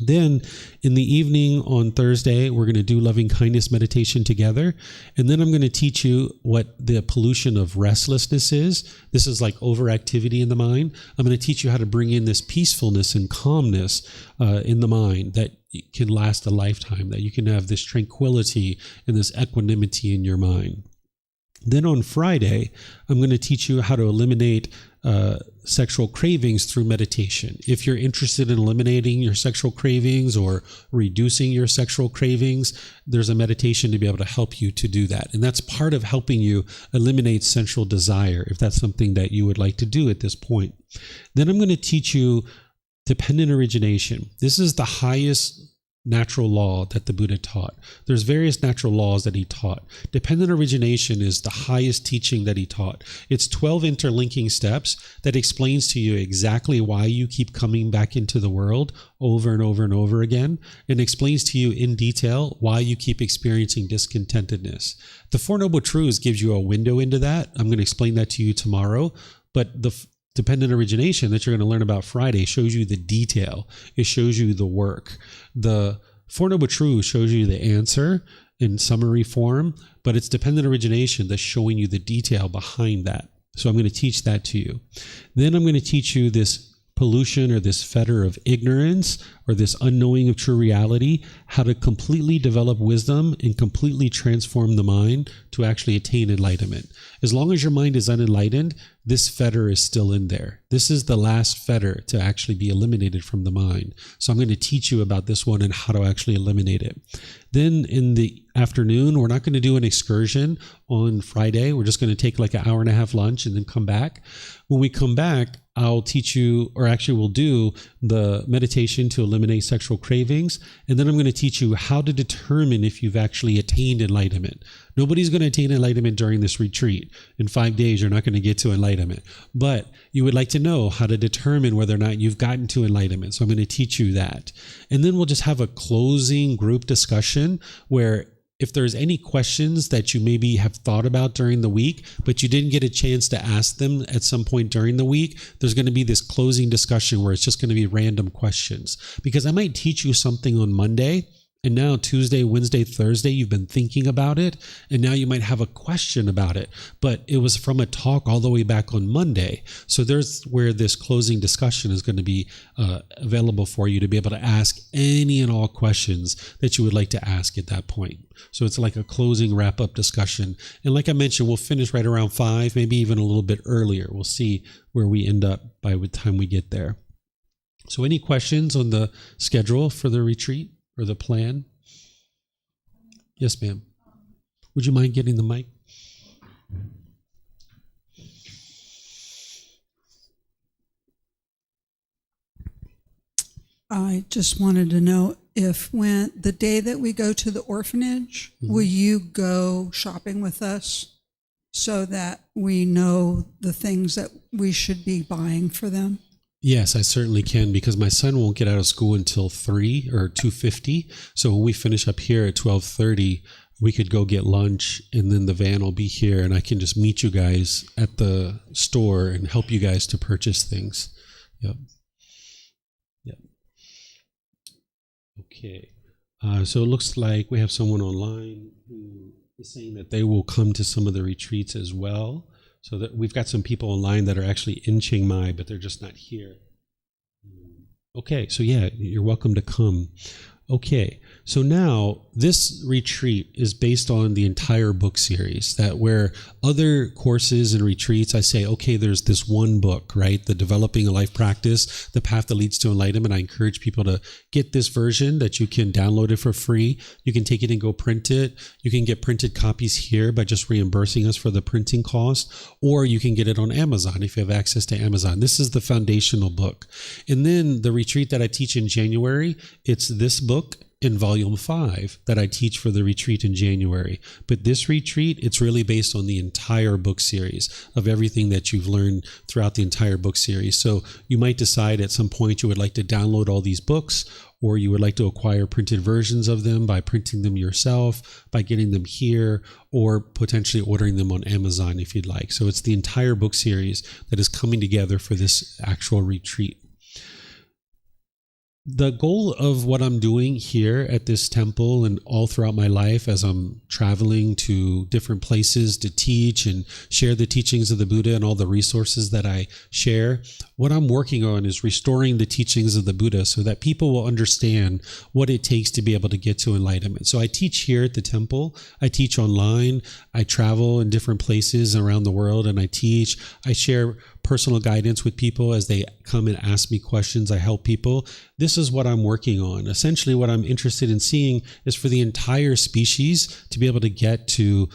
Then in the evening on Thursday, we're going to do loving kindness meditation together. And then I'm going to teach you what the pollution of restlessness is. This is like overactivity in the mind. I'm going to teach you how to bring in this peacefulness and calmness in the mind that can last a lifetime, that you can have this tranquility and this equanimity in your mind. Then on Friday, I'm going to teach you how to eliminate sexual cravings through meditation. If you're interested in eliminating your sexual cravings or reducing your sexual cravings, there's a meditation to be able to help you to do that. And that's part of helping you eliminate sensual desire, if that's something that you would like to do at this point. Then I'm going to teach you dependent origination. This is the highest natural law that the Buddha taught. There's various natural laws that he taught. Dependent origination is the highest teaching that he taught. It's 12 interlinking steps that explains to you exactly why you keep coming back into the world over and over and over again, and explains to you in detail why you keep experiencing discontentedness. The Four Noble Truths gives you a window into that. I'm going to explain that to you tomorrow, but the dependent origination that you're going to learn about Friday shows you the detail. It shows you the work. The Four Noble Truths shows you the answer in summary form, but it's dependent origination that's showing you the detail behind that. So I'm going to teach that to you. Then I'm going to teach you this pollution or this fetter of ignorance or this unknowing of true reality, how to completely develop wisdom and completely transform the mind to actually attain enlightenment. As long as your mind is unenlightened, this fetter is still in there. This is the last fetter to actually be eliminated from the mind. So I'm going to teach you about this one and how to actually eliminate it. Then in the afternoon, we're not going to do an excursion on Friday. We're just going to take like an hour and a half lunch and then come back. When we come back, I'll teach you, or actually we'll do the meditation to eliminate sexual cravings. And then I'm going to teach you how to determine if you've actually attained enlightenment. Nobody's going to attain enlightenment during this retreat. In 5 days, you're not going to get to enlightenment. But you would like to know how to determine whether or not you've gotten to enlightenment. So I'm going to teach you that. And then we'll just have a closing group discussion where if there's any questions that you maybe have thought about during the week, but you didn't get a chance to ask them at some point during the week, there's going to be this closing discussion where it's just going to be random questions. Because I might teach you something on Monday, and now Tuesday, Wednesday, Thursday, you've been thinking about it, and now you might have a question about it. But it was from a talk all the way back on Monday. So there's where this closing discussion is going to be available for you to be able to ask any and all questions that you would like to ask at that point. So it's like a closing wrap-up discussion. And like I mentioned, we'll finish right around 5, maybe even a little bit earlier. We'll see where we end up by the time we get there. So any questions on the schedule for the retreat? Or the plan? Yes, ma'am. Would you mind getting the mic? I just wanted to know if when the day that we go to the orphanage, will you go shopping with us so that we know the things that we should be buying for them? Yes, I certainly can, because my son won't get out of school until 3 or 2:50. So when we finish up here at 12:30, we could go get lunch, and then the van will be here, and I can just meet you guys at the store and help you guys to purchase things. Yep. Okay. So it looks like we have someone online who is saying that they will come to some of the retreats as well. So that we've got some people online that are actually in Chiang Mai, but they're just not here. Okay, so yeah, you're welcome to come. Okay, so now this retreat is based on the entire book series, that where other courses and retreats, I say, okay, there's this one book, right? The Developing a Life Practice, The Path That Leads to Enlightenment. I encourage people to get this version that you can download it for free. You can take it and go print it. You can get printed copies here by just reimbursing us for the printing cost, or you can get it on Amazon if you have access to Amazon. This is the foundational book. And then the retreat that I teach in January, it's this book in volume 5 that I teach for the retreat in January. But this retreat, it's really based on the entire book series of everything that you've learned throughout the entire book series. So you might decide at some point you would like to download all these books, or you would like to acquire printed versions of them by printing them yourself, by getting them here, or potentially ordering them on Amazon if you'd like. So it's the entire book series that is coming together for this actual retreat. The goal of what I'm doing here at this temple and all throughout my life as I'm traveling to different places to teach and share the teachings of the Buddha and all the resources that I share, what I'm working on is restoring the teachings of the Buddha so that people will understand what it takes to be able to get to enlightenment. So I teach here at the temple, I teach online, I travel in different places around the world and I teach, I share personal guidance with people as they come and ask me questions. I help people. This is what I'm working on. Essentially, what I'm interested in seeing is for the entire species to be able to get to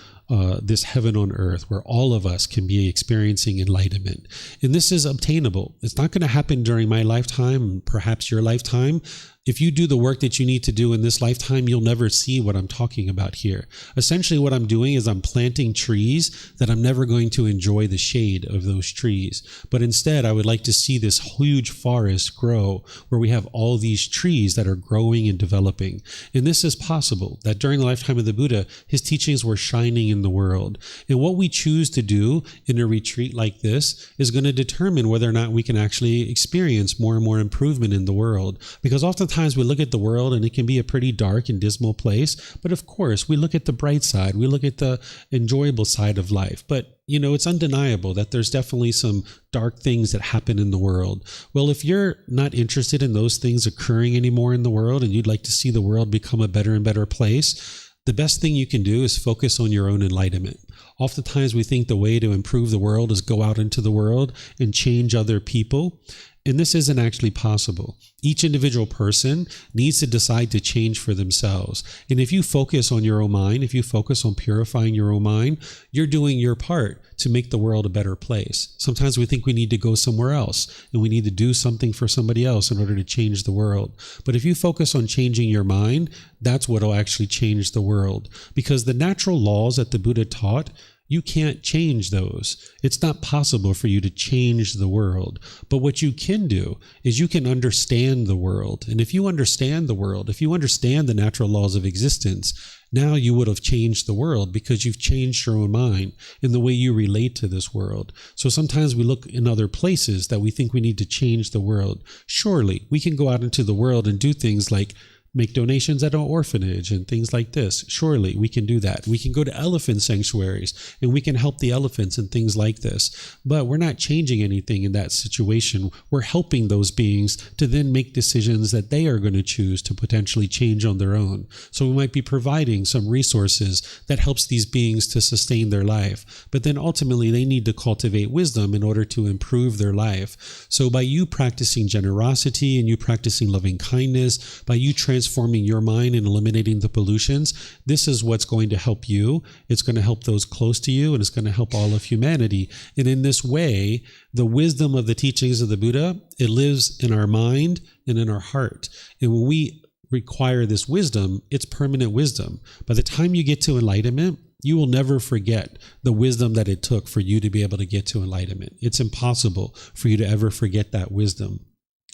this heaven on earth where all of us can be experiencing enlightenment. And this is obtainable. It's not going to happen during my lifetime, perhaps your lifetime. If you do the work that you need to do in this lifetime, you'll never see what I'm talking about here. Essentially, what I'm doing is I'm planting trees that I'm never going to enjoy the shade of those trees. But instead, I would like to see this huge forest grow where we have all these trees that are growing and developing. And this is possible, that during the lifetime of the Buddha, his teachings were shining in the world. And what we choose to do in a retreat like this is going to determine whether or not we can actually experience more and more improvement in the world. Because oftentimes sometimes we look at the world and it can be a pretty dark and dismal place. But of course, we look at the bright side. We look at the enjoyable side of life. But, you know, it's undeniable that there's definitely some dark things that happen in the world. Well, if you're not interested in those things occurring anymore in the world and you'd like to see the world become a better and better place, the best thing you can do is focus on your own enlightenment. Oftentimes we think the way to improve the world is go out into the world and change other people. And this isn't actually possible. Each individual person needs to decide to change for themselves. And if you focus on your own mind, if you focus on purifying your own mind, you're doing your part to make the world a better place. Sometimes we think we need to go somewhere else and we need to do something for somebody else in order to change the world. But if you focus on changing your mind, that's what will actually change the world. Because the natural laws that the Buddha taught, you can't change those. It's not possible for you to change the world. But what you can do is you can understand the world. And if you understand the world, if you understand the natural laws of existence, now you would have changed the world because you've changed your own mind in the way you relate to this world. So sometimes we look in other places that we think we need to change the world. Surely we can go out into the world and do things like make donations at an orphanage and things like this. Surely we can do that. We can go to elephant sanctuaries and we can help the elephants and things like this. But we're not changing anything in that situation. We're helping those beings to then make decisions that they are going to choose to potentially change on their own. So we might be providing some resources that helps these beings to sustain their life. But then ultimately they need to cultivate wisdom in order to improve their life. So by you practicing generosity and you practicing loving kindness, by you transforming your mind and eliminating the pollutions, this is what's going to help you. It's going to help those close to you, and it's going to help all of humanity. And in this way, the wisdom of the teachings of the Buddha, it lives in our mind and in our heart. And when we require this wisdom, it's permanent wisdom. By the time you get to enlightenment, you will never forget the wisdom that it took for you to be able to get to enlightenment. It's impossible for you to ever forget that wisdom.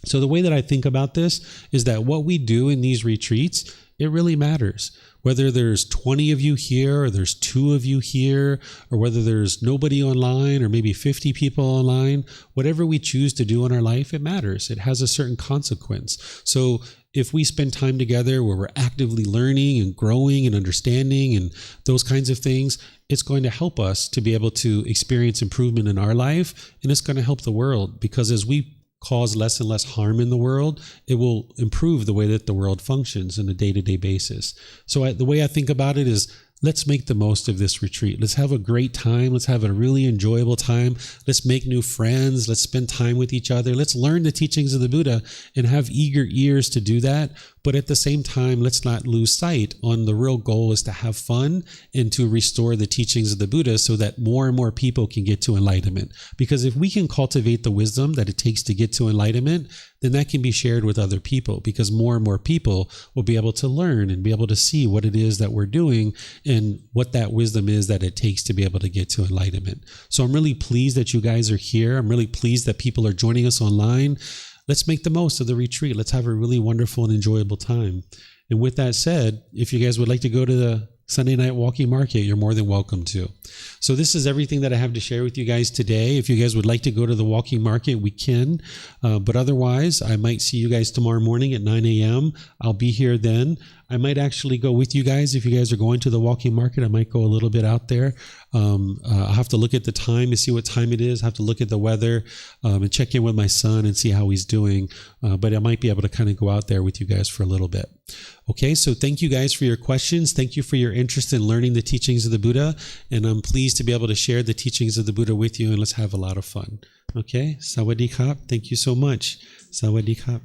So the way that I think about this is that what we do in these retreats, it really matters. Whether there's 20 of you here or there's 2 of you here, or whether there's nobody online or maybe 50 people online, whatever we choose to do in our life, it matters. It has a certain consequence. So if we spend time together where we're actively learning and growing and understanding and those kinds of things, it's going to help us to be able to experience improvement in our life, and it's going to help the world, because as we cause less and less harm in the world, it will improve the way that the world functions on a day-to-day basis. So the way I think about it is, let's make the most of this retreat. Let's have a great time. Let's have a really enjoyable time. Let's make new friends. Let's spend time with each other. Let's learn the teachings of the Buddha and have eager ears to do that. But at the same time, let's not lose sight on the real goal is to have fun and to restore the teachings of the Buddha so that more and more people can get to enlightenment. Because if we can cultivate the wisdom that it takes to get to enlightenment, then that can be shared with other people, because more and more people will be able to learn and be able to see what it is that we're doing and what that wisdom is that it takes to be able to get to enlightenment. So I'm really pleased that you guys are here. I'm really pleased that people are joining us online. Let's make the most of the retreat. Let's have a really wonderful and enjoyable time. And with that said, if you guys would like to go to the Sunday night walking market, you're more than welcome to. So this is everything that I have to share with you guys today. If you guys would like to go to the walking market, we can. But otherwise, I might see you guys tomorrow morning at 9 a.m. I'll be here then. I might actually go with you guys. If you guys are going to the walking market, I might go a little bit out there. I'll have to look at the time and see what time it is. I have to look at the weather and check in with my son and see how he's doing. But I might be able to kind of go out there with you guys for a little bit. Okay, so thank you guys for your questions. Thank you for your interest in learning the teachings of the Buddha. And I'm pleased to be able to share the teachings of the Buddha with you, and let's have a lot of fun. Okay, Sawadee Kap. Thank you so much. Sawadee Kap.